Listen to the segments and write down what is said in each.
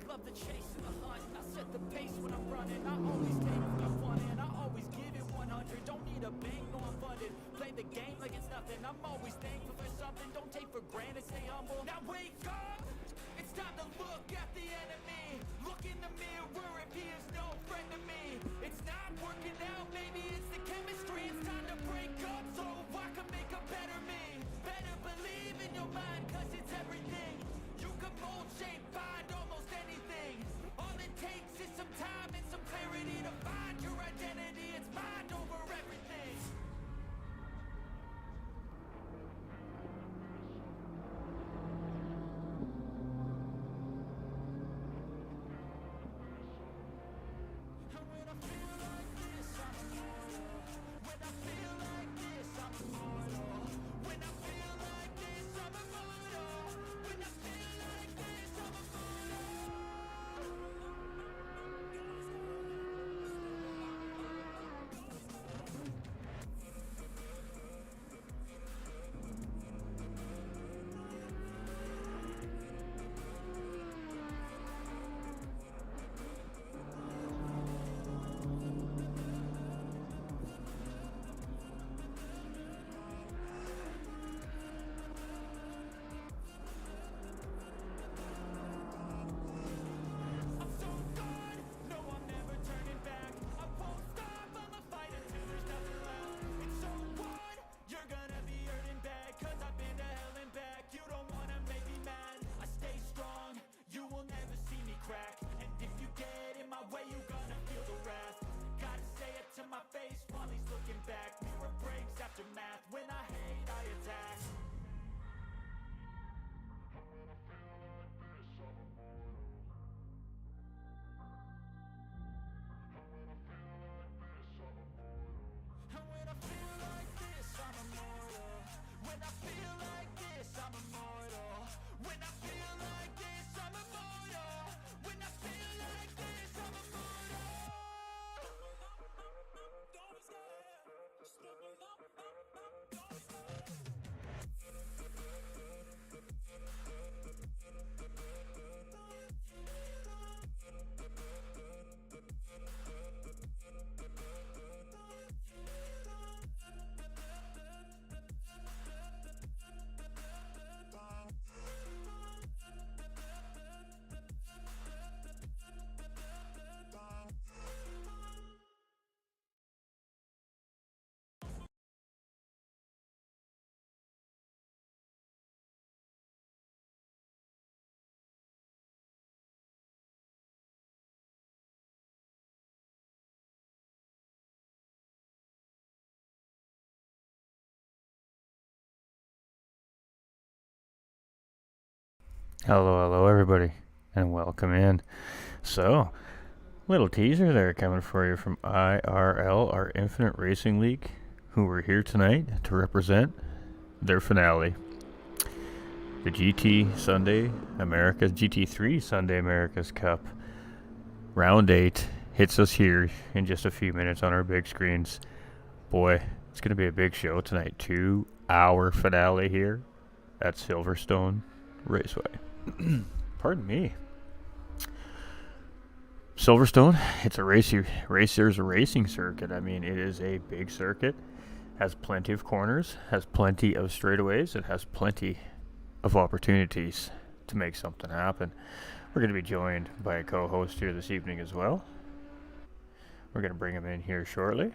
love the chase and the hunt. I set the pace when I'm running. I always take what I want and I always give it 100. Don't need a bank, no I'm funded. Play the game like it's nothing. I'm always thankful for something. Don't take for granted, stay humble. Now wake up! It's time to look at the enemy. Look in the mirror if he is no friend to me. It's not working out, maybe it's the chemistry. It's time to break up so I can make a better me. Better believe in your mind, cause it's everything. You can mold, shape, find almost anything. All it takes is some time and some clarity to find your identity. It's mind over everything. When I hate, I attack. And when I feel like this, I'm immortal. When I feel like this, I'm immortal. When I feel like this, I'm immortal. When I feel like this, I'm immortal. Don't be scared. Don't be scared. Hello, everybody, and welcome in. So, little teaser there coming for you from IRL, our Infinite Racing League, who are here tonight to represent their finale. The GT3 Sunday America's Cup. Round 8 hits us here in just a few minutes on our big screens. Boy, it's going to be a big show tonight. 2-hour finale here at Silverstone Raceway. Pardon me. Silverstone, it's a racers racing circuit. I mean, it is a big circuit, has plenty of corners, has plenty of straightaways, it has plenty of opportunities to make something happen. We're going to be joined by a co-host here this evening as well. We're going to bring him in here shortly.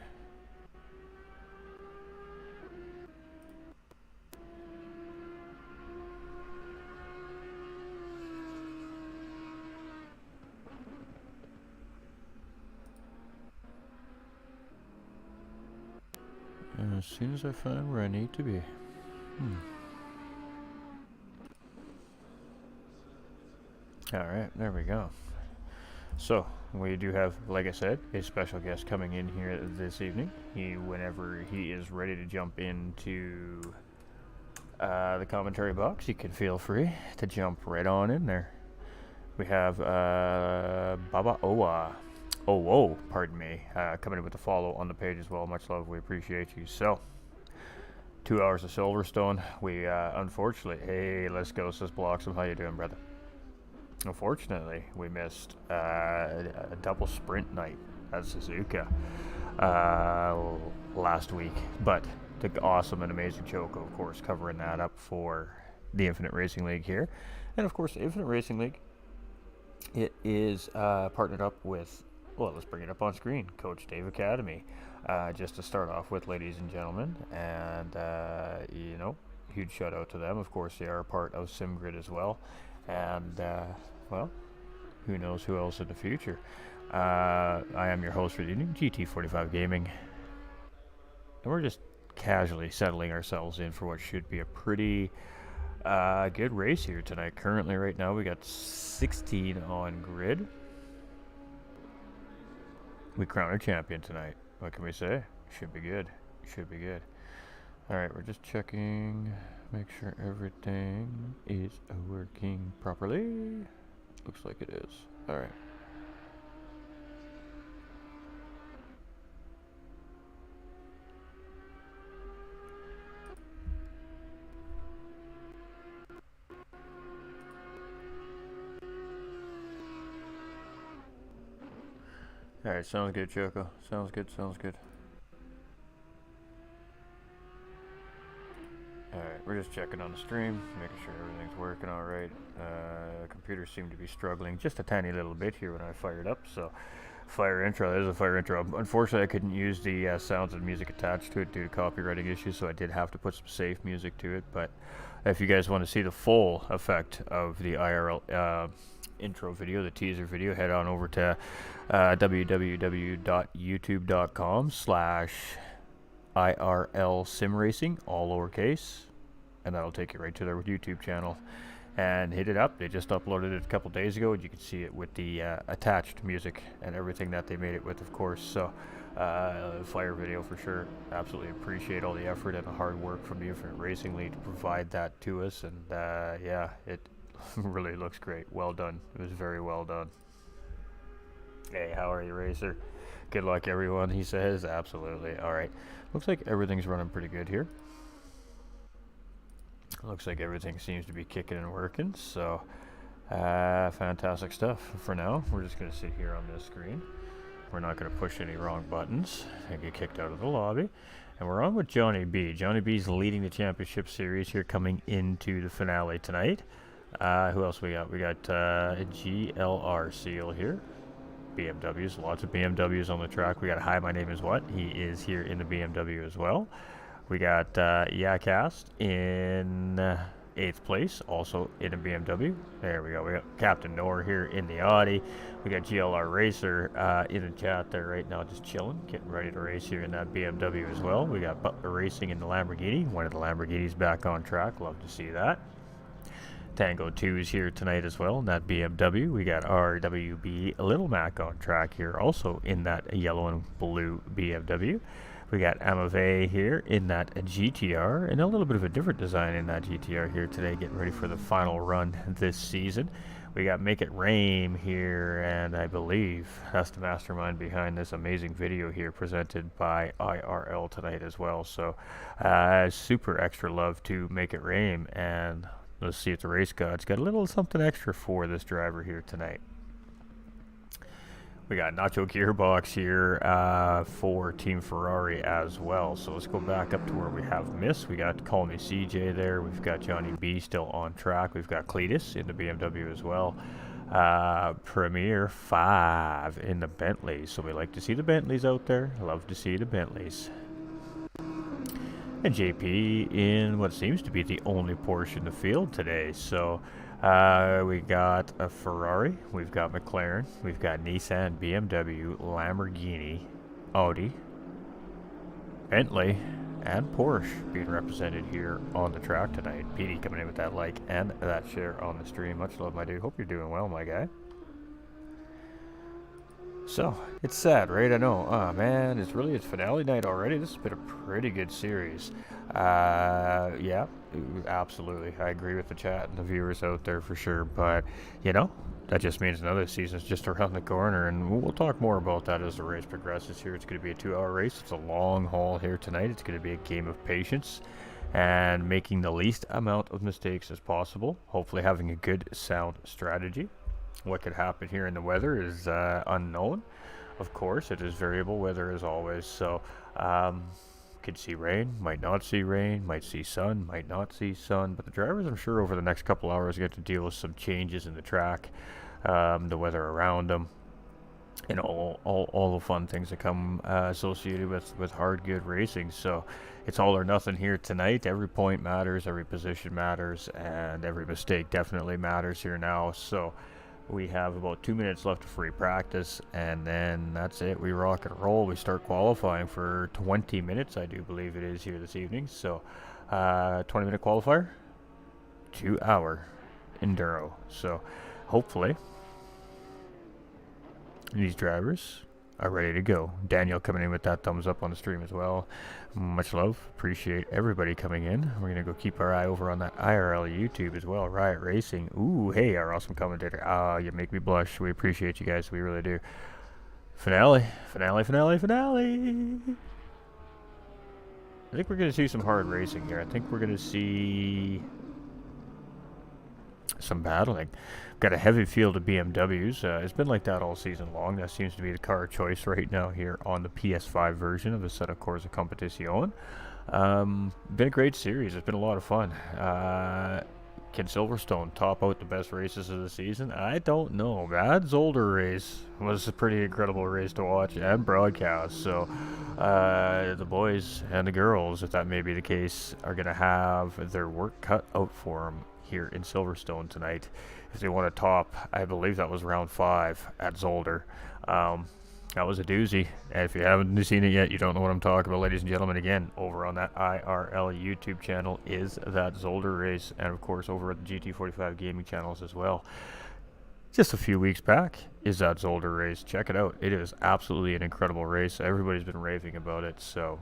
As soon as I find where I need to be. Alright, there we go. So, we do have, like I said, a special guest coming in here this evening. Whenever he is ready to jump into the commentary box, you can feel free to jump right on in there. We have Baba Owa. Oh, whoa, pardon me. Coming in with a follow on the page as well. Much love. We appreciate you. So, 2 hours of Silverstone. We, unfortunately, hey, let's go, says Bloxham. How you doing, brother? Unfortunately, we missed a double sprint night at Suzuka uh, last week, but the awesome and amazing Choco, of course, covering that up for the Infinite Racing League here. And of course, the Infinite Racing League, it is partnered up with, well, let's bring it up on screen, Coach Dave Academy. Just to start off with, ladies and gentlemen, and, huge shout out to them. Of course, they are part of SimGrid as well. And, well, who knows who else in the future. I am your host for the evening, GT45 Gaming. And we're just casually settling ourselves in for what should be a pretty good race here tonight. Currently, right now, we got 16 on grid. We crown a champion tonight. What can we say? Should be good. Should be good. Alright, we're just checking. Make sure everything is working properly. Looks like it is. Alright. Alright, sounds good, Choco. Sounds good, sounds good. Alright, we're just checking on the stream, making sure everything's working alright. Computers seem to be struggling just a tiny little bit here when I fired up, so fire intro, there's a fire intro. Unfortunately, I couldn't use the sounds and music attached to it due to copywriting issues, so I did have to put some safe music to it, but if you guys want to see the full effect of the IRL intro video, the teaser video, head on over to www.youtube.com/IRL Sim Racing, all lowercase, and that'll take you right to their YouTube channel. And hit it up. They just uploaded it a couple days ago, and you can see it with the attached music and everything that they made it with, of course. So, fire video for sure. Absolutely appreciate all the effort and the hard work from the Infinite Racing League to provide that to us. And yeah, it really looks great. Well done. It was very well done. Hey, how are you, Racer? Good luck, everyone, he says. Absolutely. All right. Looks like everything's running pretty good here. Looks like everything seems to be kicking and working, so fantastic stuff. For now, we're just going to sit here on this screen. We're not going to push any wrong buttons and get kicked out of the lobby. And we're on with Johnny B. Johnny B's leading the championship series here coming into the finale tonight. Who else we got? We got GLR Seal here. BMWs, lots of BMWs on the track. We got Hi, my name is what? He is here in the BMW as well. We got Yakast in 8th place, also in a BMW. There we go. We got Captain Noor here in the Audi. We got GLR Racer in the chat there right now, just chilling, getting ready to race here in that BMW as well. We got Butler Racing in the Lamborghini. One of the Lamborghinis back on track. Love to see that. Tango 2 is here tonight as well in that BMW. We got RWB Little Mac on track here, also in that yellow and blue BMW. We got Amave here in that GTR, and a little bit of a different design in that GTR here today, getting ready for the final run this season. We got Make It Rain here, and I believe that's the mastermind behind this amazing video here presented by IRL tonight as well. So super extra love to Make It Rain, and let's see if the race gods got a little something extra for this driver here tonight. We got Nacho Gearbox here for Team Ferrari as well. So let's go back up to where we have Miss. We got Call Me CJ there. We've got Johnny B still on track. We've got Cletus in the BMW as well. Premier 5 in the Bentleys. So we like to see the Bentleys out there. Love to see the Bentleys. And JP in what seems to be the only Porsche in the field today. So we got a Ferrari, we've got McLaren, we've got Nissan, BMW, Lamborghini, Audi, Bentley, and Porsche being represented here on the track tonight. Petey coming in with that like and that share on the stream. Much love, my dude. Hope you're doing well, my guy. So, it's sad, right? I know. Oh, man, it's finale night already. This has been a pretty good series. Yeah, absolutely. I agree with the chat and the viewers out there for sure. But, that just means another season's just around the corner. And we'll talk more about that as the race progresses here. It's going to be a 2-hour race. It's a long haul here tonight. It's going to be a game of patience and making the least amount of mistakes as possible. Hopefully having a good, sound strategy. What could happen here in the weather is unknown. Of course, it is variable weather as always. So, um, could see rain, might not see rain, might see sun, might not see sun. But the drivers, I'm sure, over the next couple hours get to deal with some changes in the track, the weather around them, and all the fun things that come associated with hard, good racing. So it's all or nothing here tonight. Every point matters, every position matters, and every mistake definitely matters here now. So we have about 2 minutes left of free practice, and then that's it. We rock and roll. We start qualifying for 20 minutes, I do believe it is here this evening. So 20-minute qualifier, 2-hour enduro. So hopefully these drivers are ready to go. Daniel coming in with that thumbs up on the stream as well. Much love. Appreciate everybody coming in. We're going to go keep our eye over on that IRL YouTube as well. Riot Racing. Ooh, hey, our awesome commentator. You make me blush. We appreciate you guys. We really do. Finale. Finale, finale, finale. I think we're going to see some hard racing here. I think we're going to see some battling. Got a heavy field of BMWs. It's been like that all season long. That seems to be the car of choice right now here on the PS5 version of the Assetto Corsa Competizione. Been a great series. It's been a lot of fun. Can Silverstone top out the best races of the season? I don't know. That Zolder race was a pretty incredible race to watch and broadcast. So the boys and the girls, if that may be the case, are going to have their work cut out for them here in Silverstone tonight. If they want to top, I believe that was round 5 at Zolder. That was a doozy. And if you haven't seen it yet, you don't know what I'm talking about, ladies and gentlemen. Again, over on that IRL YouTube channel is that Zolder race. And, of course, over at the GT45 gaming channels as well. Just a few weeks back is that Zolder race. Check it out. It is absolutely an incredible race. Everybody's been raving about it. So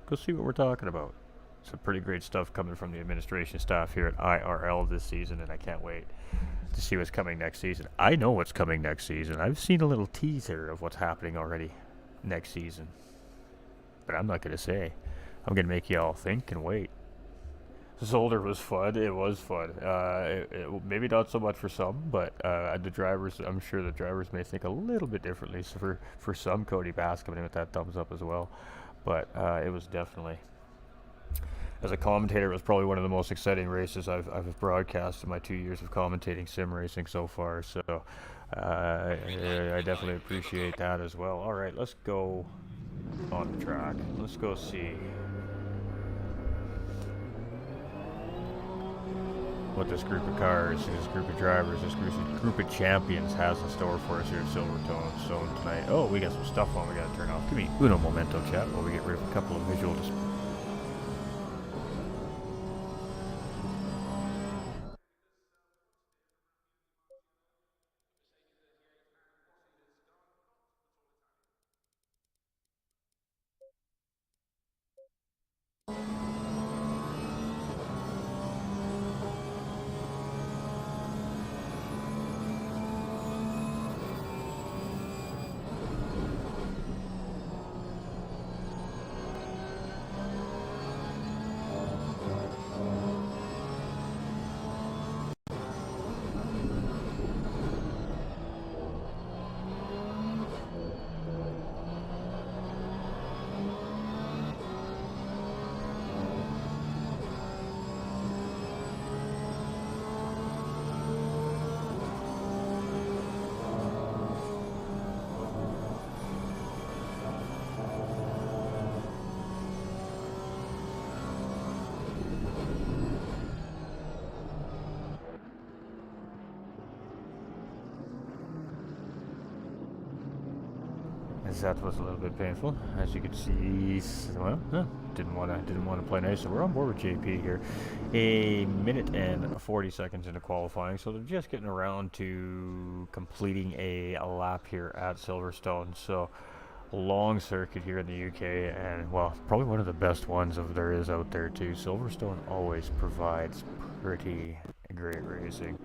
go see what we're talking about. Some pretty great stuff coming from the administration staff here at IRL this season, and I can't wait to see what's coming next season. I know what's coming next season. I've seen a little teaser of what's happening already next season, but I'm not going to say. I'm going to make you all think and wait. Zolder was fun. It was fun. Maybe not so much for some, but the drivers, I'm sure the drivers may think a little bit differently. So for some, Cody Bass coming in with that thumbs up as well. But it was definitely, as a commentator, it was probably one of the most exciting races I've broadcast in my 2 years of commentating sim racing so far. So I definitely appreciate that as well. All right, let's go on the track. Let's go see what this group of cars, this group of drivers, this group of champions has in store for us here at Silverstone tonight. Oh, we got some stuff on we got to turn off. Give me uno momento, chat, while we get rid of a couple of visual displays. That was a little bit painful, as you could see. Well, didn't want to play nice. So we're on board with JP here. A minute and 40 seconds into qualifying, so they're just getting around to completing a lap here at Silverstone. So long circuit here in the UK, and well, probably one of the best ones of there is out there too. Silverstone always provides pretty great racing.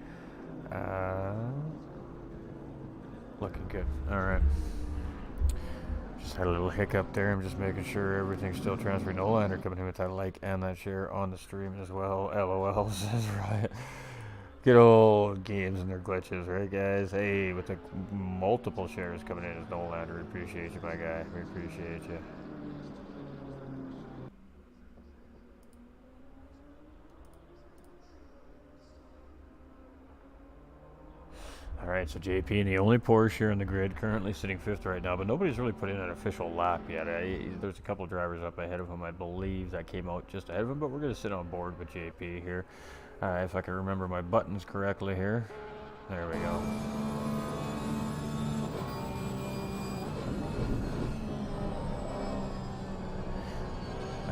Looking good. All right. Just had a little hiccup there. I'm just making sure everything's still transferring. Olander coming in with that like and that share on the stream as well. LOL says Riot. Good old games and their glitches, right, guys? Hey, with the multiple shares coming in as Nolander, we appreciate you, my guy. We appreciate you. All right, so JP, the only Porsche here in the grid, currently sitting 5th right now, but nobody's really put in an official lap yet. There's a couple drivers up ahead of him, I believe, that came out just ahead of him, but we're going to sit on board with JP here. If I can remember my buttons correctly here. There we go.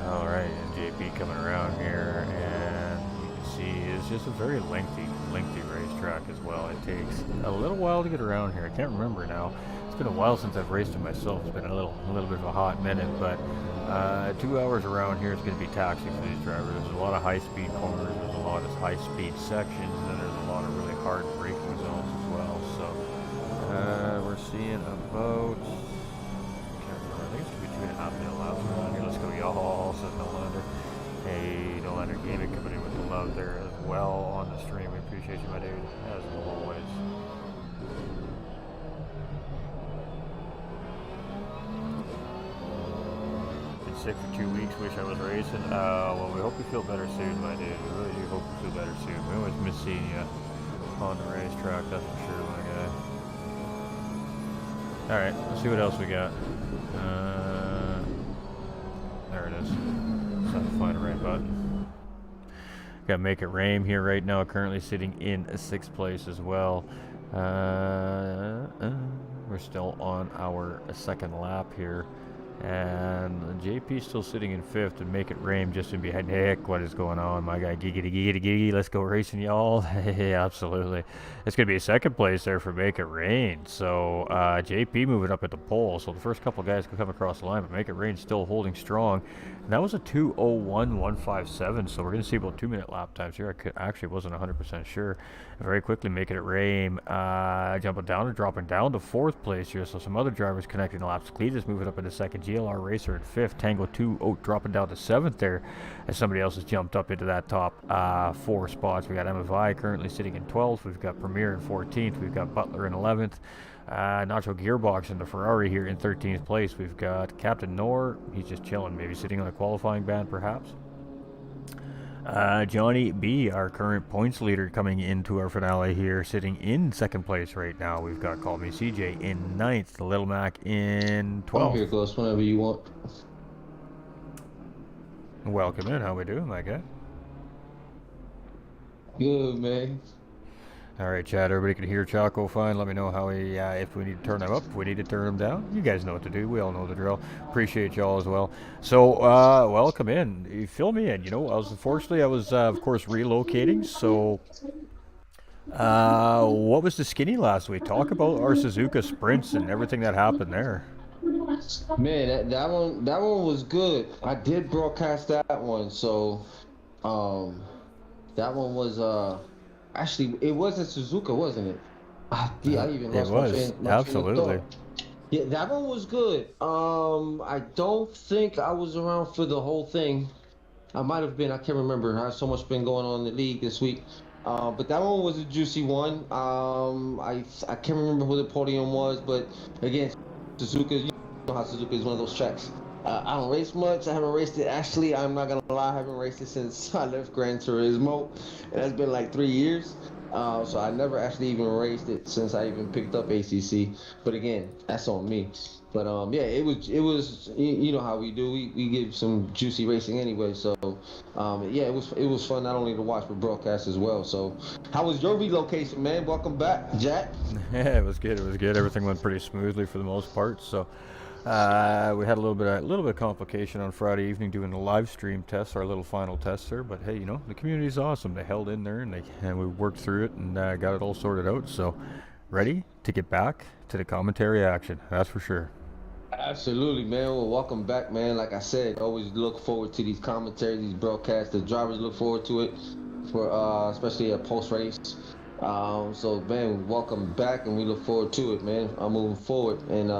All right, and JP coming around here, and you can see it's just a very lengthy racetrack as well. It takes a little while to get around here. I can't remember now. It's been a while since I've raced it myself. It's been a little bit of a hot minute, but 2 hours around here is going to be taxing for these drivers. There's a lot of high-speed corners, there's a lot of high-speed sections, and then there's a lot of really hard braking zones as well. So we're seeing about, I think it's going to be 2.5 minute laps around here. Let's go, y'all, says Nolander. Hey, Nolander Gaming coming in with the love there as well on the stream. We appreciate you, my dude, as always. Been sick for 2 weeks, wish I was racing. Well, we hope you feel better soon, my dude. We really do hope you feel better soon. We always miss seeing you on the racetrack, that's for sure, my guy. Alright, let's see what else we got. There it is. Just have to find the right button. Got Make It Rain here right now, currently sitting in 6th place as well. We're still on our 2nd lap here. And JP's still sitting in 5th, and Make It Rain just in behind. Heck, what is going on, my guy? Giggity. Let's go racing, y'all. Hey, absolutely. It's going to be a 2nd place there for Make It Rain. So JP moving up at the pole. So the first couple guys could come across the line, but Make It Rain still holding strong. And that was a 2:01.157. So we're going to see about 2-minute lap times here. I actually wasn't 100% sure. Very quickly, Make It Rain jumping down and dropping down to 4th place here. So some other drivers connecting laps. Cletus moving up into 2nd. GLR Racer at 5th. Tango 2 dropping down to 7th there as somebody else has jumped up into that top 4 spots. We got MFI currently sitting in 12th. We've got Premier in 14th. We've got Butler in 11th. Nacho Gearbox in the Ferrari here in 13th place. We've got Captain Noor. He's just chilling, maybe sitting on a qualifying ban perhaps. Johnny B, our current points leader, coming into our finale here, sitting in 2nd place right now. We've got Call Me CJ in 9th, Little Mac in 12th. I'm here, Ghost, whenever you want. Welcome in. How we doing, my guy? Good, man. All right, chat. Everybody can hear Chaco fine. Let me know how we, if we need to turn him up, if we need to turn him down. You guys know what to do. We all know the drill. Appreciate y'all as well. So, welcome in. You fill me in. You know, unfortunately, I was, of course, relocating. So, what was the skinny last week? Talk about our Suzuka sprints and everything that happened there. Man, that one was good. I did broadcast that one, so that one was actually, it wasn't Suzuka, wasn't it? Yeah, I even lost my train of thought. Yeah, that one was good. I don't think I was around for the whole thing. I might have been. I can't remember. I have so much been going on in the league this week. But that one was a juicy one. I can't remember who the podium was, but again, Suzuka. You know how Suzuka is one of those tracks. I don't race much. I haven't raced it. Actually, I'm not gonna lie. I haven't raced it since I left Gran Turismo. And that's been like 3 years. So I never actually even raced it since I even picked up ACC. But again, that's on me. But yeah, it was. You know how we do. We give some juicy racing anyway. So yeah, it was fun not only to watch but broadcast as well. So how was your relocation, man? Welcome back, Jack. Yeah, it was good. It was good. Everything went pretty smoothly for the most part. So. We had a little bit of complication on Friday evening doing the live stream test, our little final test there. But hey, you know, the community's awesome. They held in there and we worked through it and got it all sorted out. So ready to get back to the commentary action. That's for sure. Absolutely, man. Well, welcome back, man. Like I said, always look forward to these commentaries, these broadcasts. The drivers look forward to it, for especially a post race. So man, welcome back, and we look forward to it, man. I'm moving forward, and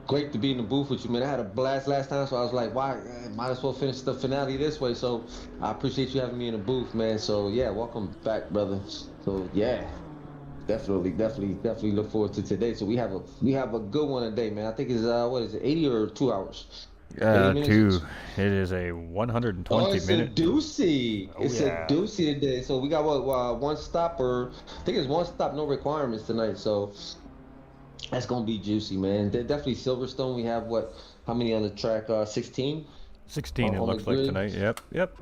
great to be in the booth with you, man. I had a blast last time, so I was like, why? Might as well finish the finale this way. So I appreciate you having me in the booth, man. So yeah, welcome back, brother. So yeah, definitely look forward to today. So we have a good one today, man. I think it's what is it, 80 or 2 hours? 80 minutes. It is a 120 Oh, it's minute. a doozy. Oh, It's yeah. a doozy today. So we got what one stop, or I think it's one stop, no requirements tonight. So that's gonna be juicy, man. Definitely Silverstone. We have what? How many on the track? 16. 16 it on looks the like grid. tonight. Yep.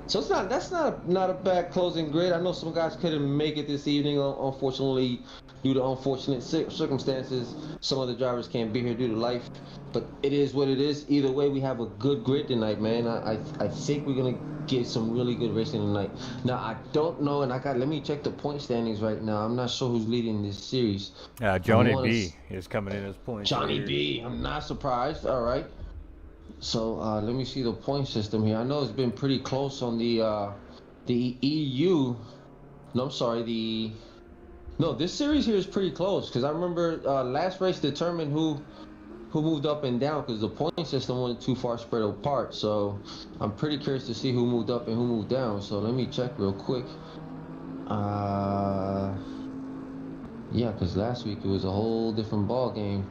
So that's not a bad closing grid. I know some guys couldn't make it this evening, unfortunately, due to unfortunate circumstances. Some other drivers can't be here due to life, but it is what it is. Either way, we have a good grid tonight, man. I think we're gonna get some really good racing tonight. Now I don't know, and let me check the point standings right now. I'm not sure who's leading this series. Johnny B is coming in as points. Johnny B. I'm not surprised. All right. So let me see the point system here. I know it's been pretty close on the EU. No, I'm sorry. This series here is pretty close, because I remember last race determined who moved up and down, because the point system wasn't too far spread apart. So I'm pretty curious to see who moved up and who moved down. So let me check real quick. Yeah, because last week it was a whole different ball game.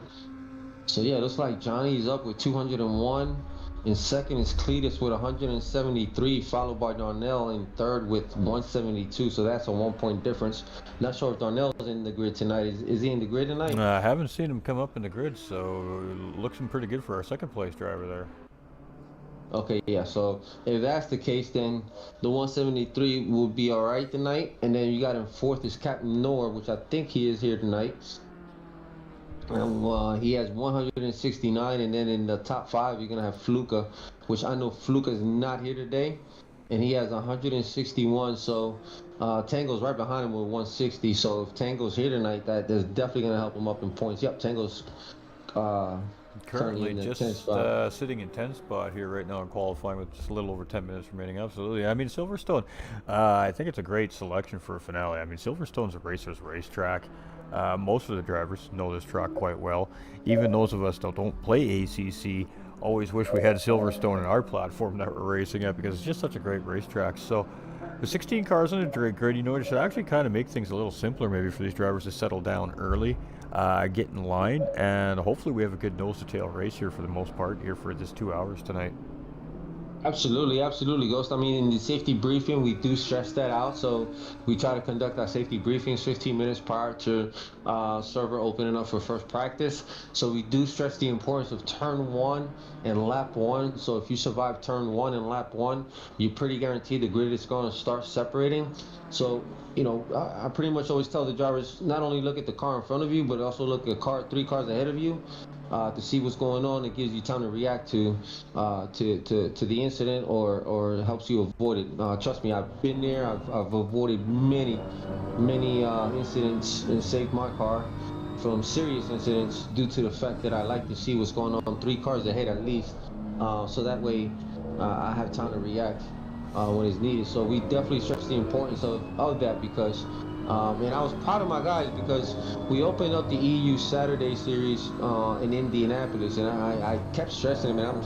So yeah, it looks like Johnny's up with 201. In second is Cletus with 173, followed by Darnell in third with 172. So that's a 1 point difference. Not sure if Darnell's in the grid tonight. Is he in the grid tonight? I haven't seen him come up in the grid, so looks pretty good for our second place driver there. Okay, yeah. So if that's the case, then the 173 will be all right tonight. And then you got in fourth is Captain Noor, which I think he is here tonight. He has 169, and then in the top 5 you're gonna have Fluka, which I know Fluka's not here today, and he has 161. So Tango's right behind him with 160. So if Tango's here tonight, that's definitely gonna help him up in points. Yep, Tango's currently in the just 10th spot. sitting in 10th spot here right now in qualifying with just a little over 10 minutes remaining. Absolutely. I mean, Silverstone, I think it's a great selection for a finale. I mean, Silverstone's a racer's racetrack. Most of the drivers know this track quite well. Even those of us that don't play ACC always wish we had Silverstone in our platform that we're racing at, because it's just such a great racetrack. So with 16 cars on the grid, you know, it should actually kind of make things a little simpler maybe for these drivers to settle down early, get in line, and hopefully we have a good nose-to-tail race here for the most part here for this 2 hours tonight. Absolutely, Ghost. I mean, in the safety briefing, we do stress that out. So we try to conduct our safety briefings 15 minutes prior to server opening up for first practice. So we do stress the importance of turn 1 and lap 1. So if you survive turn 1 and lap 1, you're pretty guaranteed the grid is going to start separating. So, you know, I pretty much always tell the drivers not only look at the car in front of you, but also look at 3 cars ahead of you. To see what's going on. It gives you time to react to the incident, or helps you avoid it. Trust me, I've been there. I've avoided many incidents and saved my car from serious incidents due to the fact that I like to see what's going on 3 cars ahead at least, so that way I have time to react when it's needed. So we definitely stress the importance of that, because and I was proud of my guys, because we opened up the EU Saturday series in Indianapolis, and I kept stressing them, and I'm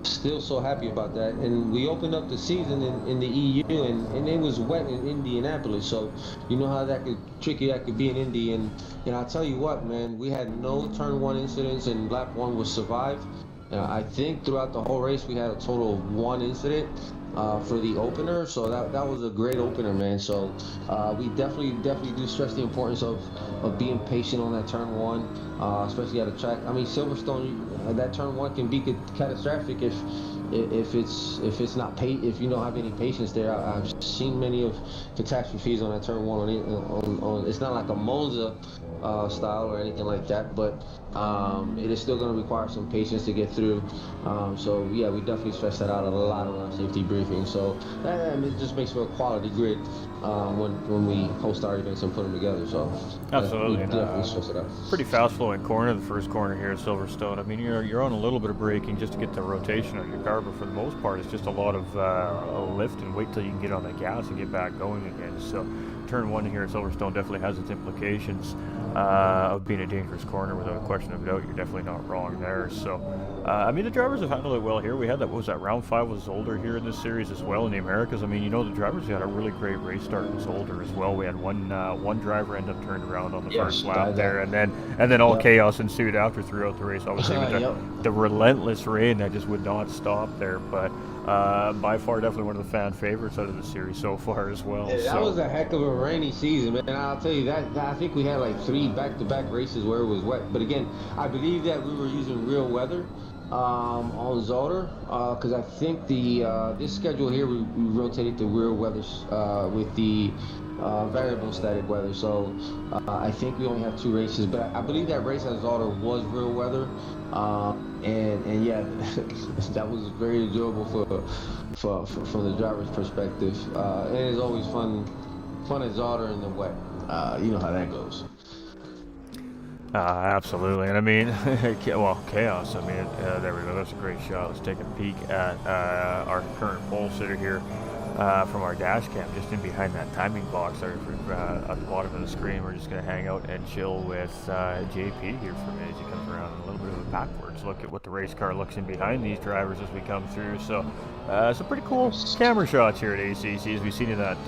still so happy about that. And we opened up the season in the EU, and it was wet in Indianapolis, so you know how tricky that could be in Indy. And I'll tell you what, man, we had no turn 1 incidents, and lap 1 was survived. I think throughout the whole race we had a total of 1 incident for the opener, so that was a great opener, man. So we definitely do stress the importance of being patient on that turn 1, especially at a track. I mean, Silverstone, that turn 1 can be catastrophic if it's not if you don't have any patience there. I've seen many of catastrophes on that turn 1 on it's not like a Monza style or anything like that, but it is still going to require some patience to get through. So yeah, we definitely stress that out a lot on our safety briefing. So it just makes for a quality grid. when we host our events and put them together. So absolutely, we definitely stress it out. Pretty fast flowing corner, the first corner here at Silverstone. I mean, you're on a little bit of braking just to get the rotation on your car, but for the most part, it's just a lot of lift and wait till you can get on the gas and get back going again. So turn one here at Silverstone definitely has its implications of being a dangerous corner without a question of doubt. You're definitely not wrong there. So, I mean, the drivers have handled it well here. We had that, what was that, round 5 was Zolder here in this series as well in the Americas. I mean, you know, the drivers had a really great race start in Zolder as well. We had one driver end up turned around on the first lap there, and then all chaos ensued after throughout the race. Obviously, with the relentless rain that just would not stop there, but by far definitely one of the fan favorites out of the series so far as well. Yeah, that was a heck of a rainy season, man. I'll tell you that I think we had like 3 back-to-back races where it was wet. But again, I believe that we were using real weather on Zolder, because I think this schedule here we rotated the real weather with the variable static weather. So I think we only have 2 races, but I believe that race at Zolder was real weather. And yeah, that was very enjoyable from the driver's perspective. And it's always fun at Zolder in the wet. You know how that goes. Absolutely, and I mean, well, chaos. I mean, there we go. That's a great shot. Let's take a peek at our current pole sitter here from our dash cam, just in behind that timing box there at the bottom of the screen. We're just going to hang out and chill with JP here for a minute as he comes around. A little bit of a backwards look at what the race car looks in behind these drivers as we come through. So, some pretty cool camera shots here at ACC as we've seen in that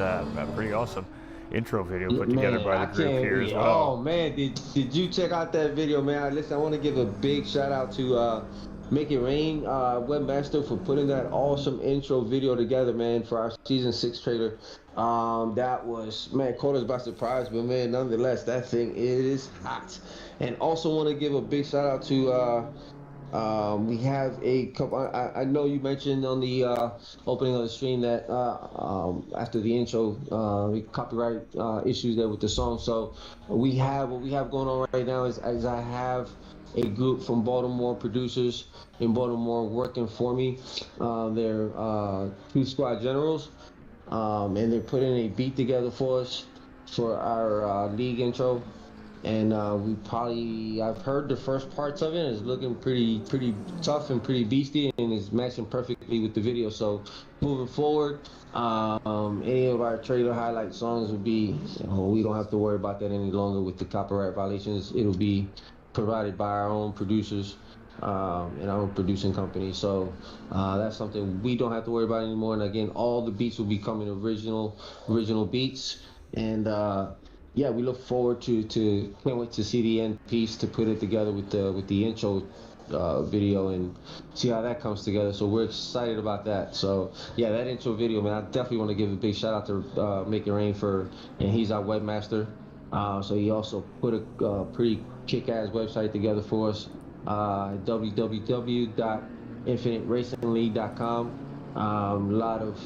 pretty awesome intro video put together by the group here as well. Oh man, did you check out that video, man? Listen, I want to give a big shout out to Make It Rain webmaster for putting that awesome intro video together, man, for our season 6 trailer. That was, man, caught us by surprise, but man, nonetheless, that thing is hot. And also want to give a big shout out to we have a couple. I know you mentioned on the opening of the stream that after the intro, copyright issues there with the song. So what we have going on right now is I have a group from Baltimore producers in Baltimore working for me. They're 2 squad generals, and they're putting a beat together for us for our league intro. And I've heard the first parts of it. It's looking pretty tough and pretty beastie, and it's matching perfectly with the video. So moving forward, any of our trailer highlight songs will be, we don't have to worry about that any longer with the copyright violations. It'll be provided by our own producers and our own producing company. So that's something we don't have to worry about anymore. And again, all the beats will be coming original beats. And yeah, we look forward to can't wait to see the end piece to put it together with the intro video and see how that comes together. So we're excited about that. So yeah, that intro video, man, I definitely want to give a big shout out to Make It Rain and he's our webmaster. So he also put a pretty kick-ass website together for us, www.infiniteracingleague.com. A lot of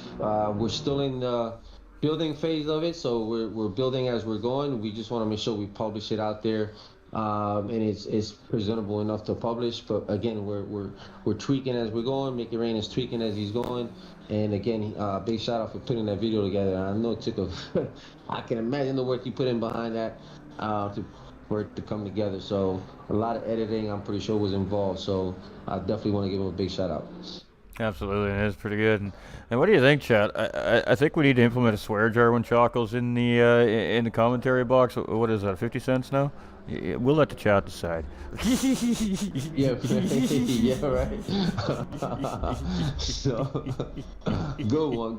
we're still in the building phase of it, so we're building as we're going. We just want to make sure we publish it out there, and it's presentable enough to publish. But again, we're tweaking as we're going. Make It Rain is tweaking as he's going. And again, big shout out for putting that video together. I know it took I can imagine the work you put in behind that for it to come together. So a lot of editing, I'm pretty sure, was involved. So I definitely want to give him a big shout out. Absolutely, and it's pretty good. And what do you think, chat? I think we need to implement a swear jar when Choco's in the commentary box. What is that, 50 cents now? We'll let the chat decide. Yeah, yeah, right. So, go one.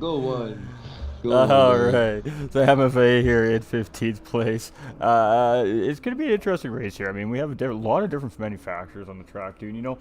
All right, so MFA here in 15th place. It's going to be an interesting race here. I mean, we have a lot of different manufacturers on the track, dude. You know,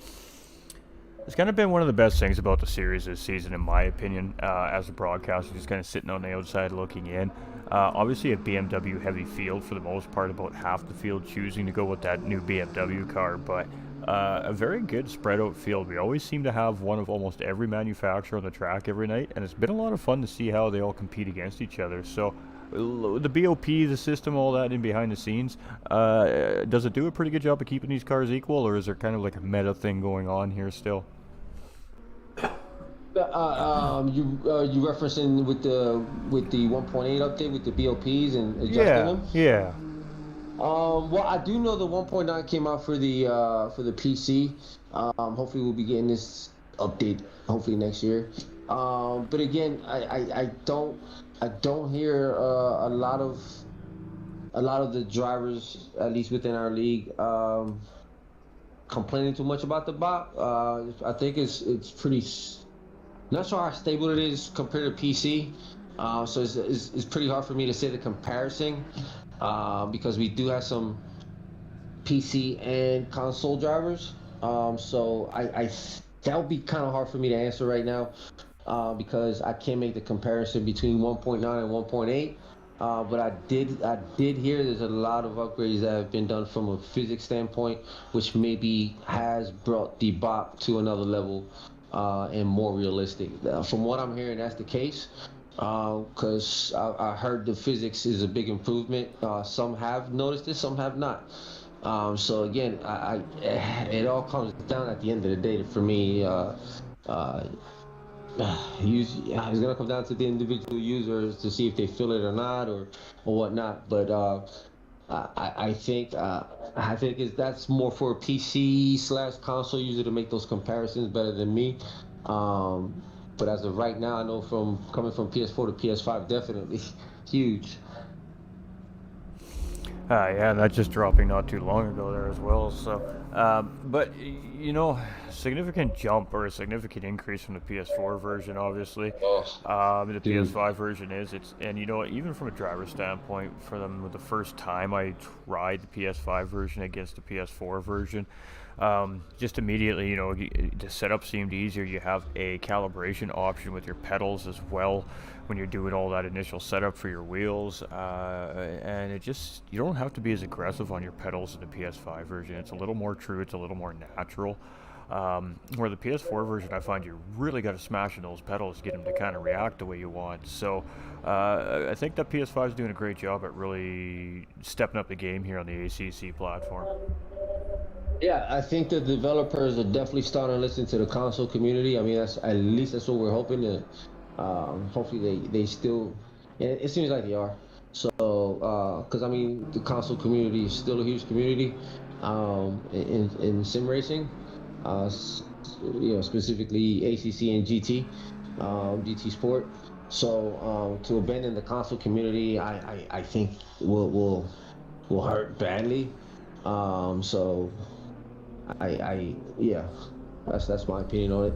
it's kind of been one of the best things about the series this season, in my opinion, as a broadcaster, just kind of sitting on the outside looking in. Obviously a BMW heavy field for the most part, about half the field choosing to go with that new BMW car, but a very good spread out field. We always seem to have one of almost every manufacturer on the track every night, and it's been a lot of fun to see how they all compete against each other. So the BOP, the system, all that in behind the scenes, does it do a pretty good job of keeping these cars equal, or is there kind of like a meta thing going on here still? You referencing with the 1.8 update with the BOPs and adjusting Yeah, them? yeah. Well, I do know the 1.9 came out for the PC. Hopefully we'll be getting this update hopefully next year. But again, I don't hear a lot of the drivers, at least within our league, complaining too much about the bot. I think it's pretty. Not sure how stable it is compared to PC. So it's pretty hard for me to say the comparison because we do have some PC and console drivers. So that would be kind of hard for me to answer right now because I can't make the comparison between 1.9 and 1.8. But I did hear there's a lot of upgrades that have been done from a physics standpoint, which maybe has brought the bot to another level and more realistic. From what I'm hearing, that's the case. Because I heard the physics is a big improvement. Some have noticed it, some have not. So again, it all comes down at the end of the day for me. Uh, it's gonna come down to the individual users to see if they feel it or not, or whatnot. But I think that's more for a PC slash console user to make those comparisons better than me. But as of right now, I know from coming from PS4 to PS5, definitely huge. Yeah, that just dropping not too long ago there as well. So, but significant jump or a significant increase from the PS4 version, obviously. Oh, The dude. PS5 version is and even from a driver standpoint, for them the first time I tried the PS5 version against the PS4 version. Just immediately, the setup seemed easier. You have a calibration option with your pedals as well when you're doing all that initial setup for your wheels, and you don't have to be as aggressive on your pedals in the PS5 version. It's a little more true. It's a little more natural. Where the PS4 version, I find you really got to smash in those pedals to get them to kind of react the way you want. So I think that PS5 is doing a great job at really stepping up the game here on the ACC platform. Yeah, I think the developers are definitely starting to listen to the console community. I mean, that's at least that's what we're hoping to. Hopefully, they still. It seems like they are. So, because I mean, the console community is still a huge community in sim racing. Specifically ACC and GT, GT Sport. So, to abandon the console community, I think will hurt badly. So yeah, that's my opinion on it.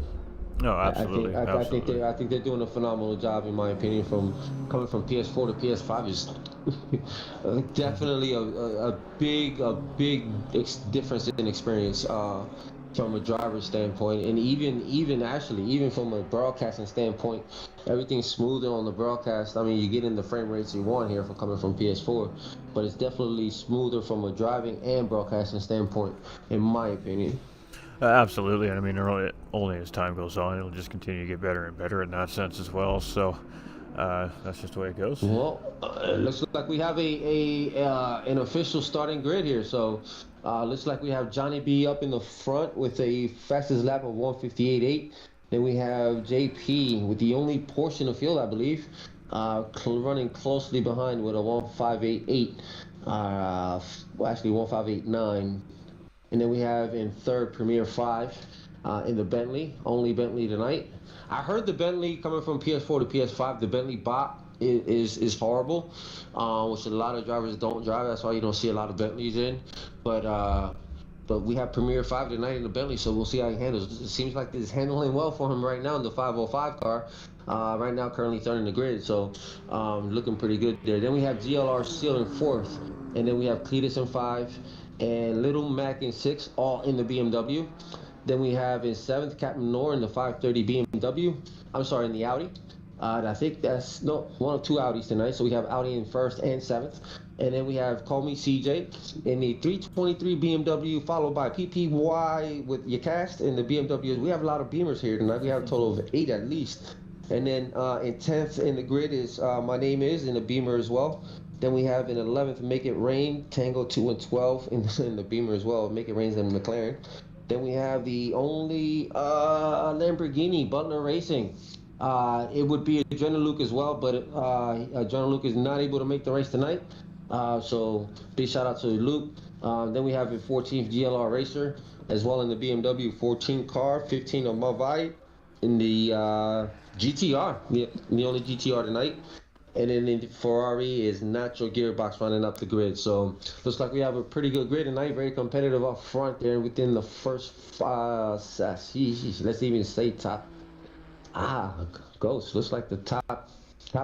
No, absolutely, absolutely. I think they're doing a phenomenal job in my opinion. From coming from PS4 to PS5 is definitely a big difference in experience from a driver's standpoint, and even from a broadcasting standpoint, everything's smoother on the broadcast. I mean, you get in the frame rates you want here for coming from PS4, but it's definitely smoother from a driving and broadcasting standpoint, in my opinion. Absolutely, and I mean, only as time goes on, it'll just continue to get better and better in that sense as well. So that's just the way it goes. Well, looks like we have an official starting grid here. So looks like we have Johnny B up in the front with a fastest lap of 158.8. Then we have JP with the only portion of field, I believe, running closely behind with a 158.8. Well, actually 158.9. And then we have in third Premier 5 in the Bentley, only Bentley tonight. I heard the Bentley coming from PS4 to PS5, the Bentley bot is horrible, which a lot of drivers don't drive. That's why you don't see a lot of Bentleys in. But we have Premier 5 tonight in the Bentley, so we'll see how he handles. It seems like it's handling well for him right now in the 505 car. Right now, currently third in the grid, so looking pretty good there. Then we have GLR still in fourth, and then we have Cletus in 5. And Little Mac in 6, all in the BMW. Then we have in 7th Captain Noor in the 530 BMW. I'm sorry, in the Audi. I think that's one of two Audis tonight. So we have Audi in 1st and 7th. And then we have Call Me CJ in the 323 BMW, followed by PPY with Yacast in the BMW. We have a lot of Beamers here tonight. We have a total of 8 at least. And then in 10th in the grid is My Name Is in the Beamer as well. Then we have in 11th Make It Rain, Tango 2 and 12 in the Beamer as well. Make It Rain's in the McLaren. Then we have the only Lamborghini, Butler Racing. It would be Adrenaline Luke as well, but Adrenaline Luke is not able to make the race tonight. So big shout out to Luke. Then we have a 14th GLR Racer as well in the BMW 14 car, 15 on Mavai in the GTR, the only GTR tonight. And then in the Ferrari is Nacho Gearbox running up the grid. So looks like we have a pretty good grid tonight. Very competitive up front there within the first five. Let's even say top. Ghost. Looks like the top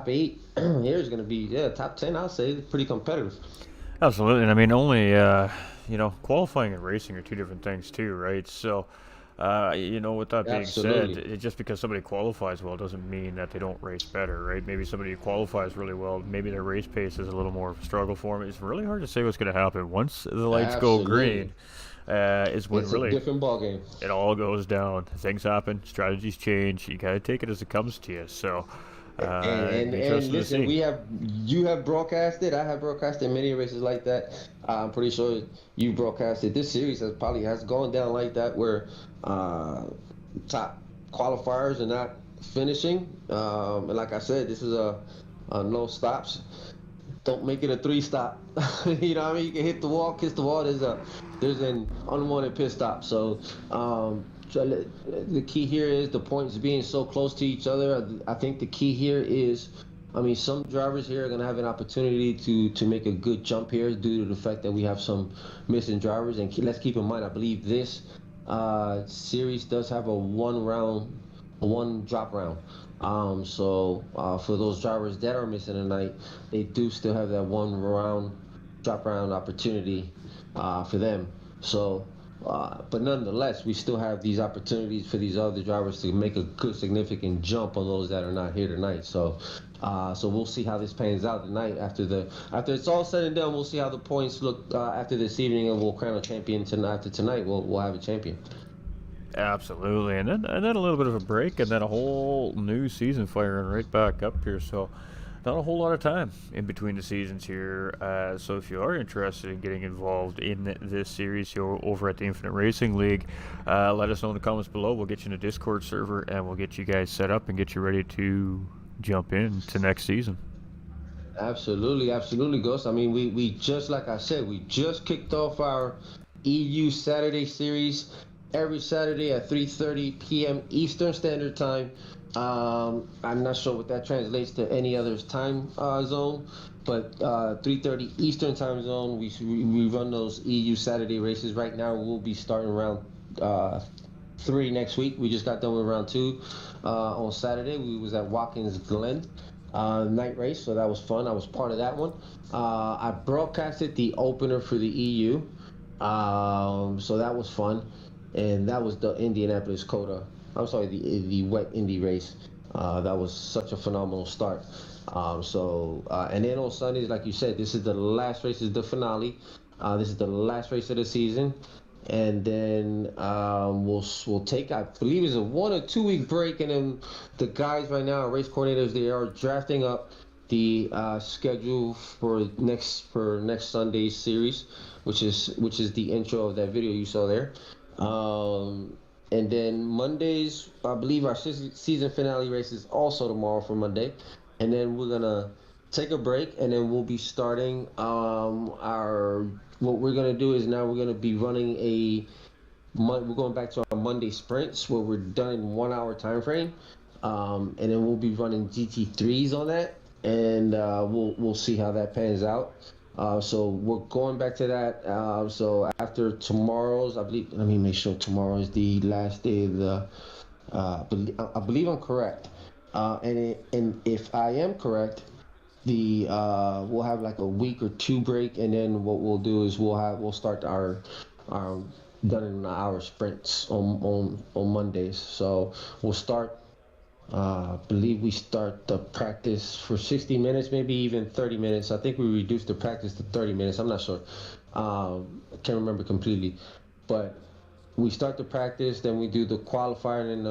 8 here is going to be top 10. I'll say pretty competitive. Absolutely, and I mean only qualifying and racing are two different things too, right? So. With that being said, just because somebody qualifies well doesn't mean that they don't race better, right? Maybe somebody who qualifies really well, maybe their race pace is a little more of a struggle for them. It's really hard to say what's going to happen. Once the lights go green, is when it's really a different ballgame. It all goes down. Things happen, strategies change. You got to take it as it comes to you. So. And listen, you have broadcasted. I have broadcasted many races like that. I'm pretty sure you broadcasted. This series has gone down like that, where top qualifiers are not finishing. And like I said, this is a no stops. Don't make it a 3-stop. You know what I mean? You can hit the wall, kiss the wall. There's an unwanted pit stop. So. So the key here is the points being so close to each other. I think the key here is, some drivers here are going to have an opportunity to make a good jump here due to the fact that we have some missing drivers. And let's keep in mind, I believe this series does have a one drop round. So for those drivers that are missing tonight, they do still have that drop round opportunity for them. So. But nonetheless, we still have these opportunities for these other drivers to make a good, significant jump on those that are not here tonight. So, we'll see how this pans out tonight. After it's all said and done, we'll see how the points look after this evening, and we'll crown a champion tonight. After tonight, we'll have a champion. Absolutely, and then a little bit of a break, and then a whole new season firing right back up here. So. Not a whole lot of time in between the seasons here, so if you are interested in getting involved in this series here over at the Infinite Racing League, let us know in the comments below. We'll get you in a Discord server, and we'll get you guys set up and get you ready to jump in to next season. Absolutely, Ghost. We just, like I said, we just kicked off our EU Saturday series every Saturday at 3:30 p.m. Eastern Standard Time. I'm not sure what that translates to any other time zone, but 3:30 Eastern time zone, we run those EU Saturday races. Right now, we'll be starting round 3 next week. We just got done with round 2 on Saturday. We was at Watkins Glen night race, so that was fun. I was part of that one. I broadcasted the opener for the EU, so that was fun, and that was the Indianapolis Coda. I'm sorry, the wet Indy race. That was such a phenomenal start. And then on Sundays, like you said, this is the last race, is the finale. This is the last race of the season, and then we'll take, I believe it's a 1 or 2 week break, and then the guys right now, race coordinators, they are drafting up the schedule for next Sunday's series, which is the intro of that video you saw there. And then Mondays, I believe our season finale race is also tomorrow for Monday. And then we're going to take a break, and then we'll be starting what we're going to do is now we're going to be running we're going back to our Monday sprints where we're done in 1 hour time frame. And then we'll be running GT3s on that, and we'll see how that pans out. So we're going back to that. So after tomorrow's, I believe, let me make sure tomorrow is the last day of the, I believe I'm correct. And if I am correct, we'll have like a week or 2 break, and then what we'll do is we'll start our done in hour sprints on Mondays. So we'll start. I believe we start the practice for 60 minutes, maybe even 30 minutes. I think we reduced the practice to 30 minutes. I'm not sure. I can't remember completely. But we start the practice, then we do the qualifier and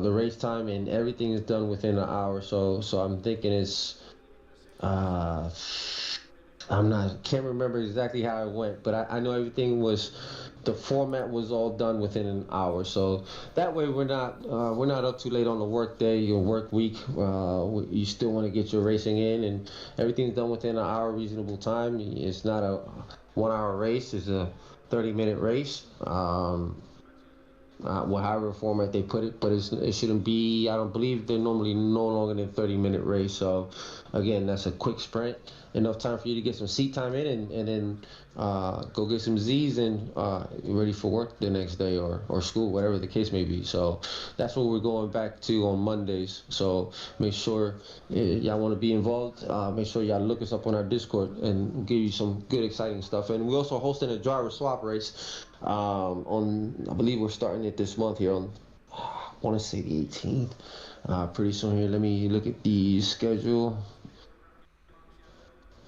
the race time, and everything is done within an hour. So I'm thinking it's Can't remember exactly how it went, but I know everything was, the format was all done within an hour. So that way we're not up too late on the work day, your work week. You still want to get your racing in, and everything's done within an hour reasonable time. It's not a 1 hour race; it's a 30-minute race. However format they put it, but it shouldn't be. I don't believe they're normally no longer than 30-minute race. So, again, that's a quick sprint, enough time for you to get some seat time in, and then go get some Z's and ready for work the next day or school, whatever the case may be. So that's what we're going back to on Mondays. So make sure y'all want to be involved. Make sure y'all look us up on our Discord and we'll give you some good, exciting stuff. And we're also hosting a driver swap race. I believe we're starting it this month here on, I want to say the 18th. Pretty soon here. Let me look at the schedule.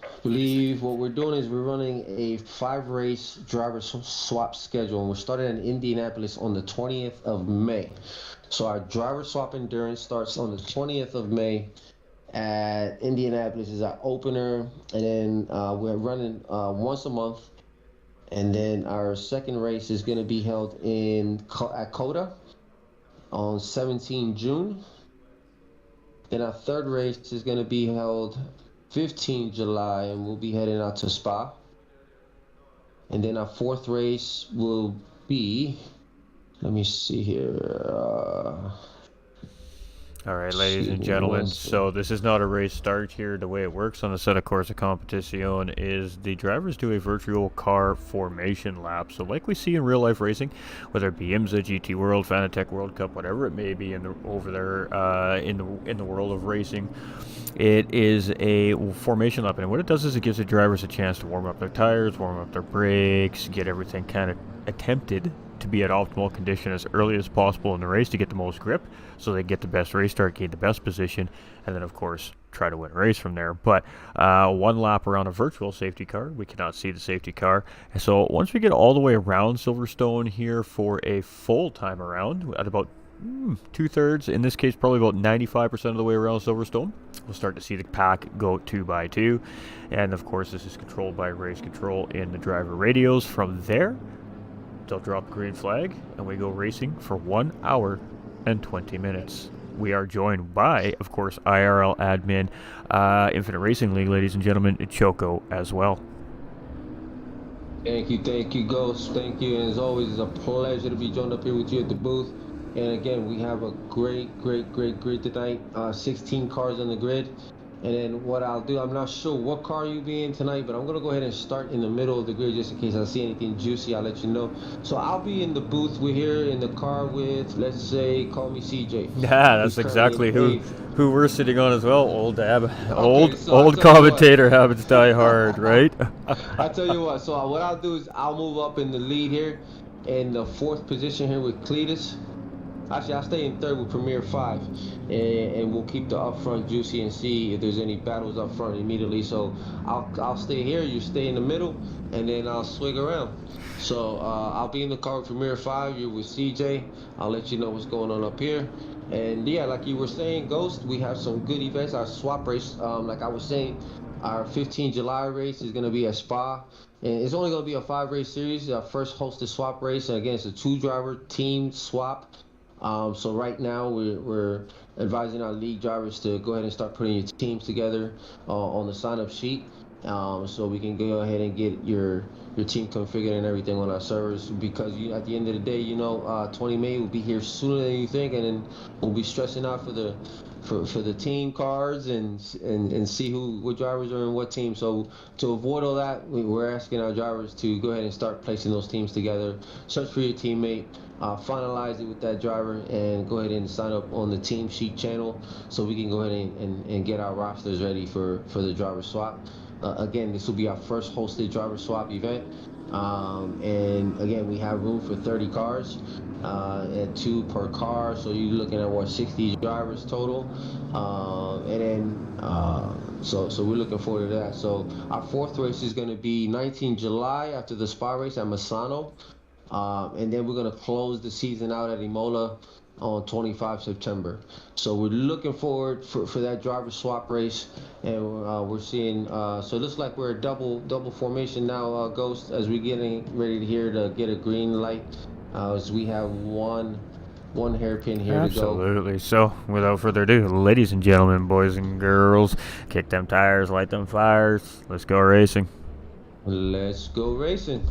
I believe what we're doing is we're running a 5-race driver swap schedule, and we're starting in Indianapolis on the 20th of May. So our driver swap endurance starts on the 20th of May at Indianapolis is our opener, and then we're running once a month. And then our second race is going to be held at COTA on 17 June. Then our third race is going to be held 15 July, and we'll be heading out to Spa. And then our fourth race will be, let me see here. All right, ladies and gentlemen, so this is not a race start here. The way it works on the Assetto Corsa Competizione is the drivers do a virtual car formation lap. So like we see in real life racing, whether it be IMSA, GT World, Fanatec World Cup, whatever it may be over there in the world of racing, it is a formation lap. And what it does is it gives the drivers a chance to warm up their tires, warm up their brakes, get everything kind of attempted to be at optimal condition as early as possible in the race to get the most grip, so they get the best race start, gain the best position, and then of course try to win a race from there. But one lap around a virtual safety car, we cannot see the safety car, and so once we get all the way around Silverstone here for a full time around at about 2/3, in this case probably about 95% of the way around Silverstone, we'll start to see the pack go 2 by 2, and of course this is controlled by race control in the driver radios. From there they'll drop the green flag, and we go racing for 1 hour and 20 minutes. We are joined by, of course, IRL admin, Infinite Racing League, ladies and gentlemen, Choco as well. Thank you, Ghost. Thank you. And as always, it's a pleasure to be joined up here with you at the booth. And again, we have a great grid tonight. 16 cars on the grid. And then what I'll do, I'm not sure what car you'll be in tonight, but I'm going to go ahead and start in the middle of the grid just in case I see anything juicy. I'll let you know. So I'll be in the booth. We're here in the car with, let's say, call me CJ. Yeah, that's exactly who we're sitting on as well. Old Dab. Okay, old commentator habits die hard, right? I tell you what. So what I'll do is I'll move up in the lead here in the 4th position here with Cletus. Actually, I'll stay in 3rd with Premier 5, and we'll keep the up front juicy and see if there's any battles up front immediately. So I'll stay here, you stay in the middle, and then I'll swing around. So I'll be in the car with Premier 5, you're with CJ. I'll let you know what's going on up here. And yeah, like you were saying, Ghost, we have some good events. Our swap race, like I was saying, our 15 July race is going to be at Spa. And it's only going to be a 5-race series, our first hosted swap race. And again, it's a 2-driver team swap. So right now we're advising our league drivers to go ahead and start putting your teams together on the sign-up sheet, so we can go ahead and get your team configured and everything on our servers. Because at the end of the day, 20 May will be here sooner than you think, and then we'll be stressing out for the team cards and see what drivers are in what team. So to avoid all that, we're asking our drivers to go ahead and start placing those teams together. Search for your teammate. Finalize it with that driver and go ahead and sign up on the team sheet channel so we can go ahead and get our rosters ready for the driver swap. Again, this will be our first hosted driver swap event. And again, we have room for 30 cars at 2 per car. So you're looking at 60 drivers total. And then so we're looking forward to that. So our 4th race is going to be 19 July after the Spa race at Misano. And then we're going to close the season out at Imola on 25 September. So we're looking forward for that driver swap race, and we're seeing. So it looks like we're a double formation now, Ghost, as we're getting ready here to get a green light, as we have one hairpin here to go. Absolutely. So, without further ado, ladies and gentlemen, boys and girls, kick them tires, light them fires. Let's go racing. Let's go racing.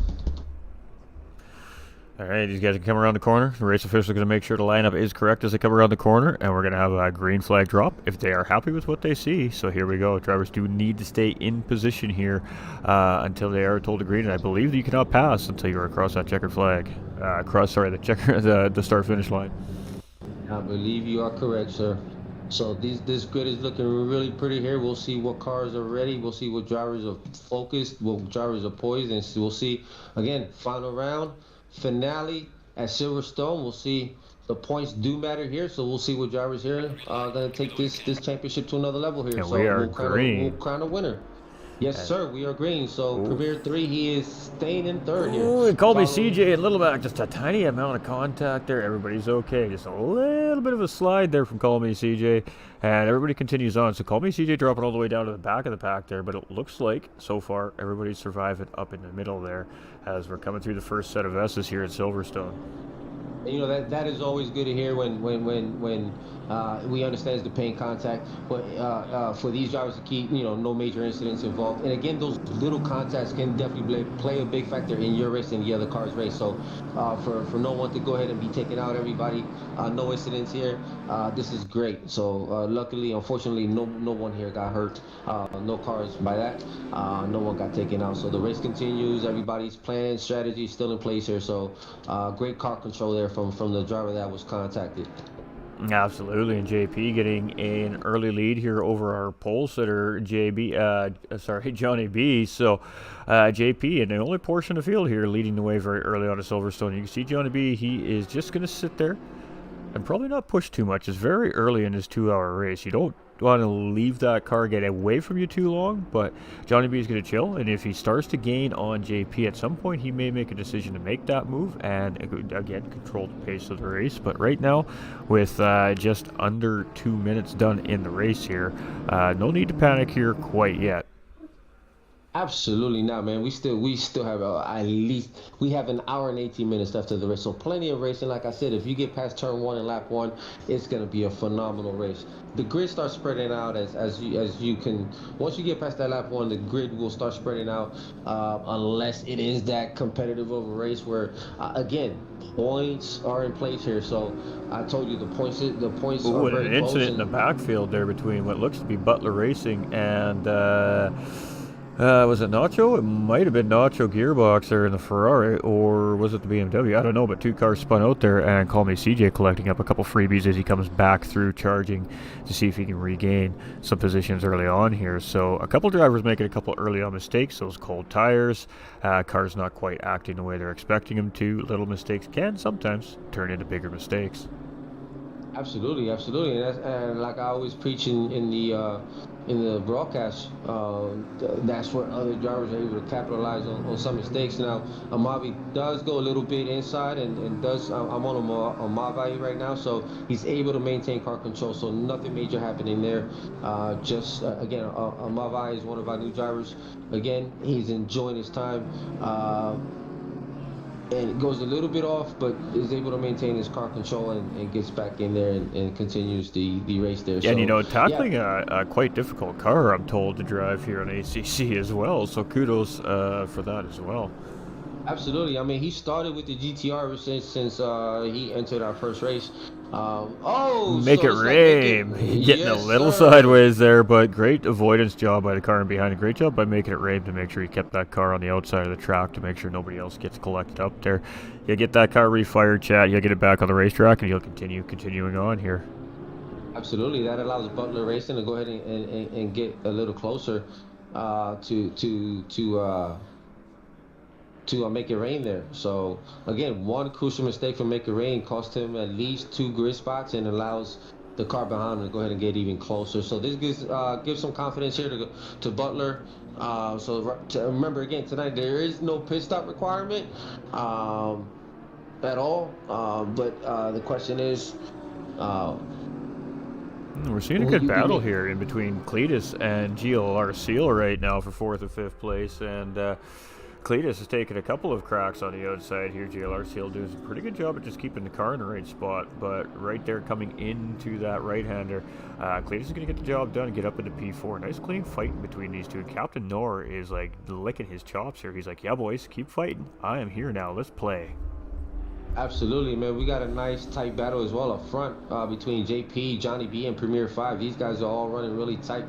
All right, these guys can come around the corner. The race official is going to make sure the lineup is correct as they come around the corner, and we're going to have a green flag drop if they are happy with what they see. So here we go. Drivers do need to stay in position here until they are told to green, and I believe that you cannot pass until you're across that checkered flag. The start-finish line. I believe you are correct, sir. So this grid is looking really pretty here. We'll see what cars are ready. We'll see what drivers are focused, what drivers are poised, and we'll see, again, final round. Finale at Silverstone. We'll see. The points do matter here, so we'll see what drivers here are going to take this championship to another level here. And so we are green. We'll crown a winner. Yes, sir. We are green. So Premier 3, he is staying in third here. Ooh, it called me CJ and Littleback. Just a tiny amount of contact there. Everybody's okay. Just a little bit of a slide there from Call Me CJ. And everybody continues on. So Call Me CJ dropping all the way down to the back of the pack there. But it looks like, so far, everybody's surviving up in the middle there as we're coming through the first set of S's here at Silverstone. You know, that is always good to hear when we understand the paint contact, but for these drivers to keep, no major incidents involved. And again, those little contacts can definitely play a big factor in your race and the other car's race. So for no one to go ahead and be taking out everybody, no incidents here, this is great. So luckily, unfortunately, no one here got hurt, no cars by that, no one got taken out. So the race continues. Everybody's plan, strategy is still in place here. So great car control there from the driver that was contacted. Absolutely, and JP getting an early lead here over our pole sitter, Johnny B. So JP in the only portion of the field here leading the way very early on to Silverstone. You can see Johnny B, he is just going to sit there and probably not push too much. It's very early in his 2-hour race. You don't want to leave that car get away from you too long, but Johnny B is going to chill, and if he starts to gain on JP at some point, he may make a decision to make that move and again control the pace of the race. But right now, with just under 2 minutes done in the race here, no need to panic here quite yet. Absolutely not, man. We still have at least we have an hour and 18 minutes left of the race, so plenty of racing. Like I said, if you get past turn 1 and lap 1, it's gonna be a phenomenal race. The grid starts spreading out as you can. Once you get past that lap 1, the grid will start spreading out, unless it is that competitive of a race where, again, points are in place here. So I told you the points are very close. An incident in the backfield there between what looks to be Butler Racing and. Was it Nacho? It might have been Nacho gearbox there in the Ferrari, or was it the BMW? I don't know, but two cars spun out there, and Call Me CJ collecting up a couple freebies as he comes back through charging to see if he can regain some positions early on here. So a couple drivers making a couple early on mistakes, those cold tires, cars not quite acting the way they're expecting them to. Little mistakes can sometimes turn into bigger mistakes. Absolutely, and like I always preach in the broadcast, that's where other drivers are able to capitalize on some mistakes. Now, Amavi does go a little bit inside and does. I'm on Amavi right now, so he's able to maintain car control. So nothing major happening there. Again, Amavi is one of our new drivers. Again, he's enjoying his time. And it goes a little bit off, but is able to maintain his car control and gets back in there and continues the race there. Yeah, so, and tackling a quite difficult car, I'm told, to drive here on ACC as well. So kudos for that as well. Absolutely. I mean, he started with the GTR since he entered our first race. Make it rain. Getting a little sideways there, but great avoidance job by the car in behind. A great job by making it rain to make sure he kept that car on the outside of the track to make sure nobody else gets collected up there. You'll get that car refired, chat. You'll get it back on the racetrack, and you'll continuing on here. Absolutely. That allows Butler Racing to go ahead and get a little closer to Make It Rain there. So again, one crucial mistake from Make It Rain cost him at least 2 grid spots and allows the car behind him to go ahead and get even closer. So this gives some confidence here to Butler. Remember again, tonight there is no pit stop requirement at all. But the question is, We're seeing a good battle here in between Cletus and GLR Seal right now for 4th or 5th place, and Cletus has taken a couple of cracks on the outside here. GLR Seal does a pretty good job at just keeping the car in the right spot, but right there coming into that right-hander, Cletus is going to get the job done and get up into P4. Nice clean fight in between these two. And Captain Nor is like licking his chops here. He's like, yeah, boys, keep fighting. I am here now. Let's play. Absolutely, man. We got a nice tight battle as well up front between JP, Johnny B, and Premier 5. These guys are all running really tight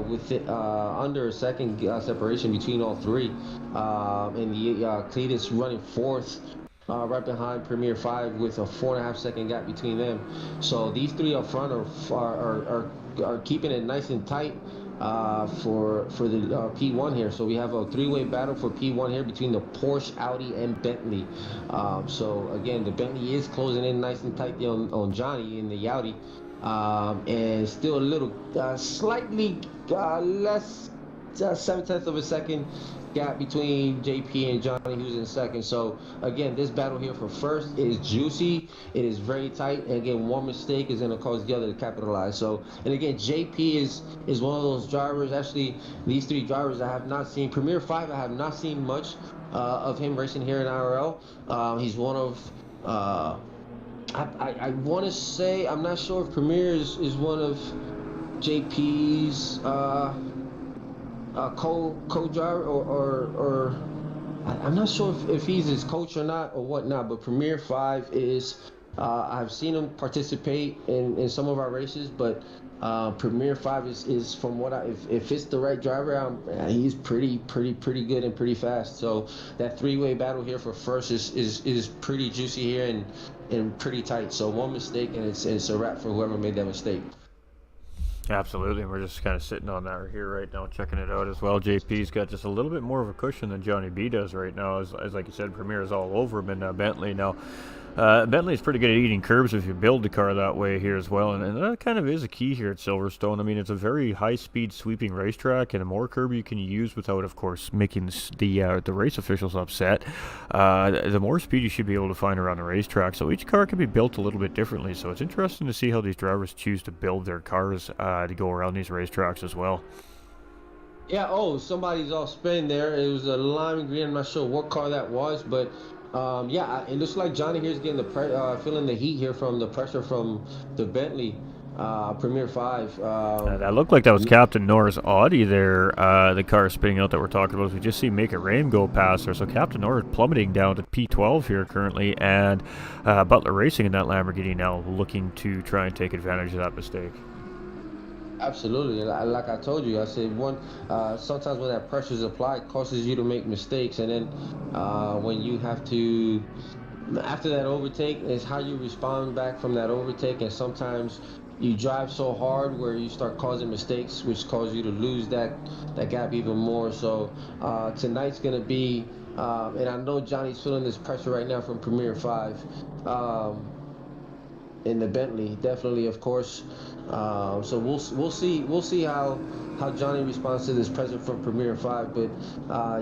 with it, under a second separation between all three. And the Cletus running 4th right behind Premier 5 with a 4.5 second gap between them. So these three up front are keeping it nice and tight for the P1 here. So we have a 3-way battle for P1 here between the Porsche, Audi, and Bentley. So again, the Bentley is closing in nice and tight on Johnny in the Audi, and still a little slightly less 0.7 of a second gap between JP and Johnny, who's in second. So again, this battle here for first is juicy. It is very tight, and again, one mistake is going to cause the other to capitalize. So, and again, JP is one of those drivers. Actually, these three drivers I have not seen. Premier 5, I have not seen much of him racing here in IRL. He's one of I want to say, I'm not sure if Premier is one of JP's co-driver or I'm not sure if he's his coach or not or whatnot, but Premier 5 is I've seen him participate in some of our races, but Premier 5 is from what if it's the right driver, he's pretty good and pretty fast. So that 3-way battle here for first is pretty juicy here and pretty tight. So one mistake and it's a wrap for whoever made that mistake. Absolutely, we're just kind of sitting on that right here right now, checking it out as well. JP's got just a little bit more of a cushion than Johnny B does right now, as like you said, Premier is all over him in Bentley now. Bentley's pretty good at eating curbs if you build the car that way here as well, and that kind of is a key here at Silverstone. I mean, it's a very high-speed sweeping racetrack, and the more curb you can use without, of course, making the race officials upset, the more speed you should be able to find around the racetrack. So each car can be built a little bit differently, so it's interesting to see how these drivers choose to build their cars to go around these racetracks as well. Yeah, somebody's off spin there. It was a lime green. I'm not sure what car that was, but yeah, it looks like Johnny here's getting feeling the heat here from the pressure from the Bentley Premier 5. That looked like that was Captain Nor's Audi there, the car spinning out that we're talking about. We just see Make It Rain go past her. So Captain Nor is plummeting down to P12 here currently, and Butler Racing in that Lamborghini now looking to try and take advantage of that mistake. Absolutely, like I told you, I said sometimes when that pressure is applied, it causes you to make mistakes, and then when you have to, after that overtake, is how you respond back from that overtake, and sometimes you drive so hard where you start causing mistakes, which cause you to lose that gap even more. So tonight's gonna be, and I know Johnny's feeling this pressure right now from Premier 5. In the Bentley, definitely, of course. So we'll see how Johnny responds to this pressure from Premier 5, but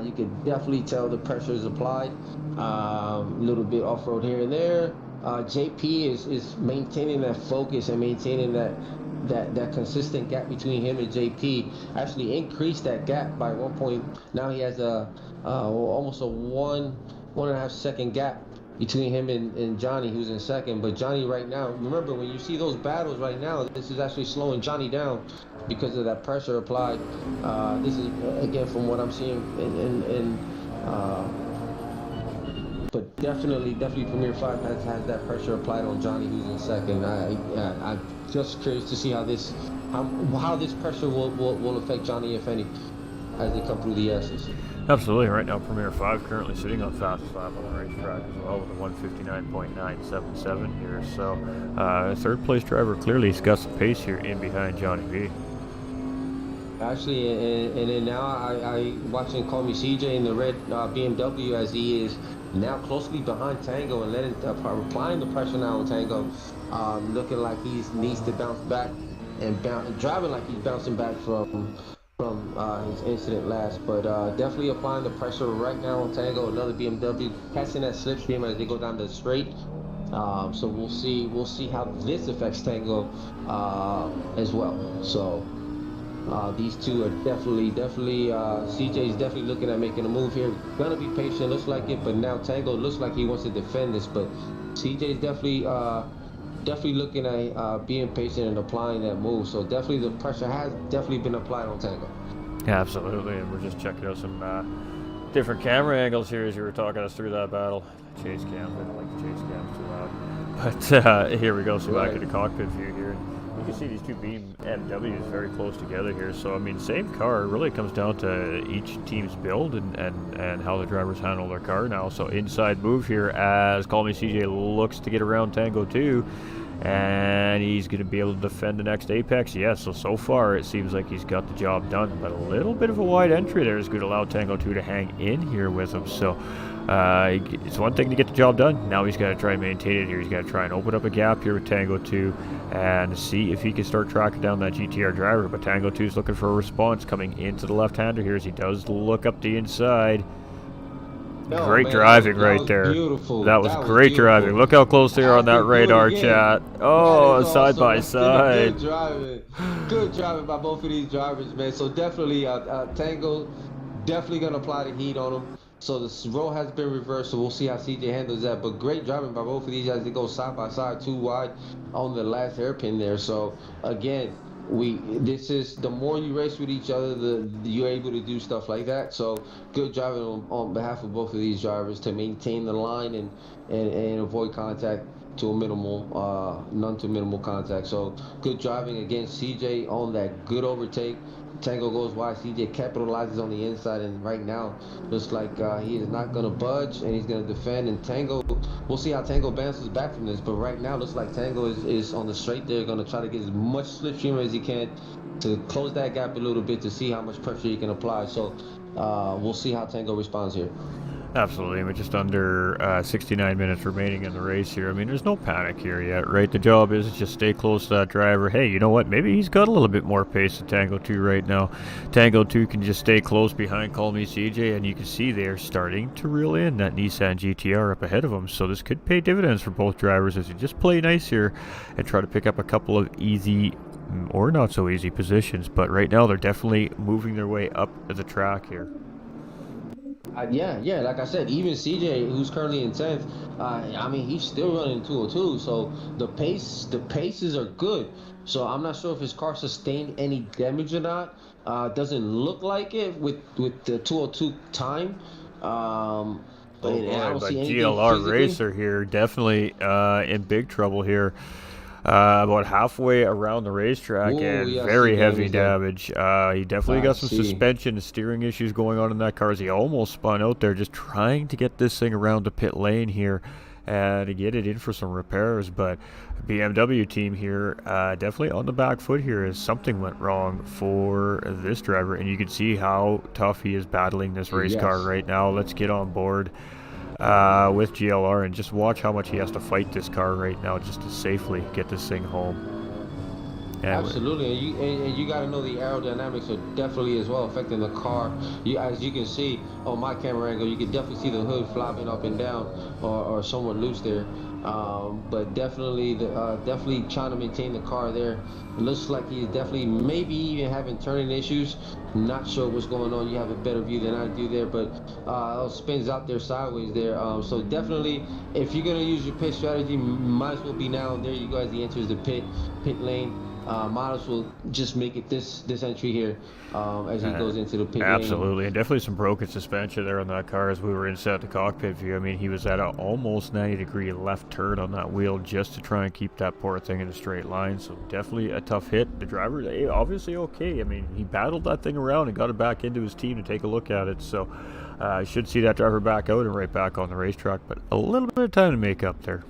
you can definitely tell the pressure is applied. A little bit off-road here and there. JP is maintaining that focus and maintaining that consistent gap between him and JP. Actually increased that gap by 1 point. Now he has almost a 1.5 second gap between him and Johnny, who's in second. But Johnny right now, remember, when you see those battles right now, this is actually slowing Johnny down because of that pressure applied. This is, again, from what I'm seeing, but definitely Premier 5 has that pressure applied on Johnny, who's in second. I'm just curious to see how this pressure will affect Johnny, if any, as they come through the S's. Absolutely. Right now, Premier 5 currently sitting on fastest lap on the racetrack as well with a 159.977 here. So, third place driver clearly has got some pace here in behind Johnny B. Actually, and then now I watching Call Me CJ in the red BMW as he is now closely behind Tango and applying the pressure now on Tango, looking like he needs to bounce back and driving like he's bouncing back from his incident last, but definitely applying the pressure right now on Tango. Another BMW catching that slipstream as they go down the straight. So we'll see how this affects Tango as well. So these two are definitely CJ is definitely looking at making a move here. Gonna be patient, looks like it, but now Tango looks like he wants to defend this, but CJ is definitely looking at being patient and applying that move. So definitely the pressure has definitely been applied on Tango. Yeah, absolutely, and we're just checking out some different camera angles here as you were talking us through that battle. Chase cams, I don't like the chase cams too loud. But here we go, so back in the cockpit view here. You can see these two BMWs very close together here. So, I mean, same car. It really comes down to each team's build and how the drivers handle their car now. So, inside move here as Call Me CJ looks to get around Tango 2. And he's going to be able to defend the next apex. Yeah, so far it seems like he's got the job done. But a little bit of a wide entry there is going to allow Tango 2 to hang in here with him. So it's one thing to get the job done. Now he's got to try and maintain it here. He's got to try and open up a gap here with Tango 2 and see if he can start tracking down that GTR driver. But Tango 2 is looking for a response coming into the left-hander here as he does look up the inside. No, great man, driving that right was there. Beautiful. That was great driving. Look how close they are on that radar, chat. Oh, side by side. Good driving. Good driving by both of these drivers, man. So definitely, Tango definitely going to apply the heat on him. So the role has been reversed, so we'll see how CJ handles that. But great driving by both of these as they go side by side, too wide on the last hairpin there. So, again, this is the more you race with each other, you're able to do stuff like that. So good driving on behalf of both of these drivers to maintain the line and avoid contact to a minimal, none to minimal contact. So good driving against CJ on that good overtake. Tango goes wide, CJ capitalizes on the inside, and right now looks like he is not going to budge and he's going to defend. And Tango, we'll see how Tango bounces back from this, but right now looks like Tango is on the straight there, going to try to get as much slipstream as he can to close that gap a little bit to see how much pressure he can apply. So we'll see how Tango responds here. Absolutely. We're just under 69 minutes remaining in the race here. I mean, there's no panic here yet, right? The job is just stay close to that driver. Hey, you know what? Maybe he's got a little bit more pace than Tango 2 right now. Tango 2 can just stay close behind Call Me CJ, and you can see they're starting to reel in that Nissan GTR up ahead of them. So this could pay dividends for both drivers as you just play nice here and try to pick up a couple of easy or not so easy positions. But right now, they're definitely moving their way up the track here. Yeah, like I said, even CJ, who's currently in 10th, I mean, he's still running 202, so the paces are good. So I'm not sure if his car sustained any damage or not. Doesn't look like it with the 202 time. I don't see anything GLR physically. Racer here, definitely in big trouble here. About halfway around the racetrack. Ooh, and yeah, very heavy damage. He definitely got some see. suspension and steering issues going on in that car as he almost spun out there just trying to get this thing around the pit lane here and to get it in for some repairs. But BMW team here definitely on the back foot here as something went wrong for this driver, and you can see how tough he is battling this race car right now. Let's get on board with GLR and just watch how much he has to fight this car right now just to safely get this thing home. Absolutely, and you got to know the aerodynamics are definitely as well affecting the car. As you can see on my camera angle, you can definitely see the hood flopping up and down or somewhat loose there. But definitely trying to maintain the car there. It looks like he's definitely maybe even having turning issues. Not sure what's going on. You have a better view than I do there, but spins out there sideways there. So definitely, if you're gonna use your pit strategy, might as well be now. There you go as he enters the pit lane. Might as well just make it this entry here as he goes into the pit lane. Absolutely, and definitely some broken suspension there on that car as we were inside the cockpit view. I mean, he was at an almost 90-degree left turn on that wheel just to try and keep that poor thing in a straight line. So definitely a tough hit. The driver, obviously okay. I mean, he battled that thing around and got it back into his team to take a look at it. So I should see that driver back out and right back on the racetrack, but a little bit of time to make up there.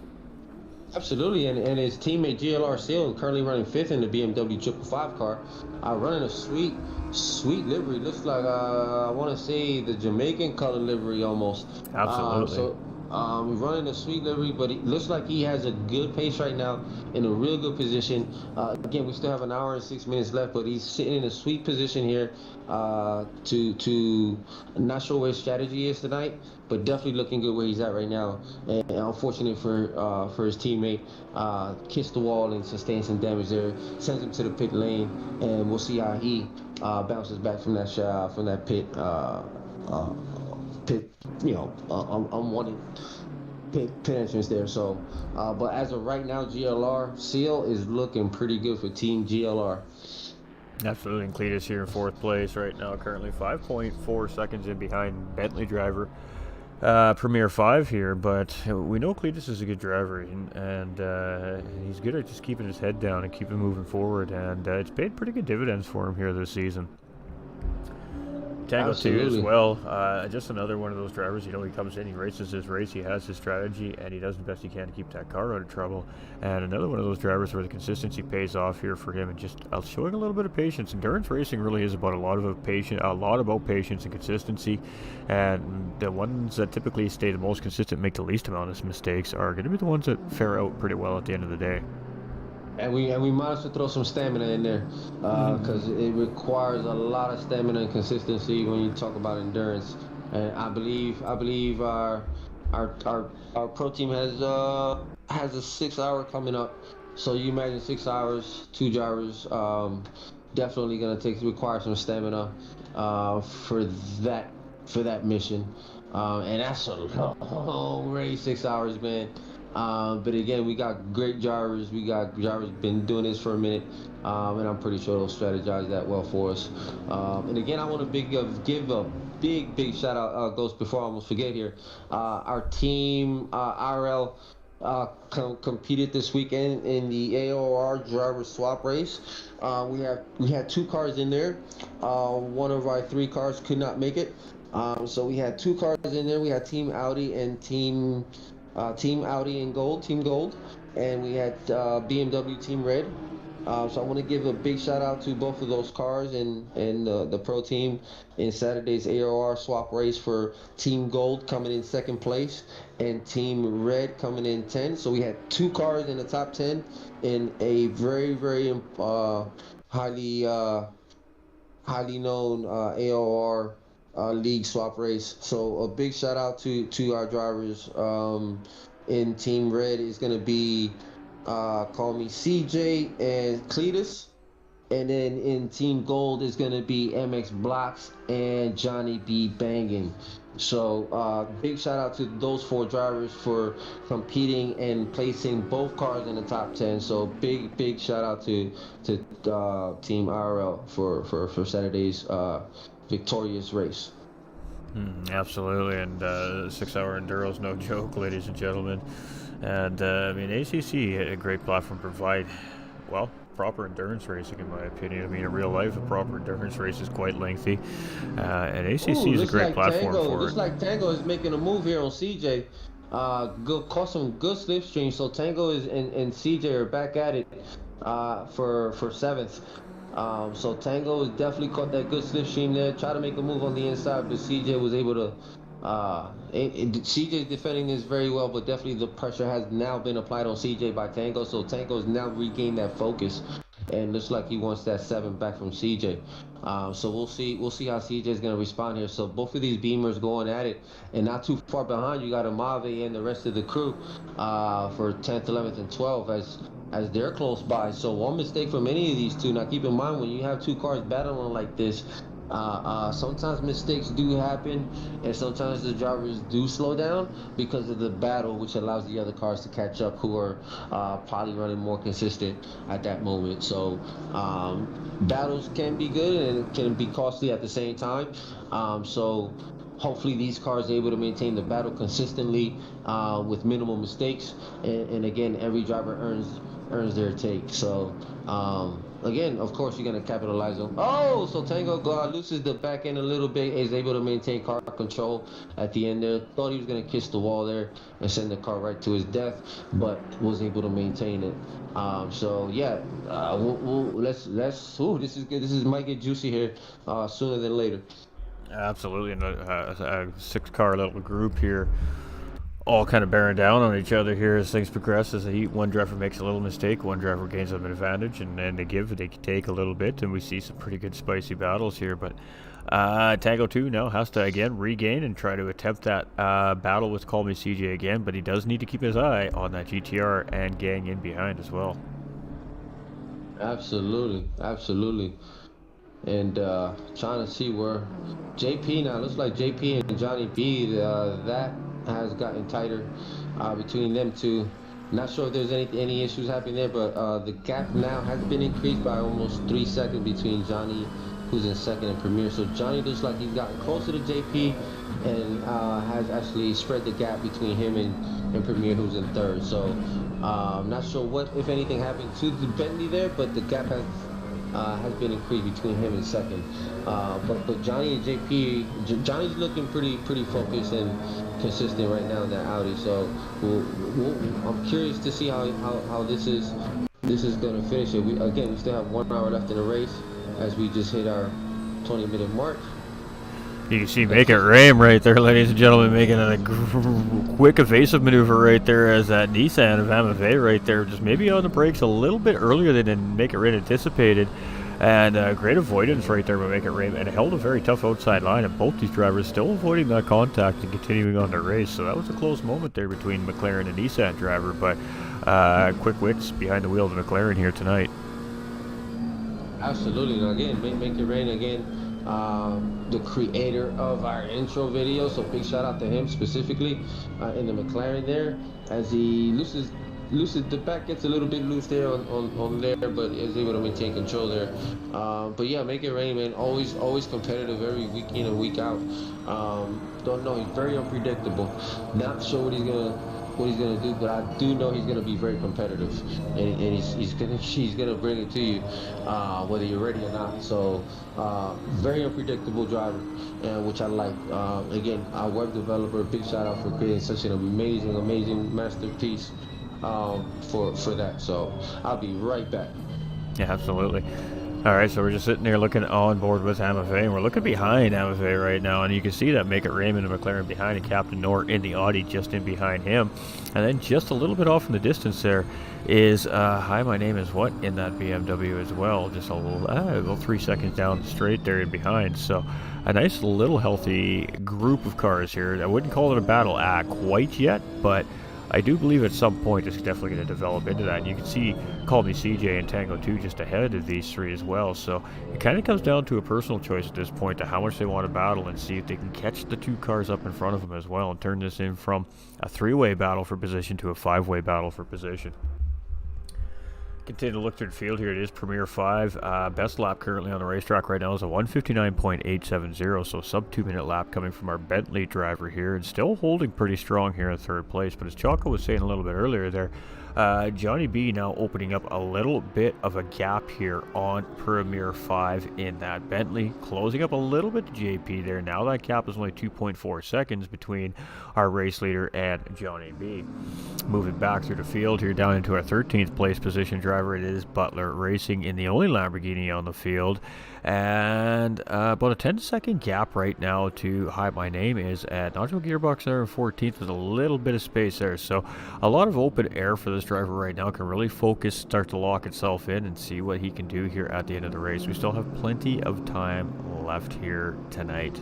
Absolutely, and his teammate GLR Seal currently running 5th in the BMW 555 car, running a sweet livery. Looks like I want to say the Jamaican color livery almost. Absolutely. Running a sweet livery, but it looks like he has a good pace right now, in a real good position. Again, we still have an hour and 6 minutes left, but he's sitting in a sweet position here. To not sure what his strategy is tonight, but definitely looking good where he's at right now. And unfortunate for his teammate, kissed the wall and sustained some damage there. Sends him to the pit lane, and we'll see how he bounces back from that pit. Pit, unwanted pit entrance there. So, but as of right now, GLR Seal is looking pretty good for Team GLR. Absolutely, and Cletus here in 4th place right now, currently 5.4 seconds in behind Bentley driver Premier 5 here, but we know Cletus is a good driver, and he's good at just keeping his head down and keeping moving forward, and it's paid pretty good dividends for him here this season. Tango Absolutely. 2 as well. Just another one of those drivers, he comes in, he races his race, he has his strategy, and he does the best he can to keep that car out of trouble. And another one of those drivers where the consistency pays off here for him, and just showing a little bit of patience. Endurance racing really is about a lot about patience and consistency. And the ones that typically stay the most consistent, make the least amount of mistakes, are going to be the ones that fare out pretty well at the end of the day. And we might as well throw some stamina in there, because it requires a lot of stamina and consistency when you talk about endurance. And I believe our pro team has a 6 hour coming up. So you imagine 6 hours, 2 drivers, definitely gonna require some stamina for that mission. And that's a long race, 6 hours, man. But again, we got great drivers. We got drivers been doing this for a minute, and I'm pretty sure they'll strategize that well for us. And again, I want to give a big shout out, Ghost, before I almost forget here. Our team, RL, competed this weekend in the AOR driver swap race. We had 2 cars in there. One of our 3 cars could not make it. So we had 2 cars in there. We had Team Audi and Team Audi and Team Gold, and we had BMW Team Red. So I want to give a big shout out to both of those cars and the pro team in Saturday's AOR swap race, for Team Gold coming in 2nd place and Team Red coming in 10. So we had 2 cars in the top 10 in a very highly known AOR league swap race. So a big shout out to our drivers. In Team Red is going to be call me CJ and Cletus, and then in Team Gold is going to be MX Blocks and Johnny B Bangin. So big shout out to those 4 drivers for competing and placing both cars in the top 10. So big shout out to Team RL for Saturday's victorious race. Absolutely, and 6 hour enduro's no joke, ladies and gentlemen. And ACC, a great platform to provide, well, proper endurance racing, in my opinion. In real life, a proper endurance race is quite lengthy, and ACC is a great platform for it. Looks like Tango is making a move here on CJ. Caught some good slipstream, so Tango and CJ are back at it for 7th. So Tango has definitely caught that good slipstream there. Tried to make a move on the inside, but CJ was able to. CJ defending this very well, but definitely the pressure has now been applied on CJ by Tango. So Tango has now regained that focus, and looks like he wants that 7 back from CJ. So we'll see how CJ is going to respond here. So both of these Beamers going at it, and not too far behind you got Amave and the rest of the crew for 10th, 11th, and 12th as they're close by. So one mistake from any of these two. Now keep in mind, when you have 2 cars battling like this, sometimes mistakes do happen, and sometimes the drivers do slow down because of the battle, which allows the other cars to catch up, who are probably running more consistent at that moment. So battles can be good and it can be costly at the same time. So hopefully these cars are able to maintain the battle consistently with minimal mistakes, and again, every driver earns their take. So again, of course, you're going to capitalize on. Oh, so Tango loses the back end a little bit, is able to maintain car control at the end there. Thought he was going to kiss the wall there and send the car right to his death, but was able to maintain it. So yeah, let's. This is good. This might get juicy here sooner than later. Absolutely, and a 6-car little group here all kind of bearing down on each other here as things progress. As one driver makes a little mistake, one driver gains an advantage, and then they take a little bit, and we see some pretty good spicy battles here. But Tango 2 now has to again regain and try to attempt that battle with Call Me CJ again, but he does need to keep his eye on that GTR and gang in behind as well. Absolutely, absolutely. And trying to see where JP now looks like JP and Johnny B. That has gotten tighter between them two. Not sure if there's any issues happening there, but the gap now has been increased by almost 3 seconds between Johnny, who's in second, and Premier. So Johnny looks like he's gotten closer to JP and has actually spread the gap between him and Premier, who's in third. So not sure what, if anything, happened to the Bentley there, but the gap has been increased between him and second. But Johnny and JP, Johnny's looking pretty focused and consistent right now in that Audi. So I'm curious to see how this is going to finish it. We still have 1 hour left in the race as we just hit our 20-minute mark. You can see Make It Rain right there, ladies and gentlemen, making a quick evasive maneuver right there as that Nissan of Amave right there, just maybe on the brakes a little bit earlier than Make It Rain anticipated. And great avoidance right there by Make It Rain, and held a very tough outside line, and both these drivers still avoiding that contact and continuing on their race. So that was a close moment there between McLaren and Nissan driver, but quick wits behind the wheel of the McLaren here tonight. Absolutely. Now again, Make It Rain again. The creator of our intro video, so big shout out to him specifically in the McLaren there, as he loses the back gets a little bit loose there on there, but is able to maintain control there. But yeah, Make It Rain, man, always competitive, every week in and week out. Don't know, he's very unpredictable. Not sure what he's gonna do, but I do know he's gonna be very competitive, and he's gonna bring it to you, whether you're ready or not. So very unpredictable driver, which I like. Again, our web developer, big shout out for creating such an amazing masterpiece for that. So I'll be right back. Yeah, absolutely. All right, so we're just sitting there looking on board with Amave, and we're looking behind Amave right now, and you can see that Make It Rain and the McLaren behind, and Captain Noor in the Audi just in behind him. And then just a little bit off in the distance there is Hi, My Name Is What in that BMW as well, just a little 3 seconds down straight there in behind. So a nice little healthy group of cars here. I wouldn't call it a battle quite yet, but I do believe at some point it's definitely going to develop into that. And you can see Call Me CJ and Tango 2 just ahead of these three as well. So it kind of comes down to a personal choice at this point to how much they want to battle and see if they can catch the two cars up in front of them as well and turn this in from a 3-way battle for position to a 5-way battle for position. Continue to look through the field here. It is Premier 5. Best lap currently on the racetrack right now is a 1:59.870, so sub 2-minute lap coming from our Bentley driver here, and still holding pretty strong here in third place. But as Choco was saying a little bit earlier there, Johnny B now opening up a little bit of a gap here on Premier 5 in that Bentley, closing up a little bit to JP there. Now that gap is only 2.4 seconds between our race leader and Johnny B. Moving back through the field here down into our 13th place position driver, it is Butler Racing in the only Lamborghini on the field. And about a 10-second gap right now to Hi, My Name Is at Nacho Gearbox there in 14th with a little bit of space there. So a lot of open air for this driver right now. Can really focus, start to lock itself in and see what he can do here at the end of the race. We still have plenty of time left here tonight.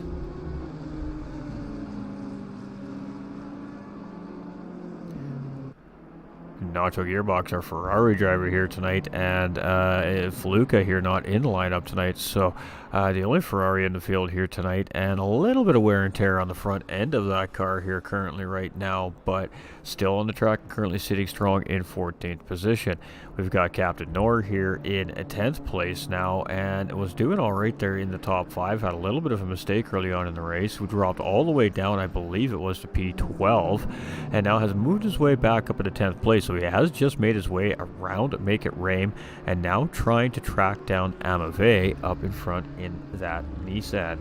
Nacho Gearbox, our Ferrari driver here tonight, and Faluca here not in the lineup tonight, so the only Ferrari in the field here tonight, and a little bit of wear and tear on the front end of that car here currently right now, but still on the track, currently sitting strong in 14th position. We've got Captain Noor here in 10th place now, and was doing all right there in the top 5, had a little bit of a mistake early on in the race, who dropped all the way down, I believe it was to P12, and now has moved his way back up into 10th place, so he has just made his way around Make It Rain, and now trying to track down Amave up in front in that Nissan.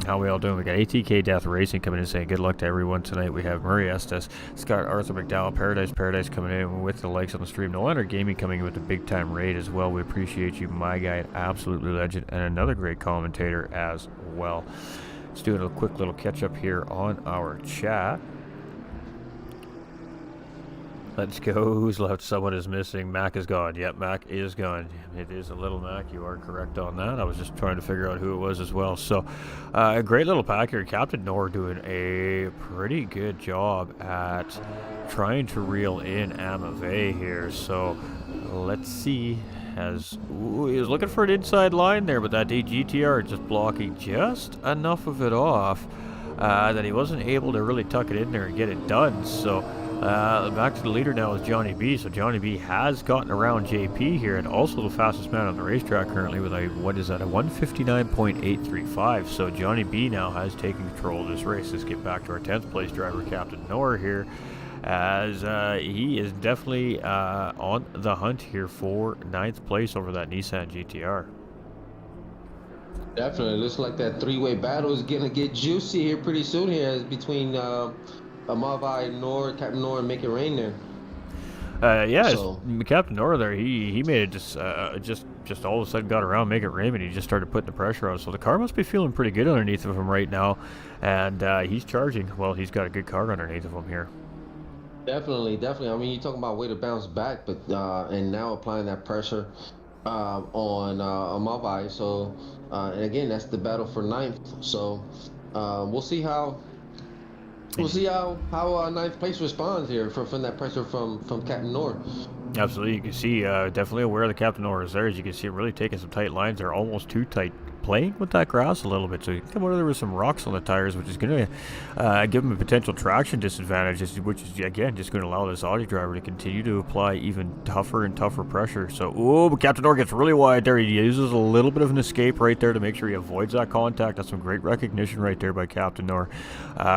How we all doing? We got ATK Death Racing coming in saying good luck to everyone tonight. We have Murray Estes, Scott Arthur McDowell, Paradise coming in with the likes on the stream. No Wonder Gaming coming in with a big time raid as well. We appreciate you, my guy, absolutely legend, and another great commentator as well. Let's do a quick little catch up here on our chat. Let's go. Who's left? Someone is missing. Mac is gone. Yep, Mac is gone. It is a little Mac. You are correct on that. I was just trying to figure out who it was as well. So, a great little pack here. Captain Nor doing a pretty good job at trying to reel in Amave here. So, let's see. As he was looking for an inside line there, but that GTR just blocking just enough of it off that he wasn't able to really tuck it in there and get it done. So, back to the leader now is Johnny B. So Johnny B has gotten around JP here, and also the fastest man on the racetrack currently with a, what is that, a 159.835. So Johnny B now has taken control of this race. Let's get back to our 10th place driver, Captain Nor here, as he is definitely on the hunt here for 9th place over that Nissan GTR. Definitely looks like that three-way battle is gonna get juicy here pretty soon here between Amavai, Nor, Captain Nor, and Make It Rain there. Yeah, so Captain Nor there, he made it just all of a sudden got around Make It Rain, and he just started putting the pressure on. So the car must be feeling pretty good underneath of him right now, and he's charging. Well, he's got a good car underneath of him here. Definitely. I mean, you're talking about way to bounce back, but and now applying that pressure on Amavai. So, and again, that's the battle for 9th. So we'll see how. We'll see how 9th place responds here from that pressure from Captain Nor. Absolutely, you can see definitely aware the Captain Nor is there. As you can see, really taking some tight lines. They're almost too tight, playing with that grass a little bit. So you can come over there with some rocks on the tires, which is going to give them a potential traction disadvantage, which is again just going to allow this Audi driver to continue to apply even tougher and tougher pressure. So, but Captain Nor gets really wide there. He uses a little bit of an escape right there to make sure he avoids that contact. That's some great recognition right there by Captain Nor,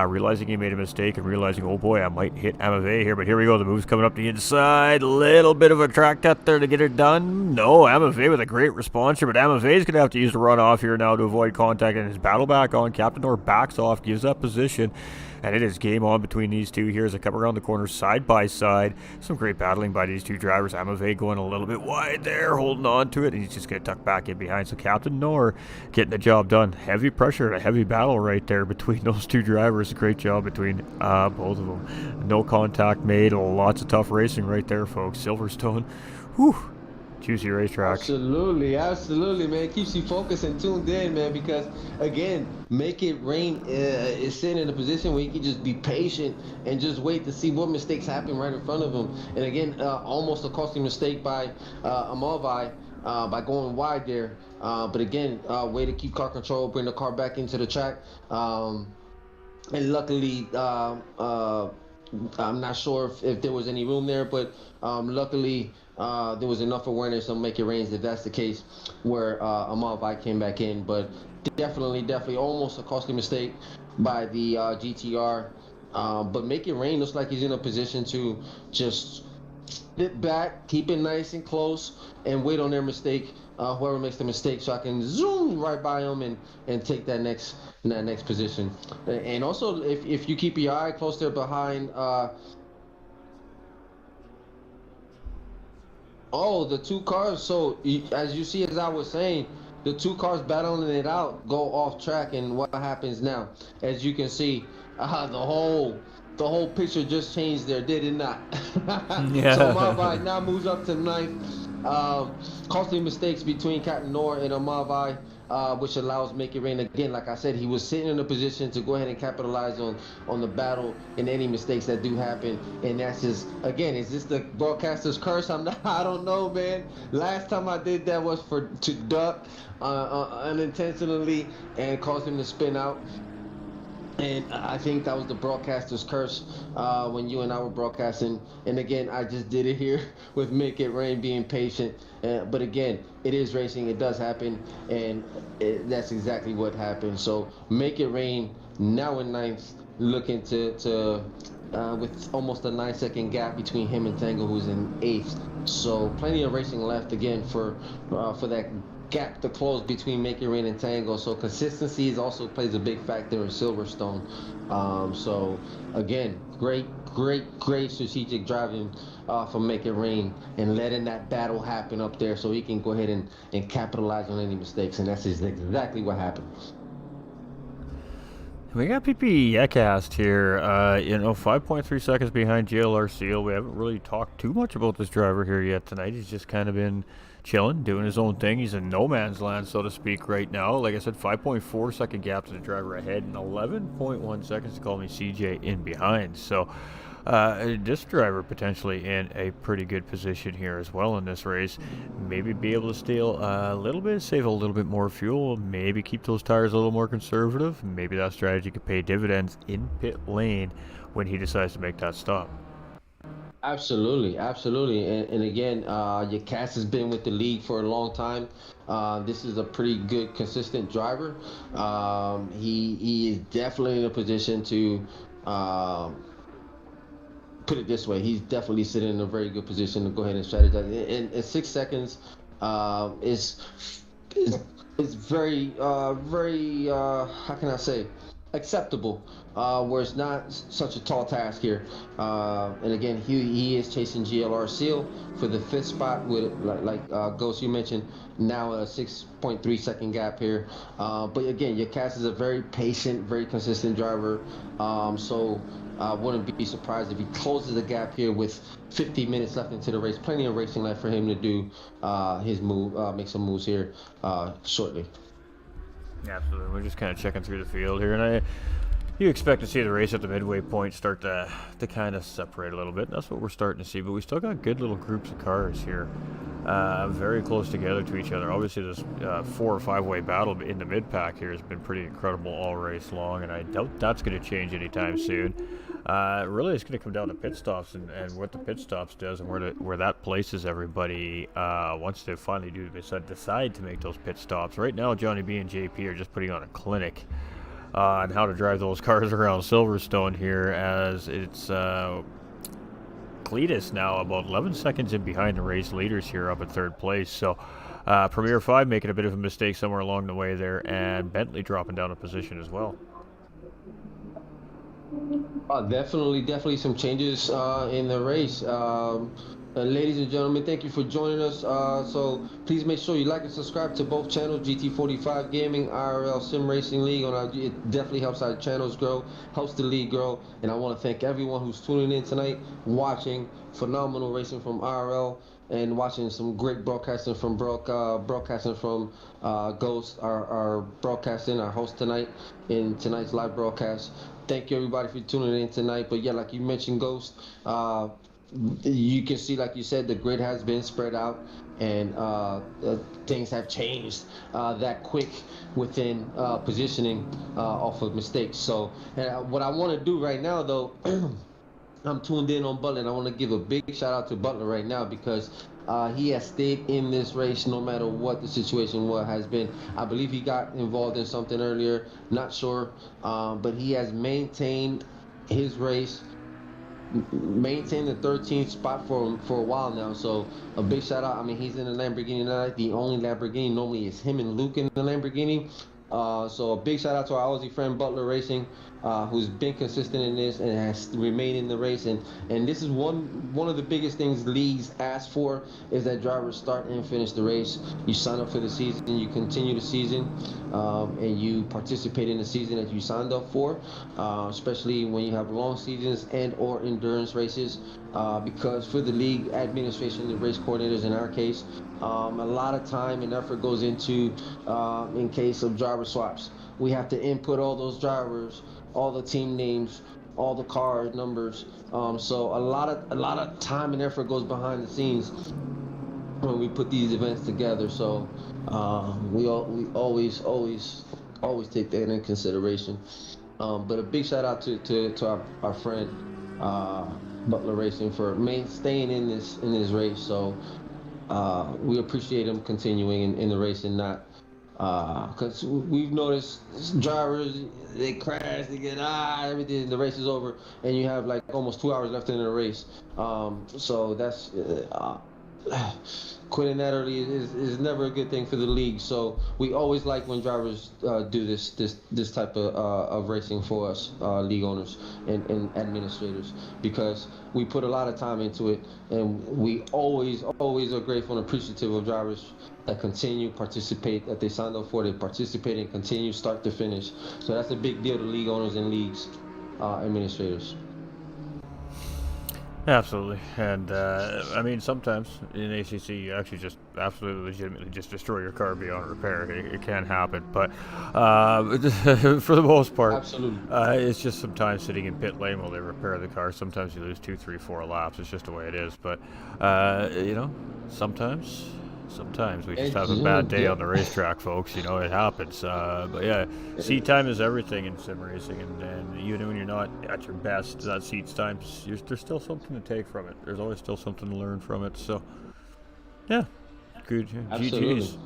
realizing he made a mistake and realizing, oh boy, I might hit Amave here. But here we go. The move's coming up the inside. Little bit of a track cut there to get it done. No, Amave with a great response here, but Amave is going to have to use the runoff here now to avoid contact, and his battle back on. Captain Nor backs off, gives up position, and it is game on between these two here as they come around the corner side by side. Some great battling by these two drivers. Amave going a little bit wide there, holding on to it, and he's just going to tuck back in behind. So Captain Nor getting the job done. Heavy pressure and a heavy battle right there between those two drivers. Great job between both of them. No contact made. Lots of tough racing right there, folks. Silverstone. Whew. Juicy racetrack. Absolutely, man. It keeps you focused and tuned in, man, because, again, Make It Rain is sitting in a position where he can just be patient and just wait to see what mistakes happen right in front of him. And, again, almost a costly mistake by Amavai by going wide there. But, again, way to keep car control, bring the car back into the track. And luckily, I'm not sure if there was any room there, but luckily there was enough awareness on Make It Rain if that's the case, where Amavai came back in. But definitely almost a costly mistake by the GTR. But Make It Rain looks like he's in a position to just sit back, keep it nice and close, and wait on their mistake, whoever makes the mistake, so I can zoom right by them and take that next position. And also, if you keep your eye close there behind the two cars. So as you see, as I was saying, the two cars battling it out go off track, and what happens now? As you can see, the whole picture just changed there, did it not? Yeah. So Amavai now moves up to 9th. Costly mistakes between Captain Nor and Amavai, which allows Make It Rain. Again, like I said, he was sitting in a position to go ahead and capitalize on the battle and any mistakes that do happen. And that's just, again, is this the broadcaster's curse? I don't know, man. Last time I did that was to duck unintentionally and cause him to spin out. And I think that was the broadcaster's curse when you and I were broadcasting. And again, I just did it here with Make It Rain being patient. But again, it is racing. It does happen. And that's exactly what happened. So Make It Rain now in 9th, looking to with almost a 9-second gap between him and Tango, who's in 8th. So plenty of racing left again for that gap to close between Make It Rain and Tango. So consistency also plays a big factor in Silverstone. So again, great strategic driving from Make It Rain and letting that battle happen up there so he can go ahead and capitalize on any mistakes. And that's exactly what happened. We got PP Yecast here, 5.3 seconds behind JLR Seal. We haven't really talked too much about this driver here yet tonight. He's just kind of been chilling, doing his own thing. He's in no man's land, so to speak, right now. Like I said, 5.4 second gap to the driver ahead and 11.1 seconds to call me CJ in behind. So this driver potentially in a pretty good position here as well in this race. Maybe be able to steal a little bit, save a little bit more fuel, maybe keep those tires a little more conservative. Maybe that strategy could pay dividends in pit lane when he decides to make that stop. Absolutely, absolutely, and again, Yecast has been with the league for a long time. This is a pretty good, consistent driver. He is definitely in a position to put it this way. He's definitely sitting in a very good position to go ahead and strategize. And 6 seconds is very how can I say, acceptable, where it's not such a tall task here. And again, he is chasing GLR Seal for the 5th spot with, like Ghost, you mentioned, now a 6.3 second gap here. But again, Yecast is a very patient, very consistent driver. So I wouldn't be surprised if he closes the gap here with 50 minutes left into the race. Plenty of racing left for him to do his move, make some moves here shortly. Absolutely. We're just kind of checking through the field here, and you expect to see the race at the midway point start to kind of separate a little bit. That's what we're starting to see, but we still got good little groups of cars here, very close together to each other. Obviously, this 4 or 5 way battle in the mid-pack here has been pretty incredible all race long, and I doubt that's going to change anytime soon. Really, it's going to come down to pit stops and what the pit stops does and where that places everybody once they finally decide to make those pit stops. Right now, Johnny B and JP are just putting on a clinic on how to drive those cars around Silverstone here, as it's Cletus now about 11 seconds in behind the race leaders here up at 3rd place. So Premier 5 making a bit of a mistake somewhere along the way there, and Bentley dropping down a position as well. Definitely some changes in the race. Ladies and gentlemen, thank you for joining us. So please make sure you like and subscribe to both channels, GT45 Gaming, IRL Sim Racing League. It definitely helps our channels grow, helps the league grow. And I want to thank everyone who's tuning in tonight, watching phenomenal racing from IRL, and watching some great broadcasting from Ghost, our broadcasting, our host tonight in tonight's live broadcast. Thank you everybody for tuning in tonight. But yeah, like you mentioned, Ghost, you can see, like you said, the grid has been spread out, and things have changed that quick within positioning off of mistakes. So what I want to do right now, though, I'm tuned in on Butler, and I want to give a big shout out to Butler right now, because he has stayed in this race no matter what the situation has been. I believe he got involved in something earlier, not sure, but he has maintained his race, maintained the 13th spot for a while now. So a big shout out. I mean, he's in the Lamborghini tonight. The only Lamborghini normally is him and Luke in the Lamborghini. So a big shout out to our Aussie friend Butler Racing, who's been consistent in this and has remained in the race. And this is one of the biggest things leagues ask for, is that drivers start and finish the race. You sign up for the season, you continue the season, and you participate in the season that you signed up for, especially when you have long seasons and or endurance races, because for the league administration, the race coordinators in our case, a lot of time and effort goes into, in case of driver swaps. We have to input all those drivers, all the team names, all the car numbers. So a lot of time and effort goes behind the scenes when we put these events together. So we always take that in consideration. But a big shout out to our friend Butler Racing for staying in this race. So we appreciate him continuing in the race, and not because we've noticed drivers, they crash, they get everything, the race is over, and you have like almost 2 hours left in the race. So that's quitting that early is never a good thing for the league. So we always like when drivers do this type of racing for us, league owners and administrators, because we put a lot of time into it, and we always are grateful and appreciative of drivers that continue participate, that they signed up for, they participate and continue start to finish. So that's a big deal to league owners and leagues administrators. Absolutely, and I mean sometimes in ACC you actually just absolutely legitimately just destroy your car beyond repair. It can happen, but for the most part, Absolutely. it's just sometimes sitting in pit lane while they repair the car. Sometimes you lose 2, 3, 4 laps. It's just the way it is. But you know, sometimes we just have a bad day on the racetrack, folks. You know, it happens. But yeah, seat time is everything in sim racing, and even when you're not at your best, that seat time, there's still something to take from it. There's always still something to learn from it. So, yeah, good. Absolutely. GGs.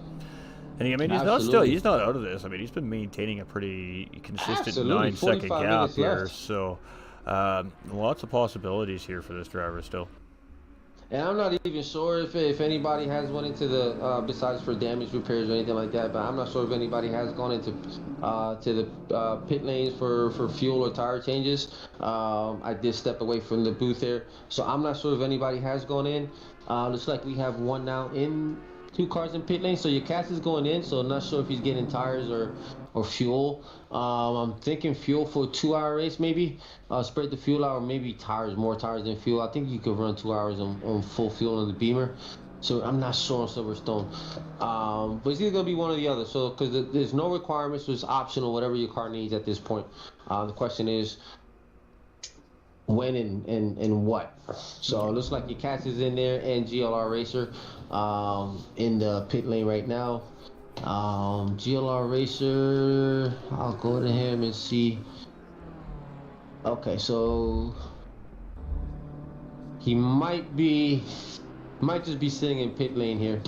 And I mean, he's not out of this. I mean, he's been maintaining a pretty consistent Absolutely. 9-second gap here. Left. So, lots of possibilities here for this driver still. And I'm not even sure if anybody has went into the besides for damage repairs or anything like that. But I'm not sure if anybody has gone into to the pit lanes for fuel or tire changes. I did step away from the booth there, so I'm not sure if anybody has gone in. Looks like we have one now in 2 cars in pit lane. So your Cass is going in. So I'm not sure if he's getting tires or fuel. I'm thinking fuel for a 2-hour race maybe. Spread the fuel out, or maybe tires, more tires than fuel. I think you could run 2 hours on full fuel on the Beamer. So I'm not sure on Silverstone. But it's either going to be one or the other. So because there's no requirements, so it's optional, whatever your car needs at this point. The question is when and what. So it looks like your Cass is in there and GLR Racer in the pit lane right now. GLR Racer, I'll go to him and see. Okay, so he might just be sitting in pit lane here,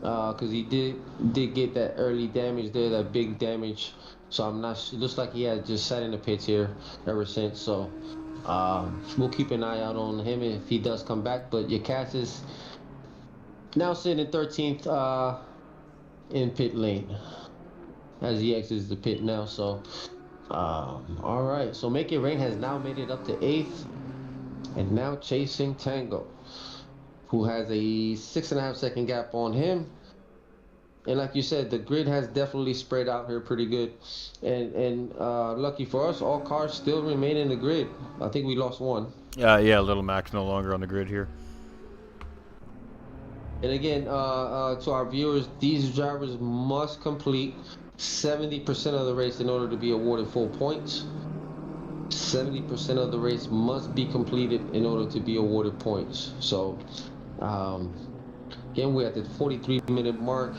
because he did get that early damage there, that big damage. So I'm not. It looks like he had just sat in the pits here ever since. So we'll keep an eye out on him if he does come back. But your Cass is now sitting in 13th. In pit lane as he exits the pit now. So all right, so Make It Rain has now made it up to 8th and now chasing Tango, who has a 6.5 second gap on him. And like you said, the grid has definitely spread out here pretty good, and lucky for us, all cars still remain in the grid. I think we lost one. Yeah, Little Mac's no longer on the grid here. And again, to our viewers, these drivers must complete 70% of the race in order to be awarded full points. 70% of the race must be completed in order to be awarded points. So, again, we're at the 43-minute mark,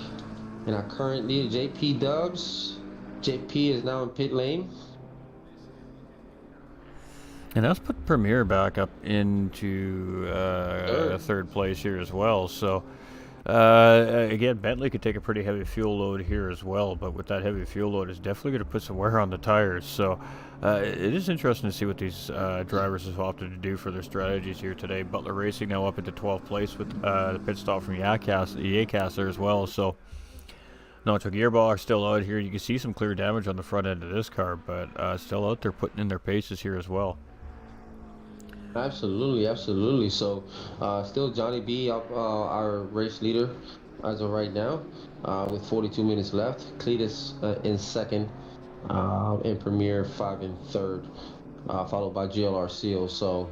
and our current leader, JP Dubs. JP is now in pit lane. And let's put Premier back up into third place here as well. So, again, Bentley could take a pretty heavy fuel load here as well. But with that heavy fuel load, it's definitely going to put some wear on the tires. So, it is interesting to see what these drivers have opted to do for their strategies here today. Butler Racing now up into 12th place with the pit stop from Yacas there as well. So, Nacho Gearbox still out here. You can see some clear damage on the front end of this car, but still out there putting in their paces here as well. Absolutely. So, still Johnny B, our race leader as of right now, with 42 minutes left. Cletus in second, and Premier 5 in third, followed by GLR Seal. So,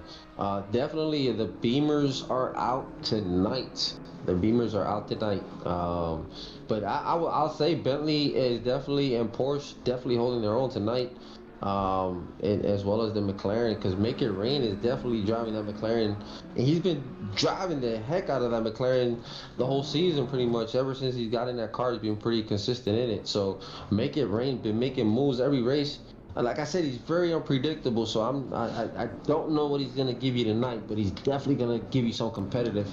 definitely the Beamers are out tonight. But I'll say Bentley is definitely, and Porsche definitely holding their own tonight. And as well as the McLaren, because Make It Rain is definitely driving that McLaren, and he's been driving the heck out of that McLaren the whole season pretty much. Ever since he's got in that car, he's been pretty consistent in it. So Make It Rain been making moves every race. Like I said, he's very unpredictable, so I don't know what he's gonna give you tonight, but he's definitely gonna give you some competitive.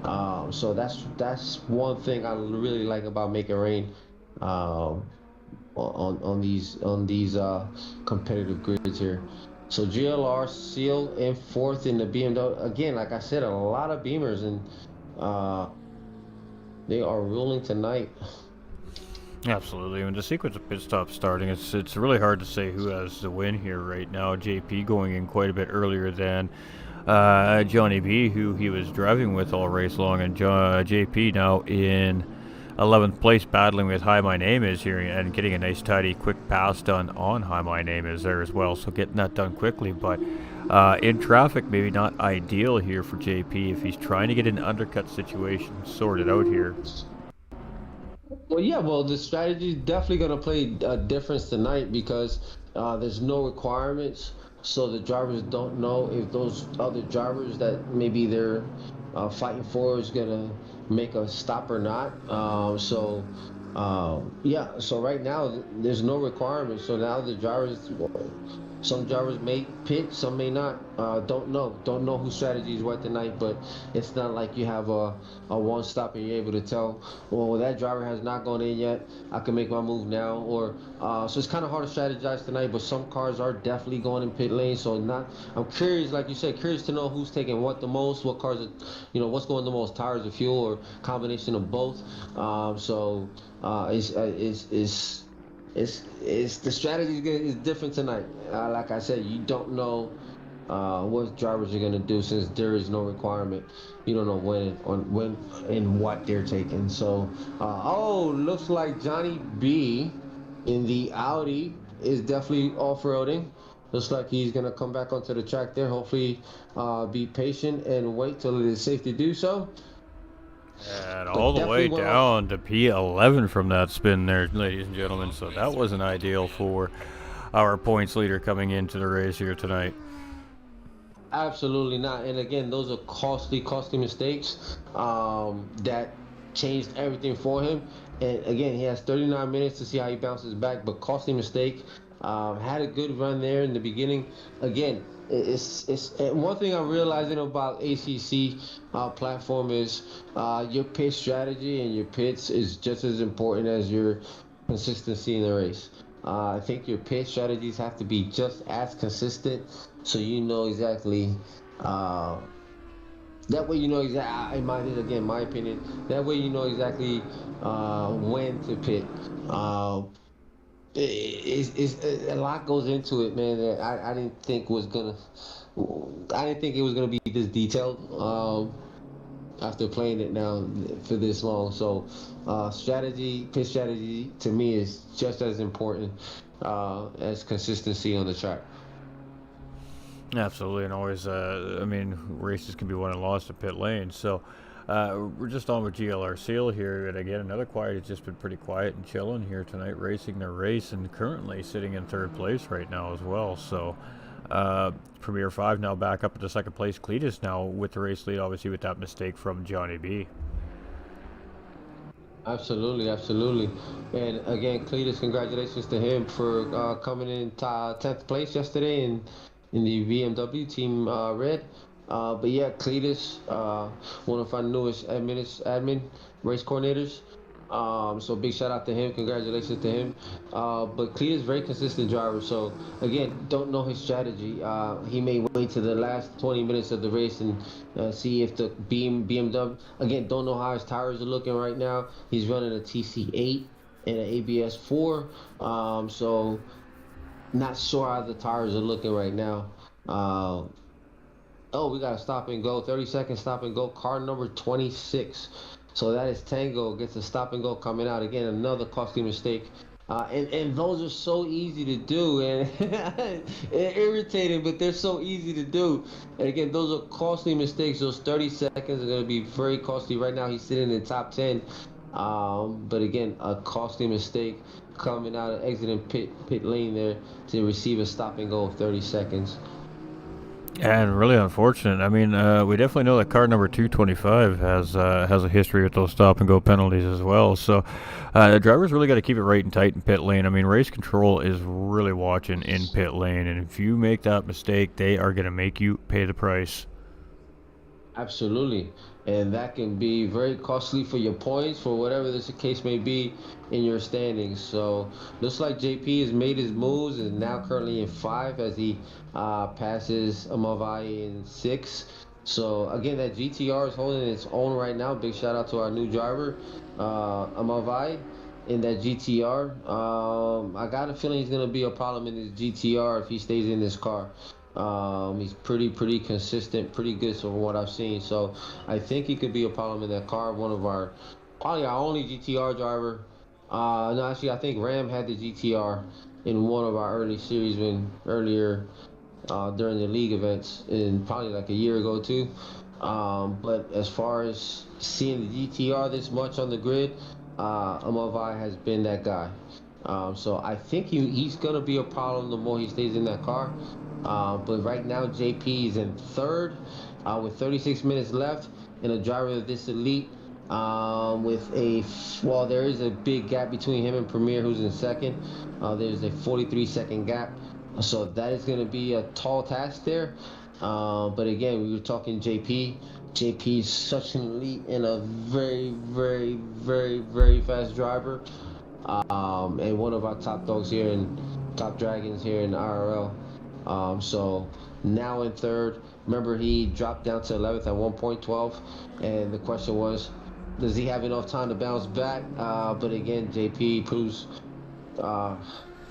So that's one thing I really like about Make It Rain. On these competitive grids here. So GLR Seal in 4th in the BMW. Again, like I said, a lot of Beamers, and They are ruling tonight. Absolutely. When the sequence of pit stops starting, it's really hard to say who has the win here right now. JP going in quite a bit earlier than Johnny B, who he was driving with all race long, and JP now in 11th place, battling with Hi My Name Is here and getting a nice tidy quick pass done on Hi My Name Is there as well, so getting that done quickly. But in traffic, maybe not ideal here for JP if he's trying to get an undercut situation sorted out here. Well, yeah, well, the strategy is definitely going to play a difference tonight because there's no requirements. So the drivers don't know if those other drivers that maybe they're fighting for is going to make a stop or not. Yeah, so right now there's no requirements. So now the drivers, some drivers may pit, some may not. Don't know whose strategy is what tonight. But it's not like you have a one stop and you're able to tell, well, that driver has not gone in yet, I can make my move now. Or so it's kind of hard to strategize tonight. But some cars are definitely going in pit lane. So not. I'm curious, like you said, curious to know who's taking what the most, what cars are, what's going the most, tires or fuel or combination of both. It's the strategy is different tonight. Like I said, you don't know what drivers are gonna do since there is no requirement. You don't know when and what they're taking. So, looks like Johnny B in the Audi is definitely off-roading. Looks like he's gonna come back onto the track there. Hopefully, be patient and wait till it is safe to do so. And all the way down to P11 from that spin there, ladies and gentlemen. So that wasn't ideal for our points leader coming into the race here tonight. Absolutely not. And again, those are costly mistakes that changed everything for him. And again, he has 39 minutes to see how he bounces back, but costly mistake. Had a good run there in the beginning. Again, it's one thing I'm realizing about ACC platform is your pit strategy and your pits is just as important as your consistency in the race. I think your pit strategies have to be just as consistent, so you know exactly. That way you know exactly. My opinion. That way you know exactly when to pit. It's a lot goes into it, man. That I didn't think was gonna. I didn't think it was gonna be this detailed. After playing it now for this long, so pit strategy to me is just as important as consistency on the track. Absolutely, and always, races can be won and lost at pit lane. So we're just on with GLR Seal here, and again, another quiet. It's just been pretty quiet and chilling here tonight, racing their race, and currently sitting in third place right now as well. So Premier 5 now back up into second place. Cletus now with the race lead, obviously with that mistake from Johnny B. Absolutely. And again, Cletus, congratulations to him for coming in 10th place yesterday in the BMW Team Red. But yeah, Cletus, one of our newest admin race coordinators. So big shout out to him. Congratulations to him. But Cletus very consistent driver. So again, don't know his strategy. He may wait to the last 20 minutes of the race and see if the BMW. Again, don't know how his tires are looking right now. He's running a TC8 and an ABS 4. So not sure how the tires are looking right now. We got a stop and go. 30-second stop and go. Car number 26. So that is Tango gets a stop and go coming out. Again, another costly mistake. And those are so easy to do and irritating, but they're so easy to do. And again, those are costly mistakes. Those 30 seconds are going to be very costly. Right now, he's sitting in the top 10. But again, a costly mistake coming out of exiting pit lane there to receive a stop and go of 30 seconds. And really unfortunate. I mean, we definitely know that car number 225 has a history with those stop and go penalties as well. So the drivers really got to keep it right and tight in pit lane. I mean, race control is really watching in pit lane, and if you make that mistake, they are going to make you pay the price. Absolutely. And that can be very costly for your points, for whatever the case may be in your standings. So looks like JP has made his moves and now currently in 5 as he passes Amavai in 6. So again, that GTR is holding its own right now. Big shout out to our new driver, Amavai, in that GTR. I got a feeling he's gonna be a problem in this GTR if he stays in this car. He's pretty consistent, pretty good from what I've seen. So I think he could be a problem in that car. One of our, probably our only GTR driver. No, actually, I think Ram had the GTR in one of our early series when earlier during the league events, in probably like a year ago too. But as far as seeing the GTR this much on the grid, Amavai has been that guy. So I think he's gonna be a problem the more he stays in that car. But right now JP is in third with 36 minutes left, and a driver of this elite with well, there is a big gap between him and Premier, who's in second. There's a 43-second gap. So that is going to be a tall task there. But again, we were talking JP. JP is such an elite and a very fast driver. And one of our top dogs here and top dragons here in IRL. So now in third. Remember, he dropped down to 11th at 1.12. And the question was, does he have enough time to bounce back? But again, JP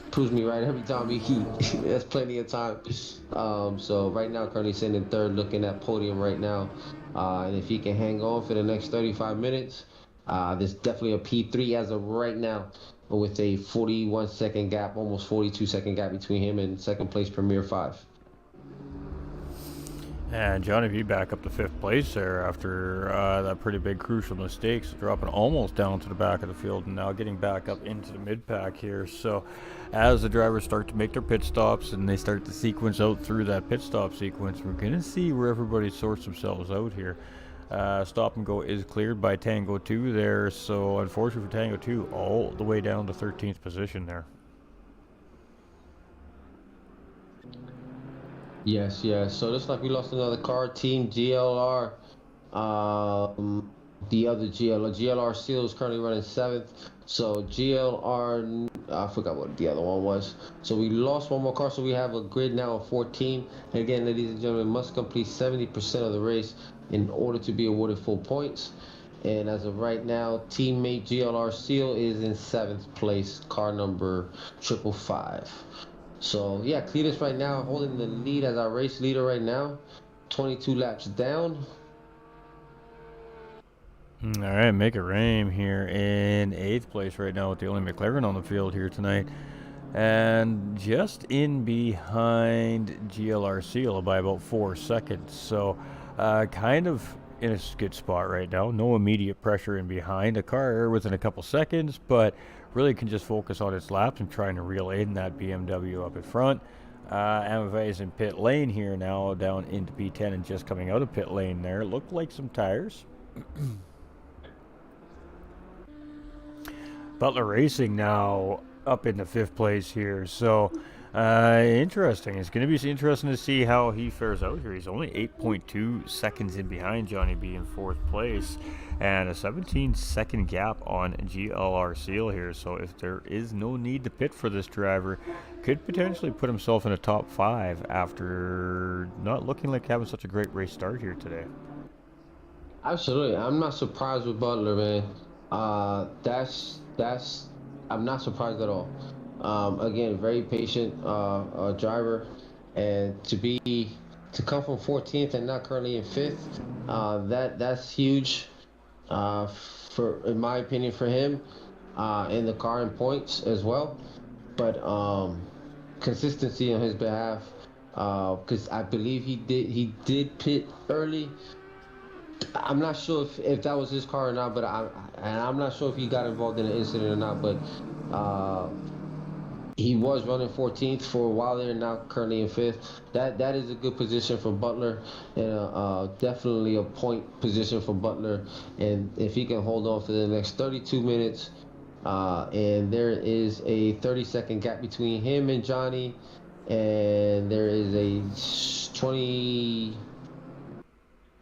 proves me right every time he that's plenty of time. So right now currently sitting in third, looking at podium right now, and if he can hang on for the next 35 minutes, there's definitely a P3 as of right now, with a 41-second gap, almost 42-second gap between him and second place Premier 5. And Johnny V back up to 5th place there after that pretty big crucial mistakes, dropping almost down to the back of the field and now getting back up into the mid-pack here. So as the drivers start to make their pit stops and they start to sequence out through that pit stop sequence, we're going to see where everybody sorts themselves out here. Stop and go is cleared by Tango 2 there, so unfortunately for Tango 2, all the way down to 13th position there. Yes. So looks like we lost another car. Team GLR. The other GLR Seal is currently running 7th. So GLR, I forgot what the other one was. So we lost one more car. So we have a grid now of 14. And again, ladies and gentlemen, must complete 70% of the race in order to be awarded full points. And as of right now, teammate GLR Seal is in 7th place, car number 555. So yeah, Cletus right now holding the lead as our race leader right now, 22 laps down. All right, make it rain here in 8th place right now with the only McLaren on the field here tonight. And just in behind GLR Seal by about 4 seconds. So kind of in a good spot right now. No immediate pressure in behind. A car within a couple seconds, but really can just focus on its laps and trying to reel in that BMW up in front. Amave is in pit lane here now, down into P10 and just coming out of pit lane there. Looked like some tires. Butler Racing now up into 5th place here. So interesting. It's going to be interesting to see how he fares out here. He's only 8.2 seconds in behind Johnny B in 4th place, and a 17-second gap on GLR Seal here. So if there is no need to pit for this driver, could potentially put himself in a top 5 after not looking like having such a great race start here today. Absolutely. I'm not surprised with Butler, man. I'm not surprised at all. Again, very patient driver, and to come from 14th and not currently in 5th, that's huge. In my opinion, for him, in the car and points as well. But consistency on his behalf, because I believe he did pit early. I'm not sure if that was his car or not, but I'm not sure if he got involved in an incident or not. But he was running 14th for a while there, now currently in 5th. That is a good position for Butler, and definitely a point position for Butler. And if he can hold on for the next 32 minutes, and there is a 30-second gap between him and Johnny, and there is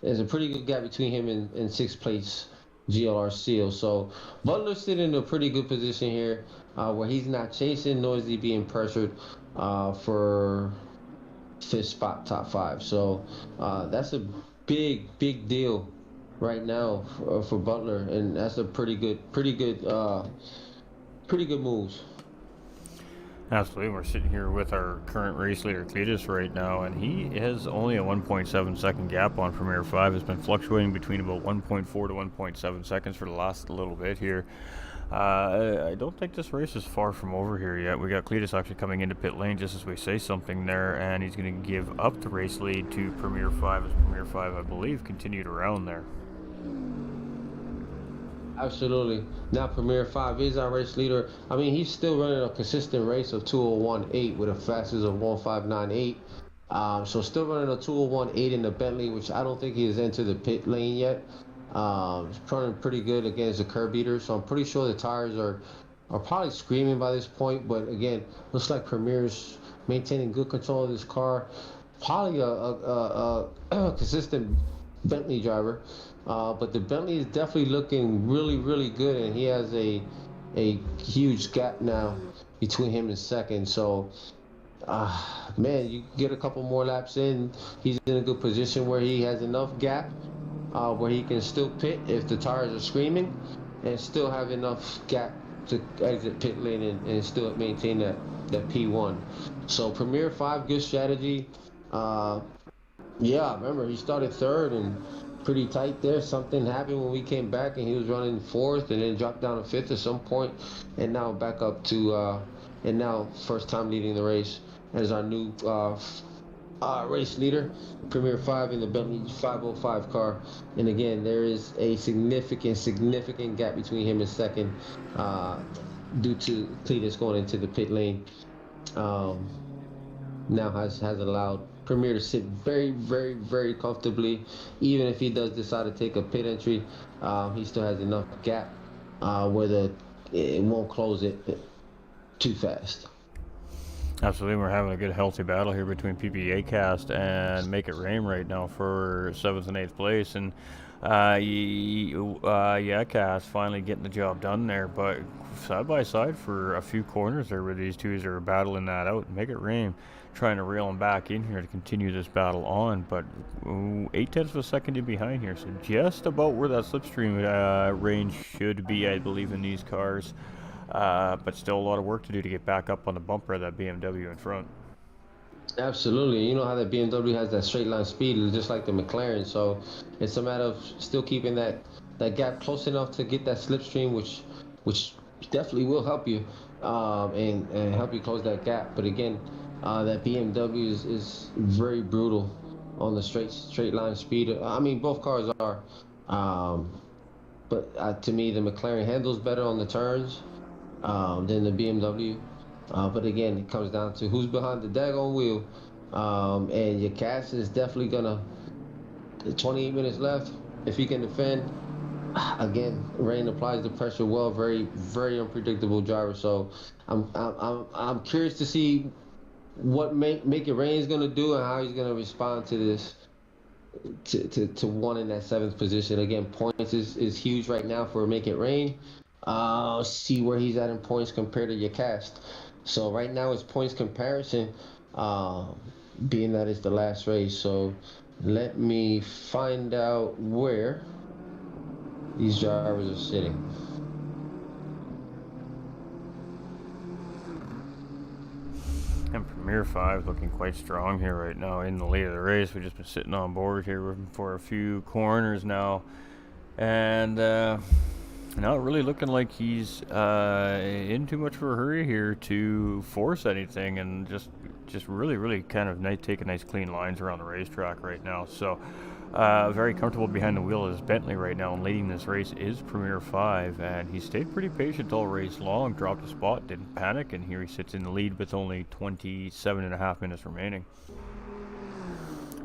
there's a pretty good gap between him and 6th place GLR Seal. So Butler's sitting in a pretty good position here, where he's not chasing, nor is he being pressured for 5th spot, top 5. So that's a big deal right now for Butler, and that's a pretty good moves. Absolutely. We're sitting here with our current race leader, Cletus, right now, and he has only a 1.7 second gap on Premier 5. It's been fluctuating between about 1.4 to 1.7 seconds for the last little bit here. I don't think this race is far from over here yet. We got Cletus actually coming into pit lane just as we say something there, and he's going to give up the race lead to Premier 5 as Premier 5, I believe, continued around there. Absolutely. Now Premier 5 is our race leader. I mean, he's still running a consistent race of 2:01.8 with a fastest of 1:5.98. So still running a 2:01.8 in the Bentley, which I don't think he has entered the pit lane yet. He's running pretty good against the curb beater, so I'm pretty sure the tires are probably screaming by this point. But again, looks like Premier's maintaining good control of this car. Probably a consistent Bentley driver. But the Bentley is definitely looking really good, and he has a huge gap now between him and second. So, man, you get a couple more laps in, he's in a good position where he has enough gap where he can still pit if the tires are screaming, and still have enough gap to exit pit lane and still maintain that P1. So Premier 5, good strategy. Yeah, remember he started third and pretty tight there. Something happened when we came back, and he was running fourth, and then dropped down to fifth at some point, and now back up to and now first time leading the race as our new race leader, Premier 5 in the Bentley 505 car. And again, there is a significant gap between him and second due to Cletus going into the pit lane. Now has allowed Premier to sit very comfortably. Even if he does decide to take a pit entry, he still has enough gap where it won't close it too fast. Absolutely, we're having a good healthy battle here between PPA Cast and Make It Rain right now for 7th and 8th place, and Cast finally getting the job done there, but side by side for a few corners there where these two are battling that out. Make It Rain trying to reel him back in here to continue this battle on, but 0.8 of a second in behind here, so just about where that slipstream range should be, I believe, in these cars. But still a lot of work to do to get back up on the bumper of that BMW in front. Absolutely. You know how the BMW has that straight line speed, just like the McLaren. So it's a matter of still keeping that gap close enough to get that slipstream, which definitely will help you and help you close that gap. But again, that BMW is very brutal on the straight line speed. I mean, both cars are, but to me, the McLaren handles better on the turns than the BMW. But again, it comes down to who's behind the daggone wheel. And your Cass is definitely gonna. 28 minutes left. If he can defend, again, Rain applies the pressure well. Very unpredictable driver. So I'm curious to see what Make It Rain is gonna do and how he's gonna respond to this. To one in that 7th position. Again, points is huge right now for Make It Rain. See where he's at in points compared to your Cast. So right now it's points comparison, being that it's the last race. So let me find out where these drivers are sitting. And Premier 5 looking quite strong here right now in the lead of the race. We've just been sitting on board here for a few corners now, and not really looking like he's in too much of a hurry here to force anything, and just really kind of taking nice clean lines around the racetrack right now. So very comfortable behind the wheel of his Bentley right now, and leading this race is Premier 5, and he stayed pretty patient all race long, dropped a spot, didn't panic, and here he sits in the lead with only 27.5 minutes remaining.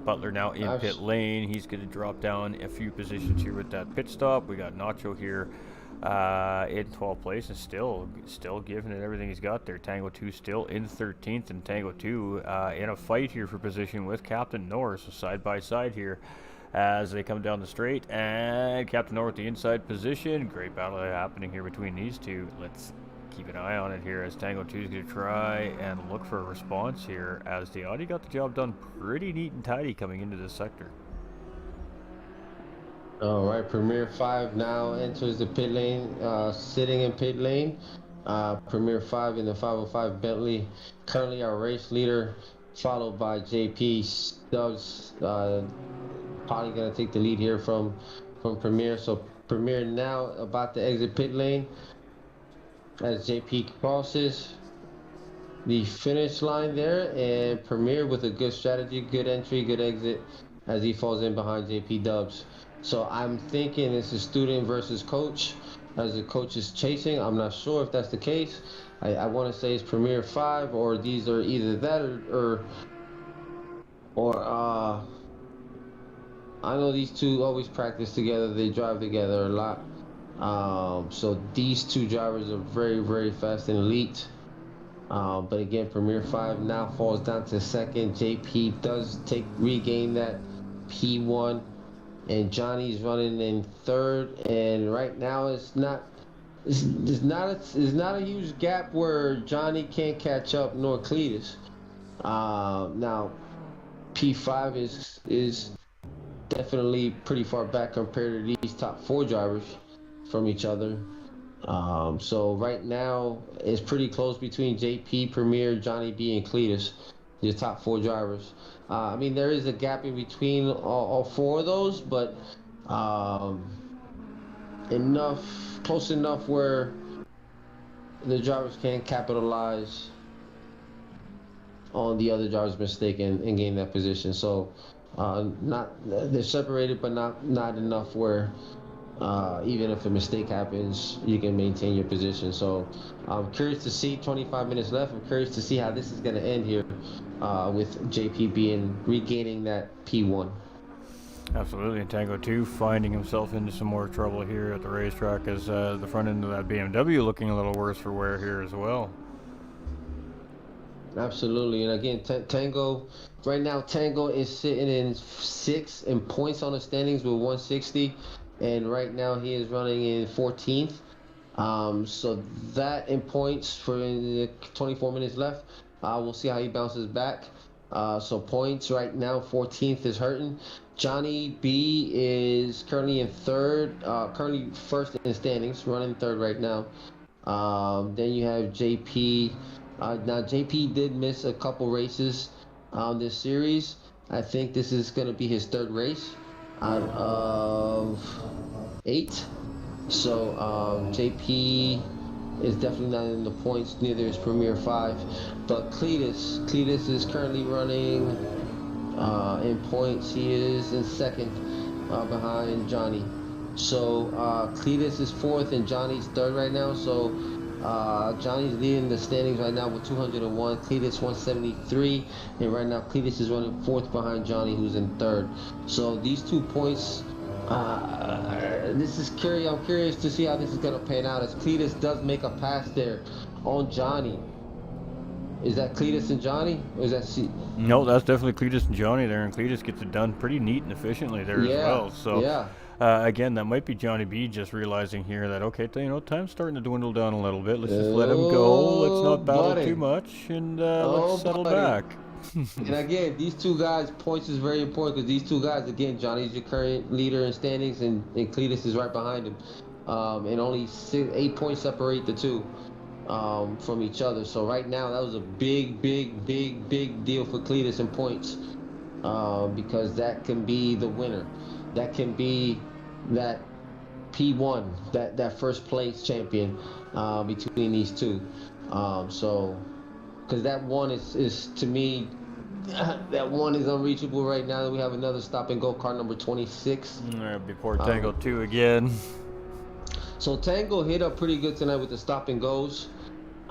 Butler now in pit lane. He's going to drop down a few positions here with that pit stop. We got Nacho here in 12th place, and still giving it everything he's got there. Tango 2 still in 13th, and Tango 2 in a fight here for position with Captain Norris, so side by side here as they come down the straight, and Captain Norris the inside position. Great battle happening here between these two. Let's keep an eye on it here as Tango 2 is going to try and look for a response here, as the Audi got the job done pretty neat and tidy coming into this sector. All right, Premier 5 now enters the pit lane, sitting in pit lane. Premier 5 in the 505 Bentley, currently our race leader, followed by JP Stubbs. Probably gonna take the lead here from Premier. So Premier now about to exit pit lane as JP crosses the finish line there, and Premier with a good strategy, good entry, good exit as he falls in behind JP Dubs. So I'm thinking this is student versus coach as the coach is chasing. I'm not sure if that's the case. I want to say it's Premier 5, or these are either that or I know these two always practice together. They drive together a lot. So these two drivers are very, very fast and elite. But again, Premier 5 now falls down to second. JP does regain that P1, and Johnny's running in third. And right now, it's not a huge gap where Johnny can't catch up nor Cletus. Now P5 is definitely pretty far back compared to these top 4 drivers from each other. So right now it's pretty close between JP, Premier, Johnny B, and Cletus, the top 4 drivers. I mean, there is a gap in between all 4 of those, but close enough where the drivers can capitalize on the other driver's mistake and gain that position. So they're separated, but not enough where even if a mistake happens, you can maintain your position. So I'm curious to see 25 minutes left. I'm curious to see how this is going to end here with JP regaining that P1. Absolutely, and Tango 2 finding himself into some more trouble here at the racetrack as the front end of that BMW looking a little worse for wear here as well. Absolutely, and again, Tango, right now Tango is sitting in 6th in points on the standings with 160, and right now he is running in 14th. So that in points for the 24 minutes left. We'll see how he bounces back. So points right now, 14th is hurting. Johnny B is currently in 3rd, currently 1st in standings, running 3rd right now. Then you have JP. Now JP did miss a couple races on this series. I think this is going to be his 3rd race out of 8. So JP is definitely not in the points. Neither is Premier 5. But Cletus is currently running in points. He is in 2nd behind Johnny. So Cletus is 4th and Johnny's 3rd right now. So Johnny's leading the standings right now with 201, Cletus 173, and right now Cletus is running 4th behind Johnny, who's in 3rd. So these 2 points, this is curious. I'm curious to see how this is going to pan out as Cletus does make a pass there on Johnny. Is that Cletus and Johnny, or is that No, that's definitely Cletus and Johnny there, and Cletus gets it done pretty neat and efficiently there as well. So yeah. Again, that might be Johnny B just realizing here that, okay, time's starting to dwindle down a little bit. Let's just let him go. Let's not battle too much, and let's settle back. And again, these 2 guys, points is very important because these 2 guys, again, Johnny's your current leader in standings, and Cletus is right behind him. And only 8 points separate the 2 from each other. So right now, that was a big deal for Cletus in points because that can be the winner. That can be that P1, that first place champion between these 2. So, because that one is to me, that one is unreachable right now. We have another stop and go car number 26. Before Tango 2 again. So Tango hit up pretty good tonight with the stop and goes.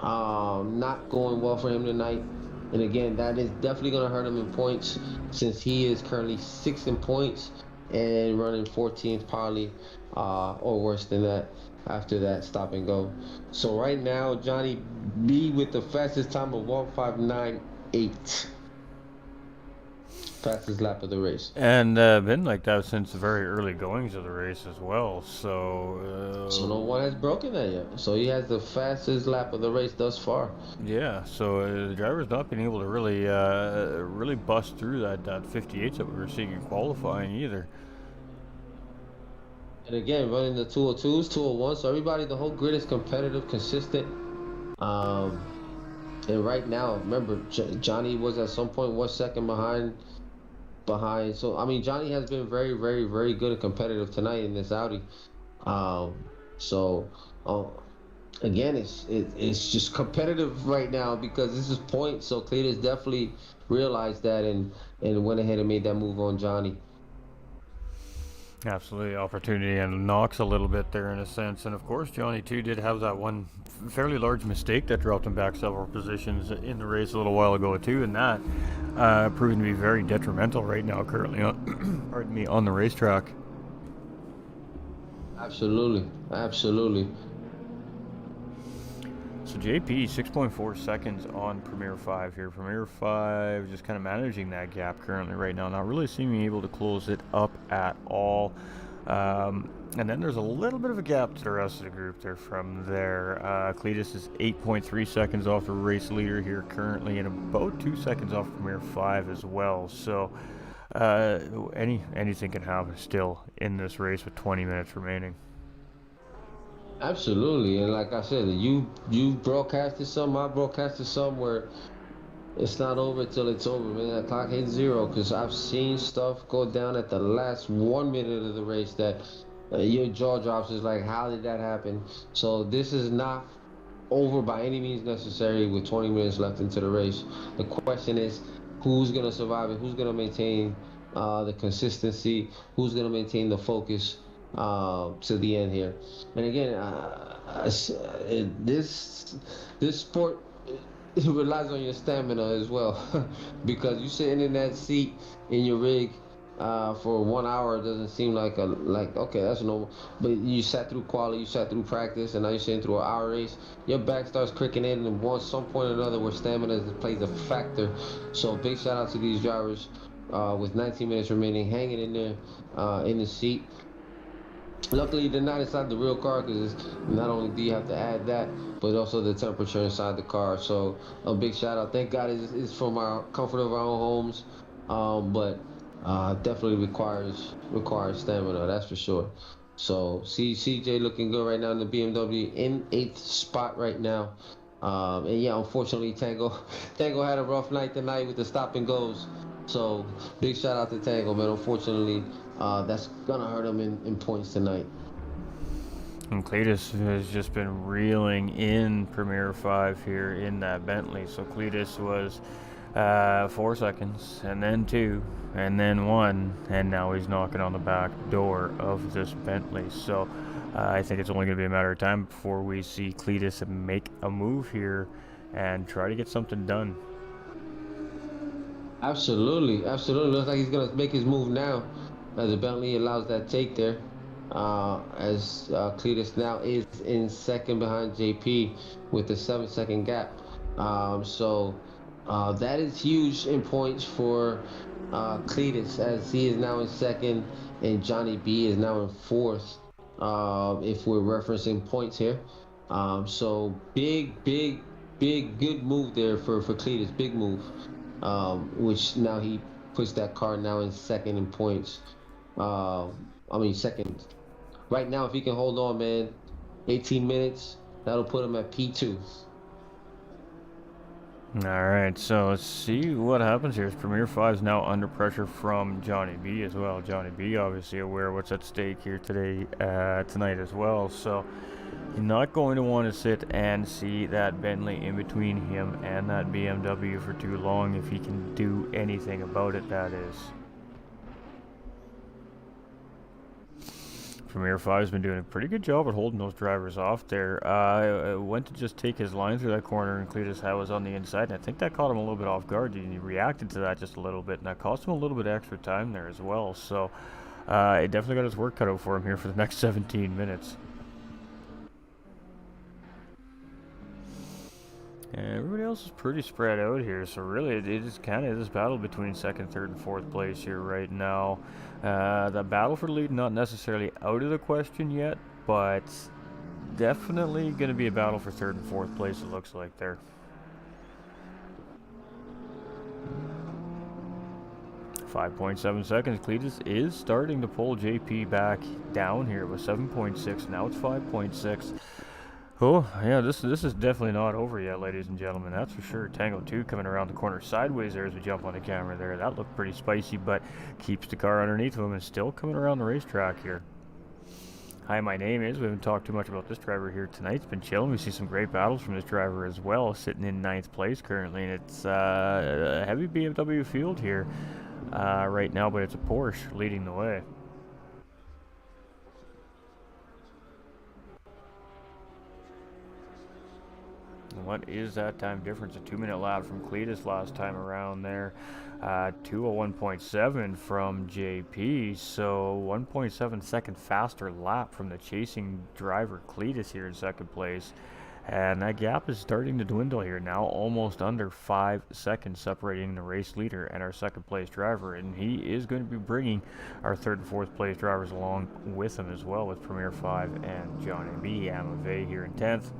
Not going well for him tonight. And again, that is definitely going to hurt him in points since he is currently 6th in points and running 14th probably, or worse than that after that stop and go. So right now, Johnny B with the fastest time of 1:5.98. Fastest lap of the race. And been like that since the very early goings of the race as well. So no one has broken that yet. So he has the fastest lap of the race thus far. Yeah. So the driver's not been able to really bust through that 58 that we were seeing in qualifying either. And again, running the 202s, 201s. So everybody, the whole grid is competitive, consistent. Um, and right now, remember, Johnny was at some point 1 second behind. So I mean, Johnny has been very, very, very good and competitive tonight in this Audi. So uh, again, it's just competitive right now because this is points. So Cletus definitely realized that and went ahead and made that move on Johnny. Absolutely, opportunity and knocks a little bit there in a sense. And of course, Johnny too did have that one fairly large mistake that dropped him back several positions in the race a little while ago too, and that proving to be very detrimental right now currently on, pardon me, on the racetrack. Absolutely, absolutely. So JP 6.4 seconds on Premier 5 here. Premier 5 just kind of managing that gap currently right now, not really seeming able to close it up at all. And then there's a little bit of a gap to the rest of the group there from there. Cletus is 8.3 seconds off the race leader here currently, and about 2 seconds off Premier 5 as well. So anything can happen still in this race with 20 minutes remaining. Absolutely, and like I said, you broadcasted some, I broadcasted some where it's not over till it's over, man. That clock hits zero because I've seen stuff go down at the last 1 minute of the race that your jaw drops. Is like, how did that happen? So this is not over by any means necessary with 20 minutes left into the race. The question is, who's gonna survive it? Who's gonna maintain the consistency? Who's gonna maintain the focus? To the end here. And again, this sport it relies on your stamina as well, because you sitting in that seat in your rig for 1 hour doesn't seem like okay, that's normal. But you sat through quali, you sat through practice, and now you're sitting through an hour race. Your back starts cricking in, and some point or another where stamina plays a factor. So big shout out to these drivers with 19 minutes remaining, hanging in there in the seat. Luckily, they're not inside the real car because not only do you have to add that, but also the temperature inside the car. So a big shout out. Thank God it's from our comfort of our own homes, but definitely requires stamina. That's for sure. So CJ looking good right now in the BMW in 8th spot right now. And yeah, unfortunately, Tango had a rough night tonight with the stop and goes. So big shout out to Tango, man. Unfortunately, that's gonna hurt him in points tonight. And Cletus has just been reeling in Premier 5 here in that Bentley. So Cletus was 4 seconds, and then 2, and then 1, and now he's knocking on the back door of this Bentley. So I think it's only going to be a matter of time before we see Cletus make a move here and try to get something done. Absolutely. Looks like he's gonna make his move now, as the Bentley allows that take there. As Cletus now is in second behind JP with a 7-second gap. So that is huge in points for Cletus, as he is now in second and Johnny B is now in fourth. If we're referencing points here. So big good move there for Cletus. Big move. Which now he puts that car now in second in points. Second. Right now, if he can hold on, man, 18 minutes, that'll put him at P2. All right, so let's see what happens here. Premier 5 is now under pressure from Johnny B as well. Johnny B obviously aware of what's at stake here tonight as well. So he's not going to want to sit and see that Bentley in between him and that BMW for too long if he can do anything about it, that is. Premier 5 has been doing a pretty good job at holding those drivers off there. Went to just take his line through that corner, and Cletus was on the inside, and I think that caught him a little bit off guard. He reacted to that just a little bit, and that cost him a little bit of extra time there as well. So it definitely got his work cut out for him here for the next 17 minutes. And everybody else is pretty spread out here, so really it is kind of this battle between second, third, and fourth place here right now. The battle for the lead not necessarily out of the question yet, but definitely going to be a battle for third and fourth place, it looks like there. 5.7 seconds. Cletus is starting to pull JP back down here with 7.6. Now it's 5.6. Oh, yeah, this is definitely not over yet, ladies and gentlemen. That's for sure. Tango 2 coming around the corner sideways there as we jump on the camera there. That looked pretty spicy, but keeps the car underneath him and still coming around the racetrack here. Hi, my name is. We haven't talked too much about this driver here tonight. It's been chilling. We see some great battles from this driver as well, sitting in 9th place currently. And it's a heavy BMW field here right now, but it's a Porsche leading the way. What is that time difference? A 2-minute lap from Cletus last time around there. 2:01.7 from JP. So 1.7 second faster lap from the chasing driver Cletus here in second place. And that gap is starting to dwindle here now, almost under 5 seconds separating the race leader and our second place driver. And he is going to be bringing our third and fourth place drivers along with him as well, with Premier 5 and Johnny B. Amave here in 10th.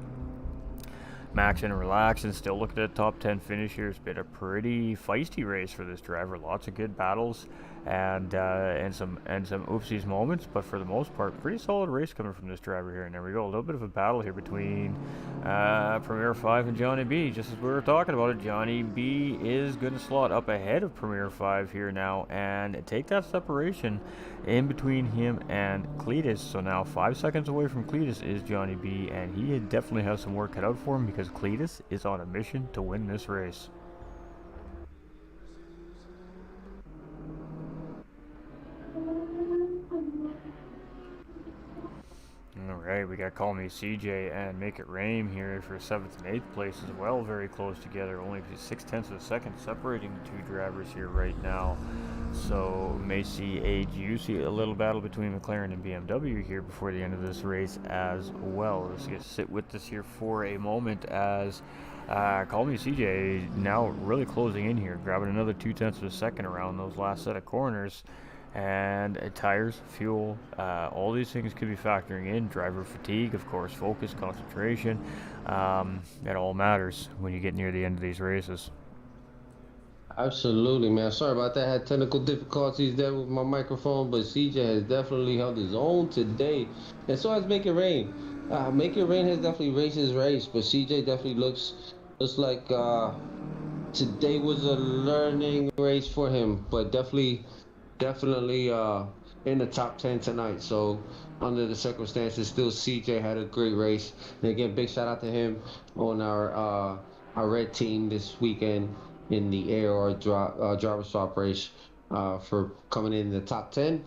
Max and relax and still looking at the top 10 finish here. It's been a pretty feisty race for this driver. Lots of good battles and some oopsies moments, but for the most part, pretty solid race coming from this driver here. And there we go, a little bit of a battle here between Premier 5 and Johnny B. Just as we were talking about it, Johnny B is going to slot up ahead of Premier 5 here now and take that separation in between him and Cletus. So now 5 seconds away from Cletus is Johnny B, and he definitely has some work cut out for him because Cletus is on a mission to win this race. Alright, we got Call Me CJ and Make It Rain here for 7th and 8th place as well, very close together, only 0.6 of a second separating the two drivers here right now. So may see a juicy little battle between McLaren and BMW here before the end of this race as well. Let's just sit with this here for a moment as Call Me CJ now really closing in here, grabbing another 0.2 of a second around those last set of corners. And tires, fuel, all these things could be factoring in. Driver fatigue, of course, focus, concentration. It all matters when you get near the end of these races. Absolutely, man. Sorry about that. I had technical difficulties there with my microphone, but CJ has definitely held his own today. And so has Make It Rain. Make It Rain has definitely raced his race, but CJ definitely looks like today was a learning race for him, but definitely in the top 10 tonight. So under the circumstances, still CJ had a great race. And again, big shout out to him on our red team this weekend in the AR driver swap race for coming in the top 10.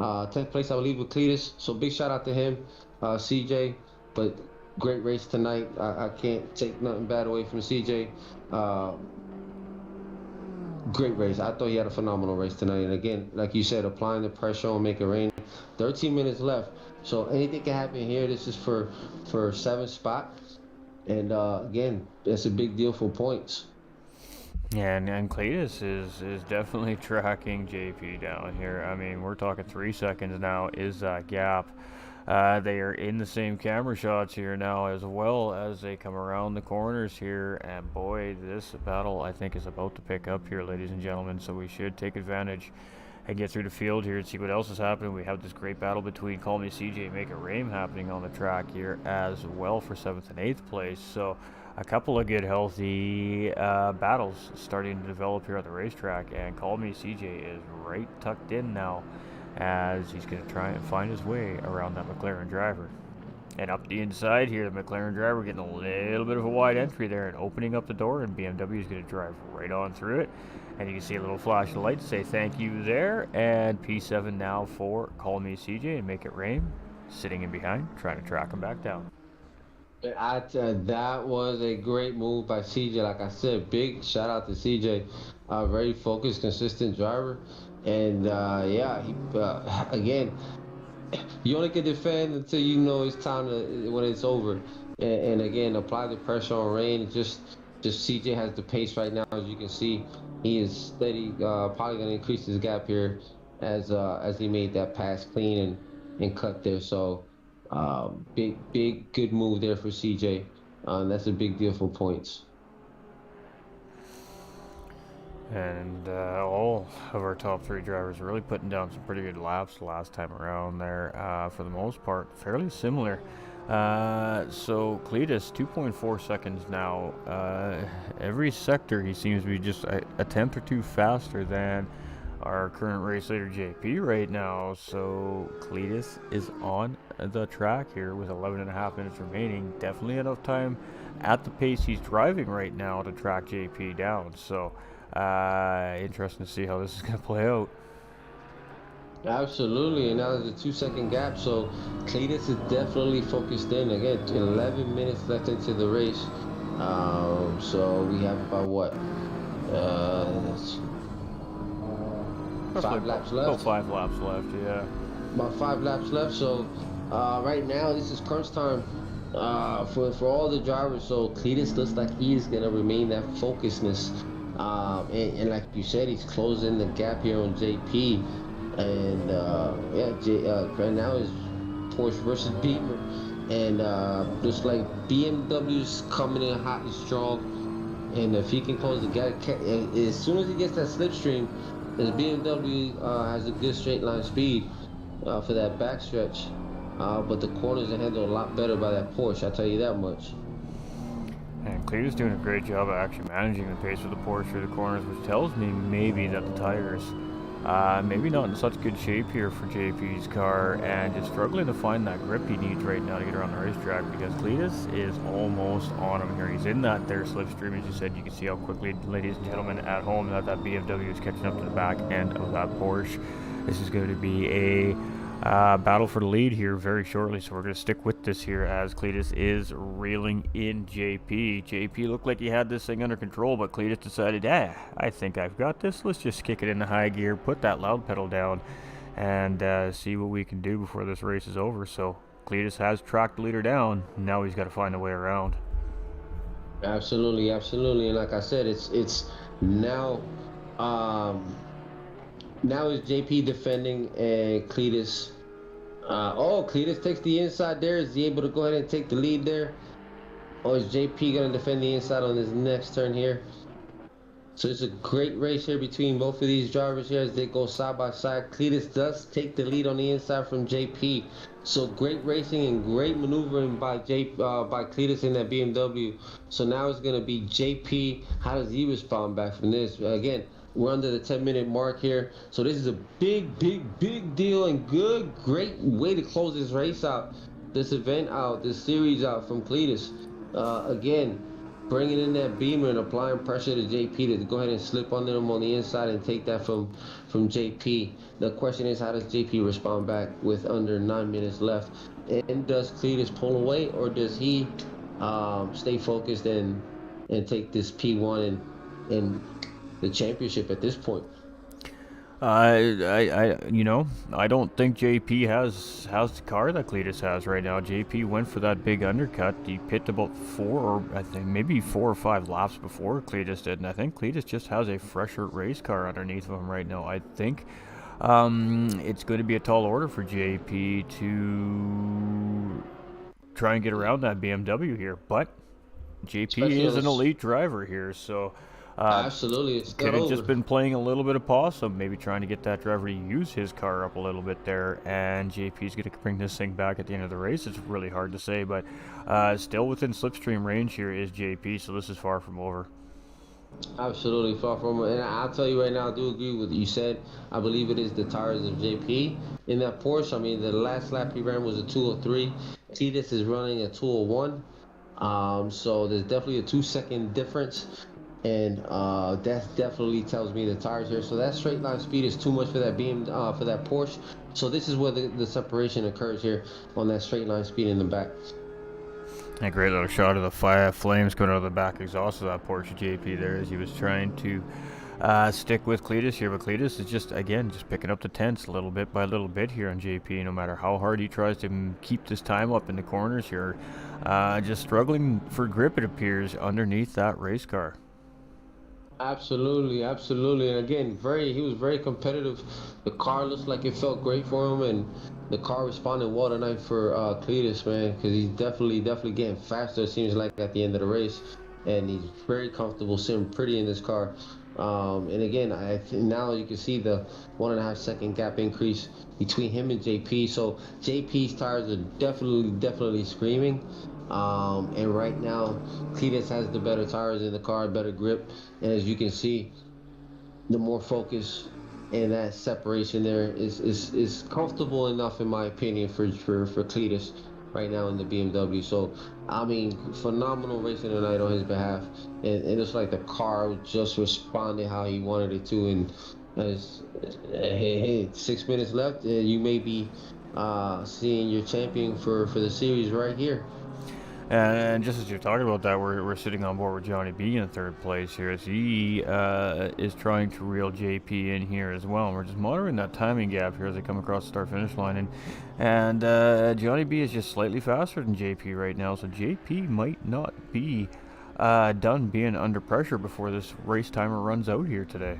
10th place, I believe, with Cletus. So big shout out to him, CJ. But great race tonight. I can't take nothing bad away from CJ. Great race. I thought he had a phenomenal race tonight. And again, like you said, applying the pressure on Make It Rain. 13 minutes left. So anything can happen here. This is for 7th spot. And again, that's a big deal for points. Yeah, and Cletus is definitely tracking JP down here. I mean, we're talking 3 seconds now is that gap. They are in the same camera shots here now as well as they come around the corners here. And boy, this battle I think is about to pick up here, ladies and gentlemen. So we should take advantage and get through the field here and see what else is happening. We have this great battle between Call Me CJ and Make It Rain happening on the track here as well for 7th and 8th place. So a couple of good healthy battles starting to develop here on the racetrack. And Call Me CJ is right tucked in now, as he's going to try and find his way around that McLaren driver. And up the inside here, the McLaren driver getting a little bit of a wide entry there and opening up the door, and BMW is going to drive right on through it. And you can see a little flash of light to say thank you there. And P7 now for Call Me CJ and Make It Rain, sitting in behind, trying to track him back down. That was a great move by CJ. Like I said, big shout out to CJ. Very focused, consistent driver. And yeah, he again, you only can defend until you know it's time to, when it's over. And again, apply the pressure on Rain. Just CJ has the pace right now, as you can see. He is steady, probably going to increase his gap here as he made that pass clean and cut there. So big good move there for CJ. That's a big deal for points. And all of our top 3 drivers really putting down some pretty good laps last time around there. For the most part, fairly similar. So Cletus, 2.4 seconds now. Every sector he seems to be just a tenth or two faster than our current race leader JP right now. So Cletus is on the track here with 11.5 minutes remaining. Definitely enough time at the pace he's driving right now to track JP down. So interesting to see how this is going to play out. Absolutely, and now there's a 2-second gap, so Cletus is definitely focused in. Again, 11 minutes left into the race. So we have about what? 5 laps left? About 5 laps left, yeah. About 5 laps left, so right now this is crunch time for all the drivers, so Cletus looks like he is going to remain that focusedness. And like you said, he's closing the gap here on JP. And right now is Porsche versus Beamer, and looks like BMW's coming in hot and strong. And if he can close the gap, as soon as he gets that slipstream, as BMW has a good straight line speed for that backstretch, but the corners are handled a lot better by that Porsche. I'll tell you that much. And Cletus doing a great job of actually managing the pace of the Porsche through the corners, which tells me maybe that the tires. Maybe not in such good shape here for JP's car, and just struggling to find that grip he needs right now to get around the racetrack, because Cletus is almost on him here. He's in that there slipstream, as you said. You can see how quickly, ladies and gentlemen at home, that BMW is catching up to the back end of that Porsche. This is going to be a battle for the lead here very shortly, so we're going to stick with this here as Cletus is reeling in JP. JP looked like he had this thing under control, but Cletus decided, I think I've got this. Let's just kick it into high gear, put that loud pedal down, and see what we can do before this race is over. So Cletus has tracked the leader down. Now he's got to find a way around. Absolutely, absolutely, and like I said, it's now. Now is JP defending, and Cletus. Cletus takes the inside there. Is he able to go ahead and take the lead there? Or is JP going to defend the inside on this next turn here? So it's a great race here between both of these drivers here as they go side by side. Cletus does take the lead on the inside from JP. So great racing and great maneuvering by Cletus in that BMW. So now it's going to be JP. How does he respond back from this? Again, we're under the 10-minute mark here. So this is a big deal, and great way to close this race out, this event out, this series out from Cletus. Again, bringing in that Beamer and applying pressure to JP to go ahead and slip under him on the inside and take that from JP. The question is, how does JP respond back with under 9 minutes left? And does Cletus pull away, or does he stay focused and take this P1 and the championship at this point? I don't think JP has the car that Cletus has right now. JP went for that big undercut. He pitted about 4 or 5 laps before Cletus did, and I think Cletus just has a fresher race car underneath of him right now. I think it's going to be a tall order for JP to try and get around that BMW here, but JP is an elite driver here, so absolutely, it's could have just been playing a little bit of possum, maybe trying to get that driver to use his car up a little bit there, and JP's going to bring this thing back at the end of the race. It's really hard to say, but still within slipstream range here is JP, so this is far from over. Absolutely far from it, and I'll tell you right now, I do agree with what you said. I believe it is the tires of JP in that Porsche. I mean, the last lap he ran was a 203. Cletus is running a 201, so there's definitely a 2-second difference. And that definitely tells me the tires here. So that straight line speed is too much for that for that Porsche. So this is where the separation occurs here on that straight line speed in the back. A great little shot of the flames coming out of the back exhaust of that Porsche JP there as he was trying to stick with Cletus here. But Cletus is just picking up the tenths little bit by little bit here on JP. No matter how hard he tries to keep this time up in the corners here, just struggling for grip, it appears, underneath that race car. Absolutely, and again, he was very competitive. The car looks like it felt great for him, and the car responded well tonight for Cletus, man, because he's definitely getting faster, it seems like, at the end of the race. and he's very comfortable, sitting pretty in this car. And again, I think now you can see the 1.5 second gap increase between him and JP. So JP's tires are definitely screaming. And right now, Cletus has the better tires in the car, better grip, and as you can see, the more focus and that separation there is comfortable enough, in my opinion, for Cletus right now in the BMW. So I mean, phenomenal racing tonight on his behalf, and it's like the car just responded how he wanted it to. And as hey, 6 minutes left, you may be seeing your champion for the series right here. And just as you're talking about that, we're sitting on board with Johnny B in third place here as he is trying to reel JP in here as well. And we're just monitoring that timing gap here as they come across the start-finish line. And Johnny B is just slightly faster than JP right now, so JP might not be done being under pressure before this race timer runs out here today.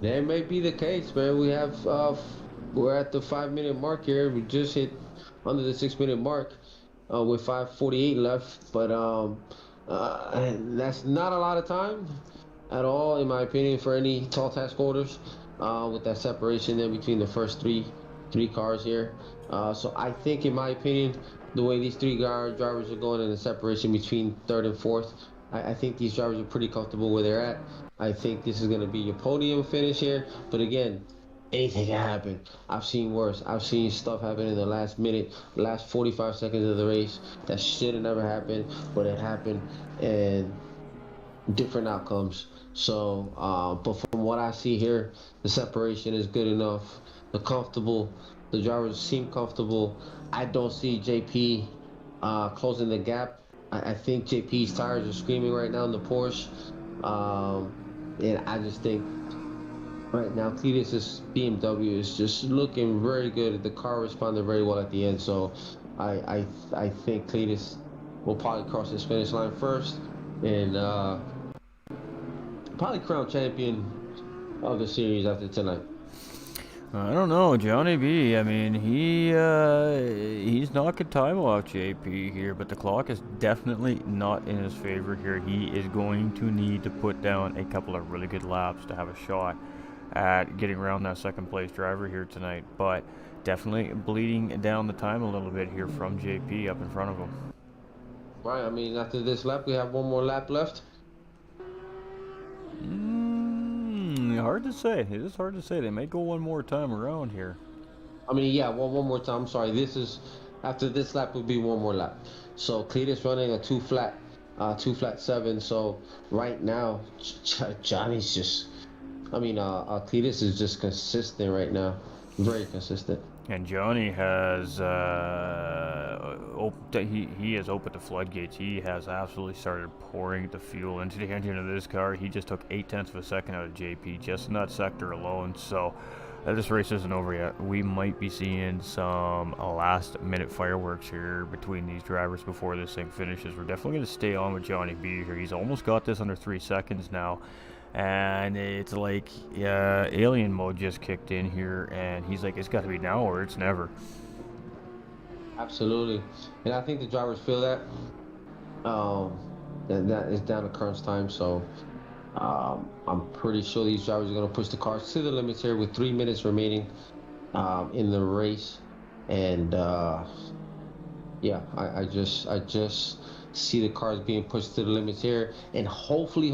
That may be the case, man. We're at the 5 minute mark here. We just hit under the 6 minute mark. With 5:48 left, but that's not a lot of time at all, in my opinion, for any tall task holders. With that separation there between the first three cars here, so I think, in my opinion, the way these three drivers are going in the separation between third and fourth, I think these drivers are pretty comfortable where they're at. I think this is going to be your podium finish here, but again, anything can happen. I've seen worse. I've seen stuff happen in the last minute, last 45 seconds of the race that should have never happened, but it happened, and different outcomes. So, but from what I see here, the separation is good enough. The drivers seem comfortable. I don't see JP closing the gap. I think JP's tires are screaming right now in the Porsche, and I just think, right now, Cletus's BMW is just looking very good. The car responded very well at the end, so I think Cletus will probably cross his finish line first, and probably crown champion of the series after tonight. I don't know, Johnny B. I mean, he's knocking time off JP here, but the clock is definitely not in his favor here. He is going to need to put down a couple of really good laps to have a shot at getting around that second place driver here tonight, but definitely bleeding down the time a little bit here from JP up in front of him. Right, I mean, after this lap, we have one more lap left. Hard to say. It is hard to say. They may go one more time around here. I mean, yeah, one more time. I'm sorry. After this lap would be one more lap. So Cletus running a two flat 7. So right now, Johnny's just, Cletus is just consistent right now, very consistent. And Johnny has he has opened the floodgates. He has absolutely started pouring the fuel into the engine of this car. He just took 0.8 of a second out of JP just in that sector alone. So this race isn't over yet. We might be seeing some last-minute fireworks here between these drivers before this thing finishes. We're definitely going to stay on with Johnny B here. He's almost got this under 3 seconds now. And it's like alien mode just kicked in here, and he's like, it's got to be now or it's never. Absolutely. And I think the drivers feel that. That is down to crunch time, so I'm pretty sure these drivers are going to push the cars to the limits here with 3 minutes remaining in the race. And yeah, I just see the cars being pushed to the limits here, and hopefully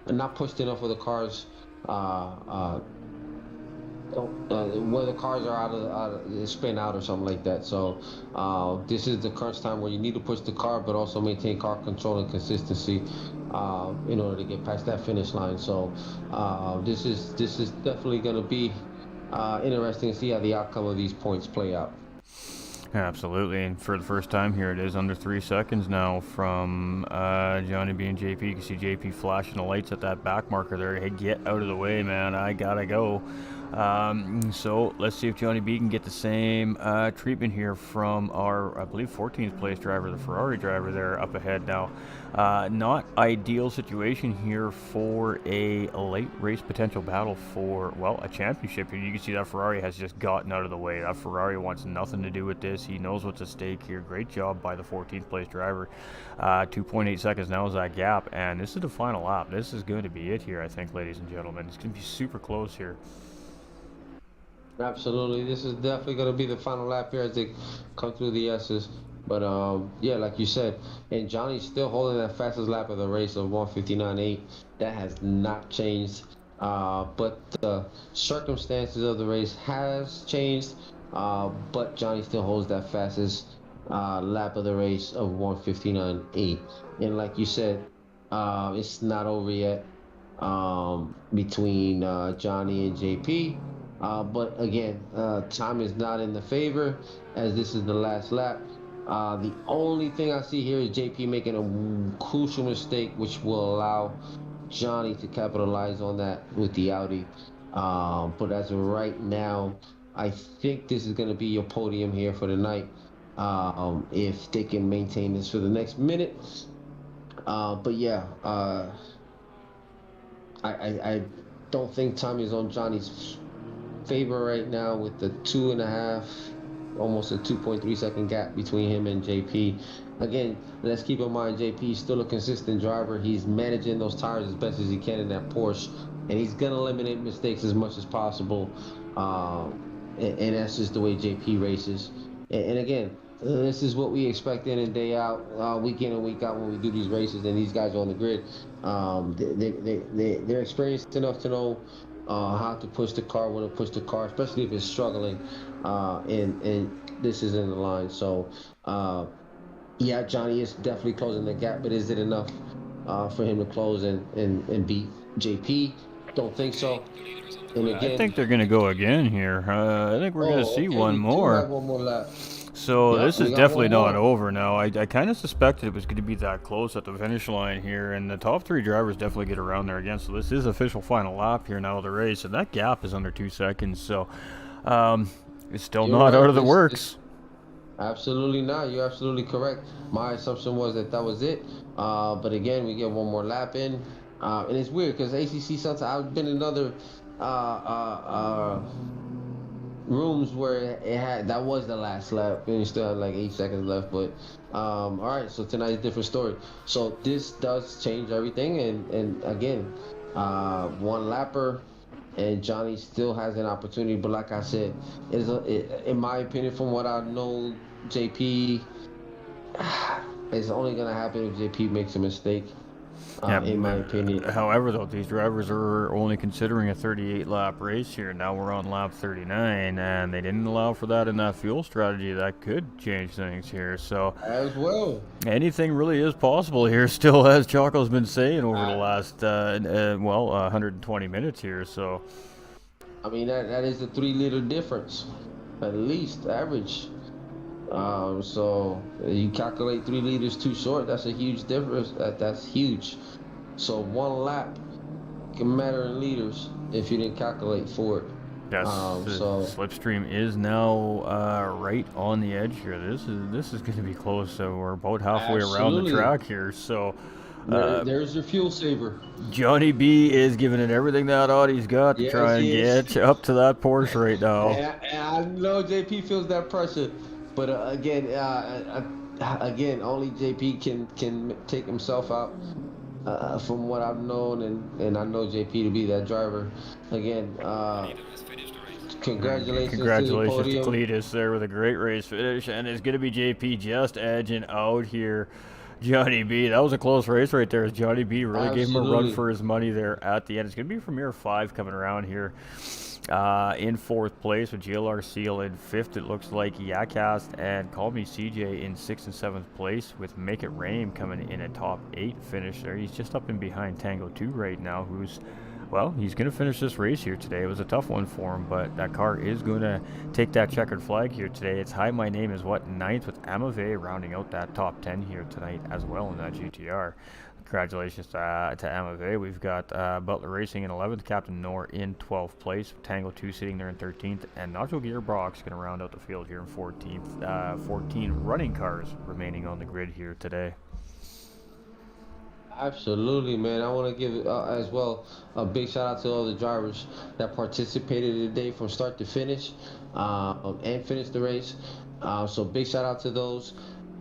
not pushed enough of the cars where the cars are out of spin out or something like that. So this is the crunch time where you need to push the car, but also maintain car control and consistency in order to get past that finish line. So this is definitely going to be interesting to see how the outcome of these points play out. Absolutely, and for the first time here, it is under 3 seconds now from Johnny B and JP. You can see JP flashing the lights at that back marker there. Hey, get out of the way, man. I gotta go. So let's see if Johnny B can get the same treatment here from our, I believe, 14th place driver, the Ferrari driver there up ahead now. Not ideal situation here for a late race potential battle for, well, a championship. And you can see that Ferrari has just gotten out of the way. That Ferrari wants nothing to do with this. He knows what's at stake here. Great job by the 14th place driver. 2.8 seconds now is that gap. And this is the final lap. This is going to be it here, I think, ladies and gentlemen. It's going to be super close here. Absolutely, this is definitely going to be the final lap here as they come through the S's. But yeah, like you said, and Johnny's still holding that fastest lap of the race of 1:59.8. That has not changed. But the circumstances of the race has changed. But Johnny still holds that fastest lap of the race of 1:59.8. And like you said, it's not over yet between Johnny and JP. But again, time is not in the favor as this is the last lap. The only thing I see here is JP making a crucial mistake, which will allow Johnny to capitalize on that with the Audi. But as of right now, I think this is going to be your podium here for the night. If they can maintain this for the next minute. But yeah, I don't think time is on Johnny's favor right now with the 2.5, almost a 2.3 second gap between him and JP. Again, let's keep in mind JP is still a consistent driver. He's managing those tires as best as he can in that Porsche, and he's gonna eliminate mistakes as much as possible. And that's just the way JP races. And again, this is what we expect in and day out, week in and week out when we do these races and these guys are on the grid. They're experienced enough to know how to push the car, when to push the car, especially if it's struggling, and this is in the line. So, yeah, Johnny is definitely closing the gap, but is it enough for him to close and beat JP? Don't think so. And again, I think they're going to go again here. I think we're going to see one more. One more lap. So this is definitely not over now. I kind of suspected it was going to be that close at the finish line here, and the top three drivers definitely get around there again. So this is official final lap here now of the race, and that gap is under 2 seconds. So it's still not out of the works. Absolutely not. You're absolutely correct. My assumption was that was it. But again, we get one more lap in, and it's weird because ACC sometimes I've been in other rooms where that was the last lap and you still had like 8 seconds left. But all right, so tonight's a different story. So this does change everything, and again, one lapper, and Johnny still has an opportunity. But like I said, in my opinion, from what I know, JP, it's only gonna happen if JP makes a mistake. In my opinion. However, though, these drivers are only considering a 38-lap race here. Now we're on lap 39, and they didn't allow for that in that fuel strategy. That could change things here. So as well, anything really is possible here still, as Choco's been saying over the last 120 minutes here. So I mean, that is a 3-liter difference, at least average. So you calculate 3 liters too short. That's a huge difference. That's huge. So one lap can matter in liters if you didn't calculate for it. Yes. So slipstream is now right on the edge here. This is going to be close. So we're about halfway around the track here. So there's your fuel saver. Johnny B is giving it everything that Audi's got to try and get up to that Porsche right now. And I know JP feels that pressure. But again, only JP can take himself out. From what I've known, and I know JP to be that driver. Again, congratulations to Cletus there with a great race finish, and it's going to be JP just edging out here Johnny B. That was a close race right there. Johnny B really gave him a run for his money there at the end. It's going to be Premier 5 coming around here. In 4th place with GLR Seal in 5th, it looks like Yakast and Call Me CJ in 6th and 7th place, with Make It Rain coming in a top 8 finish there. He's just up in behind Tango 2 right now, who's Well, he's going to finish this race here today. It was a tough one for him, but that car is going to take that checkered flag here today. It's Hi, My Name is what, 9th, with Amave rounding out that top 10 here tonight as well in that GTR. Congratulations to Amave. We've got Butler Racing in 11th, Captain Noor in 12th place, Tango 2 sitting there in 13th, and Nacho Gearbox going to round out the field here in 14th. 14 running cars remaining on the grid here today. Absolutely, man. I want to give as well a big shout out to all the drivers that participated today from start to finish and finished the race. So big shout out to those.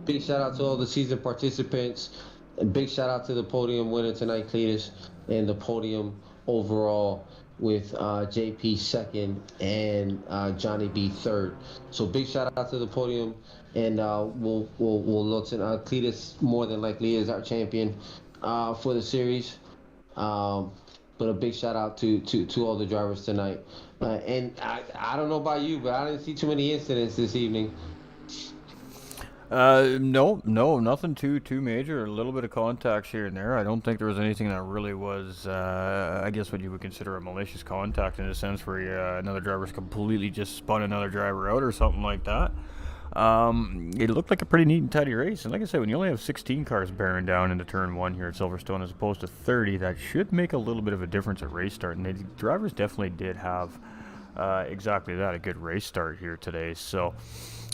Big shout out to all the season participants. A big shout out to the podium winner tonight, Cletus, and the podium overall with JP second and Johnny B third. So big shout out to the podium, and we'll look to Cletus more than likely is our champion for the series. But a big shout out to all the drivers tonight. And I don't know about you, but I didn't see too many incidents this evening. No, nothing too major. A little bit of contacts here and there. I don't think there was anything that really was, I guess, what you would consider a malicious contact in a sense, where another driver's completely just spun another driver out or something like that. It looked like a pretty neat and tidy race, and like I said, when you only have 16 cars bearing down into turn 1 here at Silverstone as opposed to 30, that should make a little bit of a difference at race start, and the drivers definitely did have exactly that, a good race start here today. So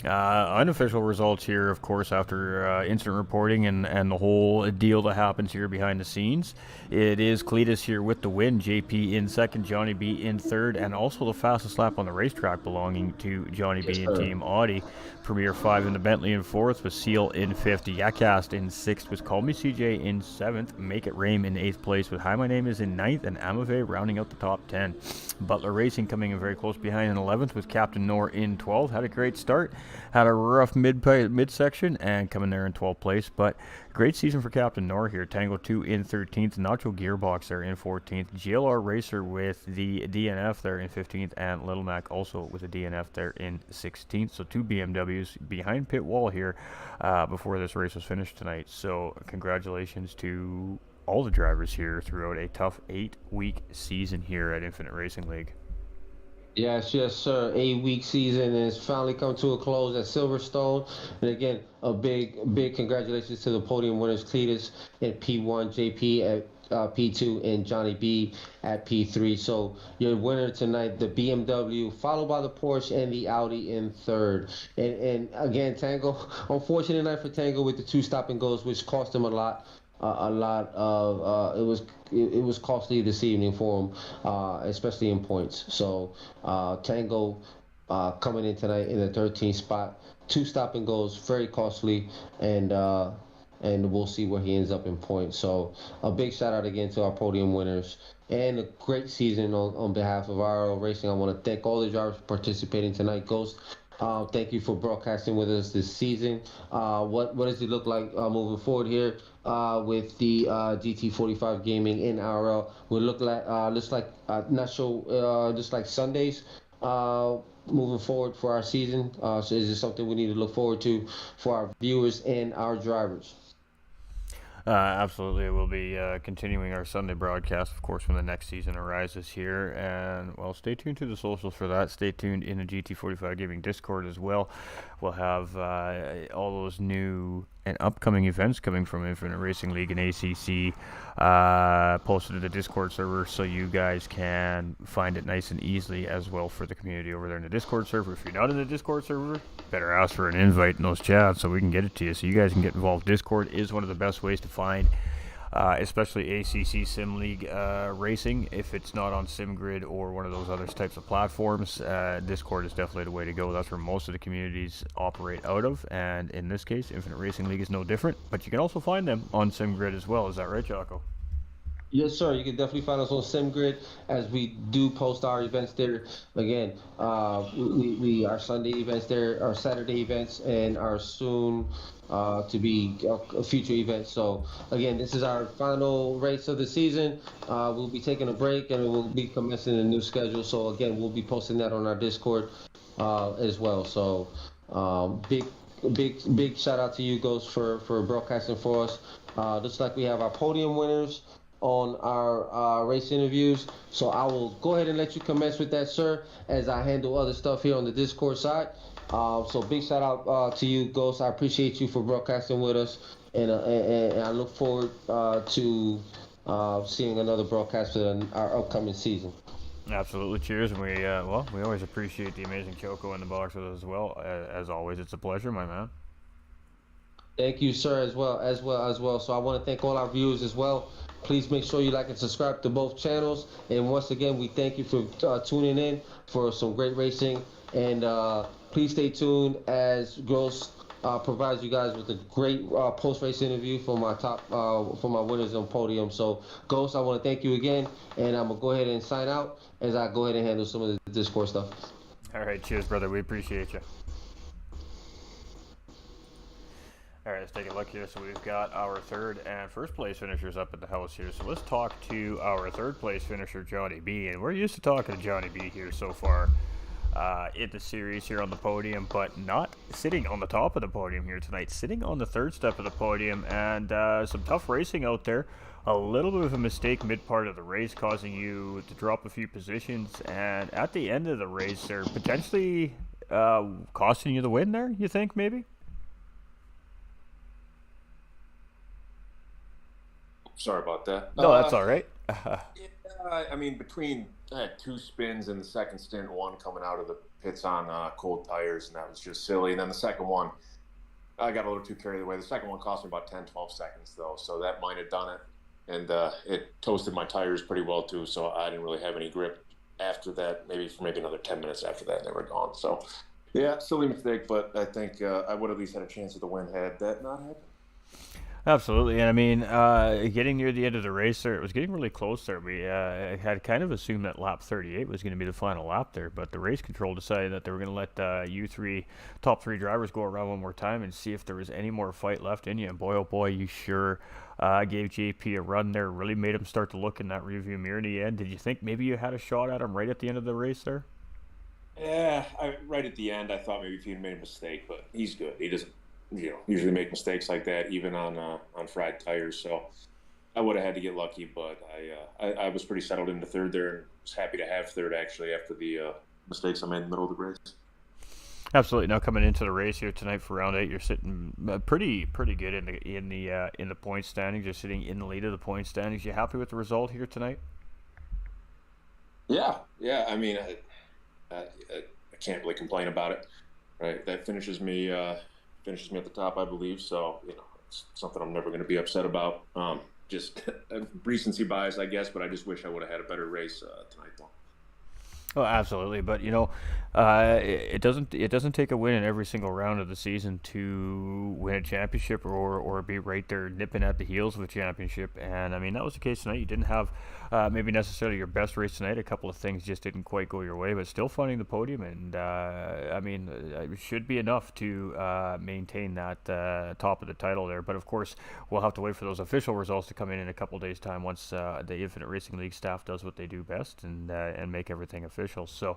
unofficial results here, of course, after incident reporting and the whole deal that happens here behind the scenes. It is Cletus here with the win, JP in second, Johnny B in third, and also the fastest lap on the racetrack belonging to Johnny B and Team Audi. Premier 5 in the Bentley in fourth, with Seal in fifth, Yakast in sixth, with Call Me CJ in seventh, Make It Rain in eighth place, with Hi My Name is in ninth, and Amave rounding out the top 10. Butler Racing coming in very close behind in 11th, with Captain Noor in 12th. Had a great start, had a rough midsection, and coming there in 12th place, but great season for Captain Noor here. Tango 2 in 13th, Nacho Gearbox there in 14th, GLR Racer with the DNF there in 15th, and Little Mac also with a DNF there in 16th. So 2 BMWs behind pit wall here before this race was finished tonight. So congratulations to all the drivers here throughout a tough 8-week season here at Infinite Racing League. Yes, sir. 8-week season has finally come to a close at Silverstone. And again, a big congratulations to the podium winners, Cletus at P1, JP at P2, and Johnny B at P3. So your winner tonight, the BMW, followed by the Porsche and the Audi in third. And again, Tango, unfortunate night for Tango with the 2 stop and goes, which cost him a lot of it was costly this evening for him, especially in points. So Tango coming in tonight in the 13th spot, 2 stop and goes, very costly, and we'll see where he ends up in points. So a big shout out again to our podium winners, and a great season on behalf of RL Racing. I want to thank all the drivers for participating tonight. Ghost, thank you for broadcasting with us this season. What does it look like moving forward here with the GT45 gaming in RL? Will look like not sure, just like Sundays moving forward for our season. So is this something we need to look forward to for our viewers and our drivers? Absolutely. We'll be continuing our Sunday broadcast, of course, when the next season arises here. And, well, stay tuned to the socials for that. Stay tuned in the GT45 Gaming Discord as well. We'll have all those new and upcoming events coming from Infinite Racing League and ACC posted to the Discord server, so you guys can find it nice and easily as well for the community over there in the Discord server. If you're not in the Discord server, better ask for an invite in those chats so we can get it to you, so you guys can get involved. Discord is one of the best ways to find especially ACC Sim League racing. If it's not on SimGrid or one of those other types of platforms, Discord is definitely the way to go. That's where most of the communities operate out of, and in this case, Infinite Racing League is no different, but you can also find them on SimGrid as well. Is that right, Jocko? Yes, sir. You can definitely find us on SimGrid as we do post our events there. Again, we our Sunday events there, our Saturday events, and our soon to be future events. So again, this is our final race of the season. We'll be taking a break and we'll be commencing a new schedule. So again, we'll be posting that on our Discord as well. So big shout out to you, Ghost, for broadcasting for us. Looks like we have our podium winners. on our race interviews. So I will go ahead and let you commence with that, sir, as I handle other stuff here on the Discord side. So big shout out to you, Ghost. I appreciate you for broadcasting with us, and I look forward to seeing another broadcast for our upcoming season. Absolutely, cheers, and we always appreciate the amazing Choco in the box with us as well. As always, it's a pleasure, my man. Thank you, sir, as well. So I want to thank all our viewers as well. Please make sure you like and subscribe to both channels. And once again, we thank you for tuning in for some great racing. And please stay tuned as Gross provides you guys with a great post-race interview for my for my winners on podium. So, Ghost, I want to thank you again, and I'm gonna go ahead and sign out as I go ahead and handle some of the Discord stuff. All right, cheers, brother. We appreciate you. All right, let's take a look here. So we've got our third and first place finishers up at the house here. So let's talk to our third place finisher, Johnny B. And we're used to talking to Johnny B here so far in the series here on the podium, but not sitting on the top of the podium here tonight. Sitting on the third step of the podium, and some tough racing out there. A little bit of a mistake mid-part of the race causing you to drop a few positions. And at the end of the race, they're potentially costing you the win there, you think, maybe? Sorry about that. No, that's all right. Yeah, I mean, I had 2 spins in the second stint, one coming out of the pits on cold tires, and that was just silly. And then the second one, I got a little too carried away. The second one cost me about 10, 12 seconds, though, so that might have done it. And it toasted my tires pretty well, too, so I didn't really have any grip after that, maybe another 10 minutes after that, they were gone. So, yeah, silly mistake, but I think I would have at least had a chance at the win had that not happened. Absolutely, and I mean, getting near the end of the race there, it was getting really close there. We had kind of assumed that lap 38 was going to be the final lap there, but the race control decided that they were going to let you top three drivers go around one more time and see if there was any more fight left in you. And boy, oh boy, you sure gave JP a run there. Really made him start to look in that rearview mirror in the end. Did you think maybe you had a shot at him right at the end of the race there? Yeah, right at the end, I thought maybe if he'd made a mistake, but he's good. He doesn't usually make mistakes like that, even on fried tires. So I would have had to get lucky, but I was pretty settled into third there, and was happy to have third actually after the mistakes I made in the middle of the race. Absolutely. Now coming into the race here tonight for round 8, you're sitting pretty good in the point standings. You're sitting in the lead of the point standings. You happy with the result here tonight? Yeah. I mean, I can't really complain about it. Right, that finishes me at the top, I believe. So it's something I'm never going to be upset about. Just recency bias, I guess. But I just wish I would have had a better race tonight, though. Oh, absolutely. But it doesn't take a win in every single round of the season to win a championship or be right there nipping at the heels of a championship. And I mean that was the case tonight. You didn't have maybe necessarily your best race tonight. A couple of things just didn't quite go your way, but still finding the podium. And I mean it should be enough to maintain that top of the title there. But of course, we'll have to wait for those official results to come in a couple of days' time once the Infinite Racing League staff does what they do best and make everything official. So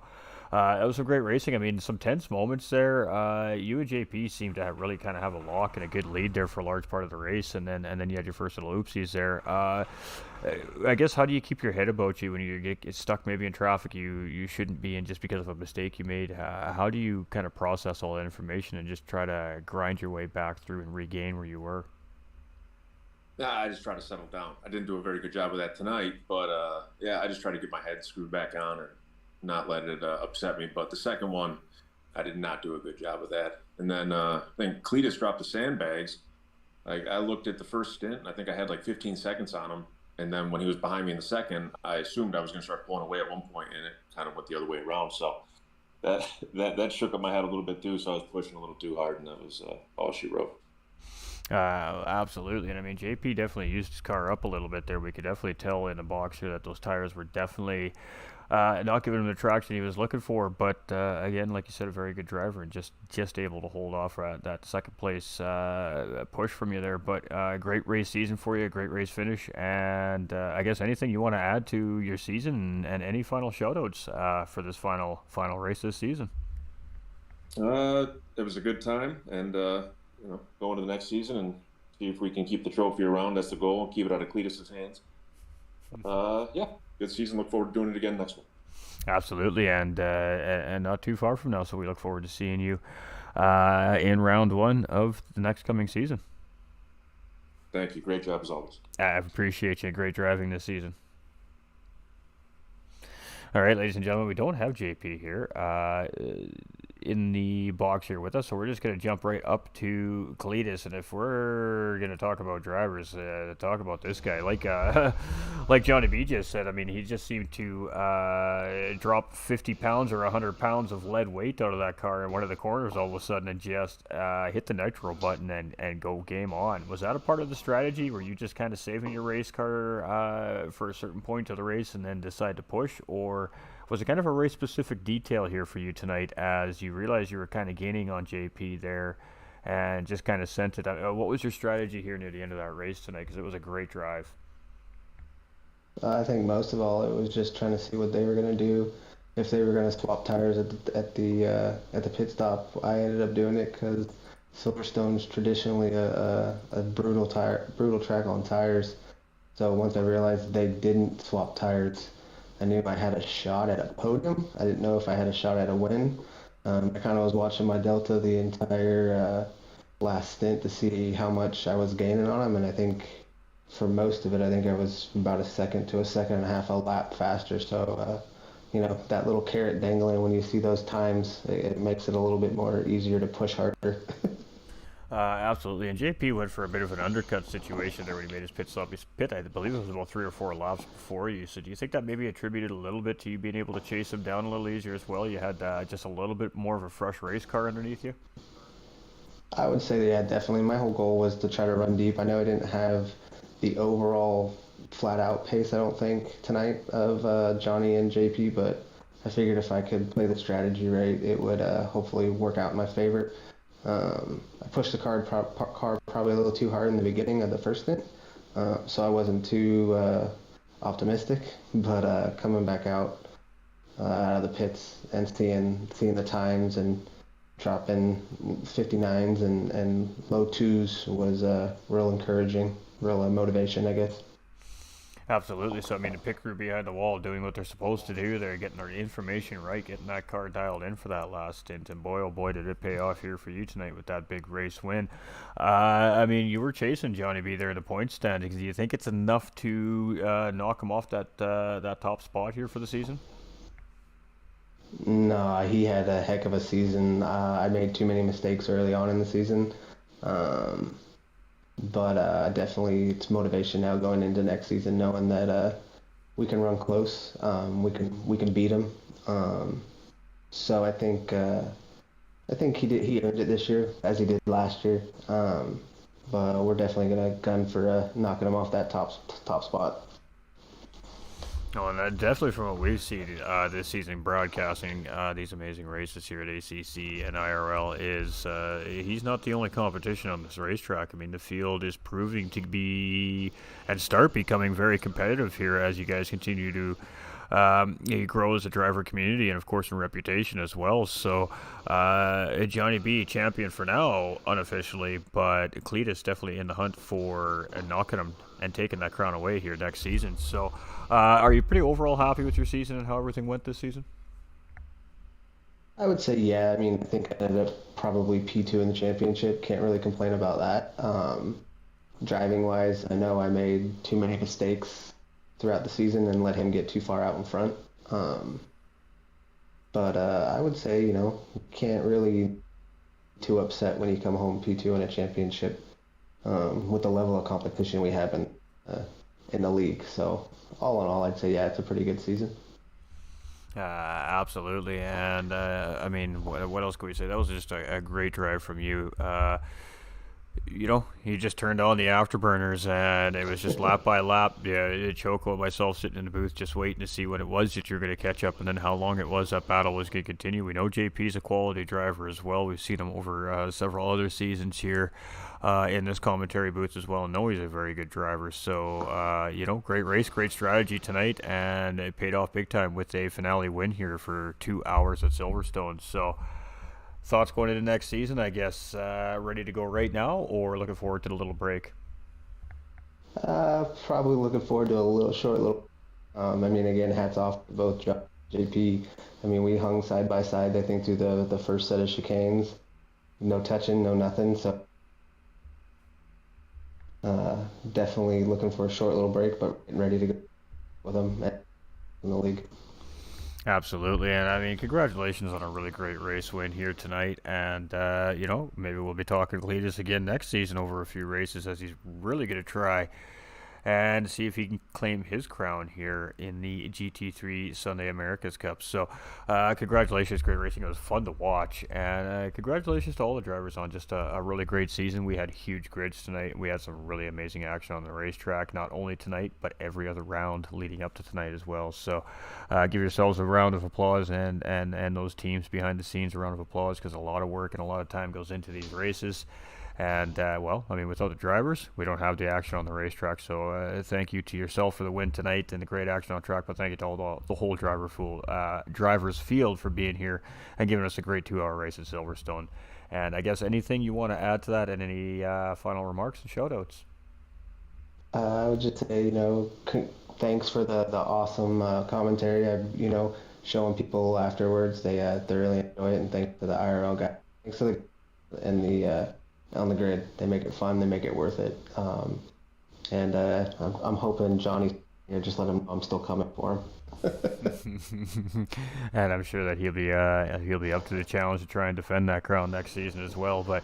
it was some great racing. I mean, some tense moments there. You and JP seemed to really kind of have a lock and a good lead there for a large part of the race, and then you had your first little oopsies there. I guess, how do you keep your head about you when you get stuck maybe in traffic you shouldn't be in just because of a mistake you made? How do you kind of process all that information and just try to grind your way back through and regain where you were? I just try to settle down. I didn't do a very good job of that tonight, but I just try to get my head screwed back on and not let it upset me. But the second one, I did not do a good job of that. And then I think Cletus dropped the sandbags. Like, I looked at the first stint, and I think I had like 15 seconds on him. And then when he was behind me in the second, I assumed I was going to start pulling away at one point, and it kind of went the other way around. So that shook up my head a little bit too. So I was pushing a little too hard, and that was all she wrote. Absolutely, and I mean JP definitely used his car up a little bit there. We could definitely tell in the box here that those tires were definitely not giving him the traction he was looking for. But again, like you said, a very good driver and just able to hold off that second place push from you there. But great race season for you, great race finish, and I guess anything you want to add to your season and any final shoutouts for this final race this season? It was a good time, and go into the next season and see if we can keep the trophy around. That's the goal. Keep it out of Cletus's hands. Yeah, good season. Look forward to doing it again next one. Absolutely, and not too far from now, so we look forward to seeing you in round one of the next coming season. Thank you. Great job as always. I appreciate you. Great driving this season. All right, ladies and gentlemen, we don't have JP here in the box here with us, so we're just going to jump right up to Cletus. And if we're going to talk about drivers, talk about this guy. Like like Johnny B just said, I mean, he just seemed to drop 50 pounds or 100 pounds of lead weight out of that car in one of the corners all of a sudden and just hit the nitro button and go game on. Was that a part of the strategy? Were you just kind of saving your race car for a certain point of the race and then decide to push? Or was it kind of a race-specific detail here for you tonight as you realized you were kind of gaining on JP there and just kind of sent it out? What was your strategy here near the end of that race tonight? Because it was a great drive. I think most of all, it was just trying to see what they were going to do, if they were going to swap tires at the pit stop. I ended up doing it because Silverstone's traditionally a brutal track on tires. So once I realized they didn't swap tires, I knew I had a shot at a podium. I didn't know if I had a shot at a win. I kind of was watching my Delta the entire last stint to see how much I was gaining on them, and I think for most of it, I think I was about a second to a second and a half a lap faster. So, that little carrot dangling when you see those times, it makes it a little bit more easier to push harder. Absolutely, and JP went for a bit of an undercut situation there when he made his pit stop. His pit, I believe it was about 3 or 4 laps before you. So do you think that maybe attributed a little bit to you being able to chase him down a little easier as well? You had just a little bit more of a fresh race car underneath you? I would say, yeah, definitely. My whole goal was to try to run deep. I know I didn't have the overall flat-out pace, I don't think, tonight of Johnny and JP, but I figured if I could play the strategy right, it would hopefully work out in my favor. I pushed the car probably a little too hard in the beginning of the first stint, so I wasn't too optimistic. But coming back out of the pits and seeing the times and dropping 59s and low 2s was real encouraging, real motivation, I guess. Absolutely. So, I mean, the pit crew behind the wall doing what they're supposed to do. They're getting their information right, getting that car dialed in for that last stint. And boy, oh boy, did it pay off here for you tonight with that big race win. I mean, you were chasing Johnny B there in the point standings. Do you think it's enough to knock him off that top spot here for the season? No, he had a heck of a season. I made too many mistakes early on in the season. But definitely it's motivation now going into next season, knowing that we can run close, we can beat them. So I think he earned it this year as he did last year. But we're definitely gonna gun for knocking him off that top spot. Oh, and definitely from what we've seen this season, broadcasting these amazing races here at ACC and IRL is he's not the only competition on this racetrack. I mean, the field is proving to be and start becoming very competitive here as you guys continue to grow as a driver community and, of course, in reputation as well. So Johnny B, champion for now, unofficially, but Cletus definitely in the hunt for knocking him and taking that crown away here next season. So are you pretty overall happy with your season and how everything went this season? I would say, yeah. I mean, I think I ended up probably P2 in the championship. Can't really complain about that. Driving wise, I know I made too many mistakes throughout the season and let him get too far out in front. But I would say, can't really too upset when you come home P2 in a championship with the level of competition we have in the league. So all in all, I'd say, yeah, it's a pretty good season. Absolutely, and I mean, what else could we say? That was just a great drive from you. He just turned on the afterburners, and it was just lap by lap. Yeah, Choco and myself sitting in the booth just waiting to see when it was that you're going to catch up, and then how long it was that battle was going to continue. We know JP's a quality driver as well. We've seen him over several other seasons here in this commentary booth as well. And know he's a very good driver. So, great race, great strategy tonight, and it paid off big time with a finale win here for 2 hours at Silverstone. So, thoughts going into next season, I guess, ready to go right now or looking forward to the little break? probably looking forward to a little. I mean, again, hats off to both JP. I mean, we hung side by side, I think, through the first set of chicanes. No touching, no nothing. So definitely looking for a short little break, but getting ready to go with them in the league. Absolutely, and I mean, congratulations on a really great race win here tonight. And maybe we'll be talking to Cletus again next season over a few races, as he's really going to try and see if he can claim his crown here in the GT3 Sunday Americas Cup. So congratulations, great racing. It was fun to watch, and congratulations to all the drivers on just a really great season. We had huge grids tonight. We had some really amazing action on the racetrack, not only tonight, but every other round leading up to tonight as well. So give yourselves a round of applause, and those teams behind the scenes a round of applause, because a lot of work and a lot of time goes into these races. And, without the drivers, we don't have the action on the racetrack. So thank you to yourself for the win tonight and the great action on track. But thank you to all the whole drivers field for being here and giving us a great 2-hour race at Silverstone. And I guess anything you want to add to that, and any final remarks and shout-outs? I would just say, thanks for the awesome commentary. Showing people afterwards, they thoroughly enjoy it. And thanks to the IRL guy. Thanks to the on the grid. They make it fun. They make it worth it. And I'm hoping Johnny, just let him know I'm still coming for him. And I'm sure that he'll be up to the challenge to try and defend that crown next season as well. But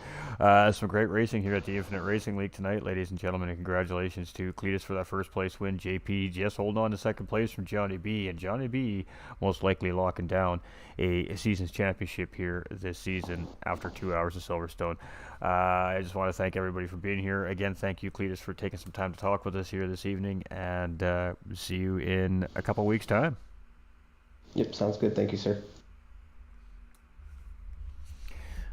some great racing here at the Infinite Racing League tonight, ladies and gentlemen, and congratulations to Cletus for that first place win. JP just holding on to second place from Johnny B, and Johnny B most likely locking down a season's championship here this season after 2 hours of Silverstone. I just want to thank everybody for being here. Again, thank you, Cletus, for taking some time to talk with us here this evening, and see you in a couple weeks' time. Yep, sounds good. Thank you, sir.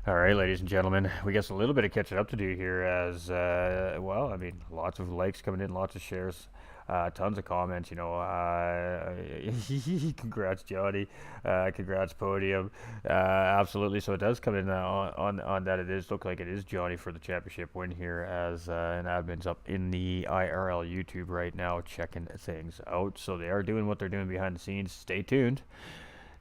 All right, ladies and gentlemen, we got a little bit of catching up to do here, as lots of likes coming in, lots of shares, tons of comments. Congrats, Johnny. Congrats, Podium. Absolutely. So it does come in on that. It is look like it is Johnny for the championship win here, as an admin's up in the IRL YouTube right now checking things out. So they are doing what they're doing behind the scenes. Stay tuned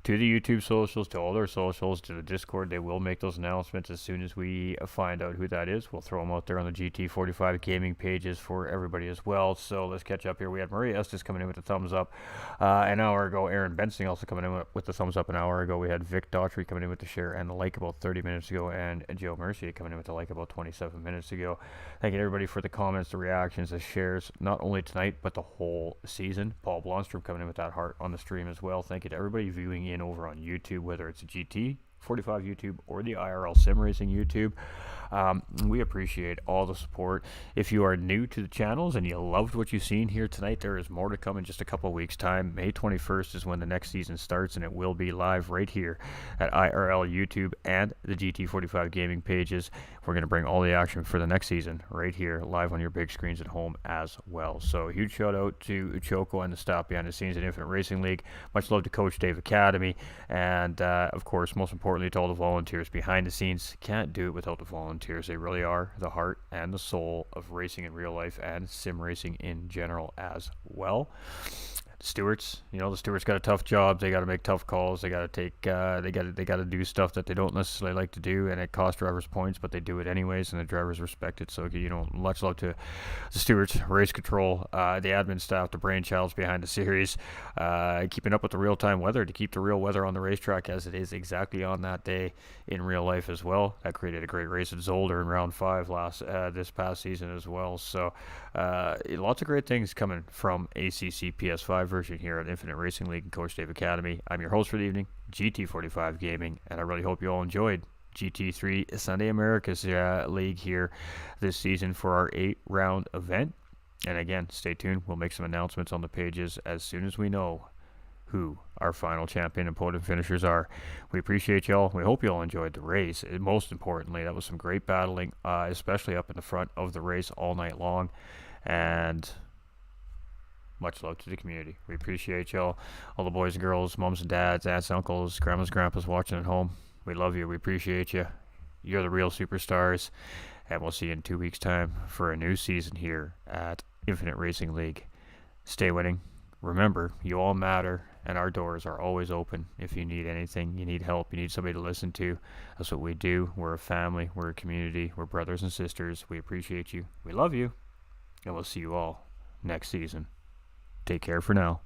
to the YouTube socials, to all their socials, to the Discord. They will make those announcements as soon as we find out who that is. We'll throw them out there on the GT45 gaming pages for everybody as well. So let's catch up here. We had Maria Estes coming in with a thumbs up an hour ago. Aaron Benson also coming in with the thumbs up an hour ago. We had Vic Daughtry coming in with the share and the like about 30 minutes ago, and Joe Mercier coming in with the like about 27 minutes ago. Thank you to everybody for the comments, the reactions, the shares, not only tonight, but the whole season. Paul Blomstrom coming in with that heart on the stream as well. Thank you to everybody viewing in over on YouTube, whether it's a GT45 YouTube or the IRL Sim Racing YouTube. We appreciate all the support. If you are new to the channels and you loved what you've seen here tonight, there is more to come in just a couple of weeks' time. May 21st is when the next season starts, and it will be live right here at IRL YouTube and the GT45 gaming pages. We're going to bring all the action for the next season right here live on your big screens at home as well. So a huge shout out to Choco and the staff behind the scenes at Infinite Racing League. Much love to Coach Dave Academy, and of course, most importantly, to all the volunteers behind the scenes. Can't do it without the volunteers. They really are the heart and the soul of racing in real life and sim racing in general as well. Stewards, the stewards got a tough job. They got to make tough calls. They got to take, they got to do stuff that they don't necessarily like to do, and it costs drivers points, but they do it anyways, and the drivers respect it. So, much love to the stewards, race control, the admin staff, the brainchilds behind the series, keeping up with the real-time weather to keep the real weather on the racetrack as it is exactly on that day in real life as well. That created a great race at Zolder in round 5 this past season as well. So, lots of great things coming from ACC PS5 version here at Infinite Racing League and Coach Dave Academy. I'm your host for the evening, GT45 Gaming, and I really hope you all enjoyed GT3 Sunday Americas League here this season for our 8-round event. And again, stay tuned. We'll make some announcements on the pages as soon as we know who our final champion and podium finishers are. We appreciate y'all. We hope you all enjoyed the race. And most importantly, that was some great battling, especially up in the front of the race all night long. And much love to the community. We appreciate y'all, all the boys and girls, moms and dads, aunts, uncles, grandmas, grandpas watching at home. We love you. We appreciate you. You're the real superstars. And we'll see you in 2 weeks' time for a new season here at Infinite Racing League. Stay winning. Remember, you all matter, and our doors are always open. If you need anything, you need help, you need somebody to listen to, that's what we do. We're a family, we're a community, we're brothers and sisters. We appreciate you, we love you, and we'll see you all next season. Take care for now.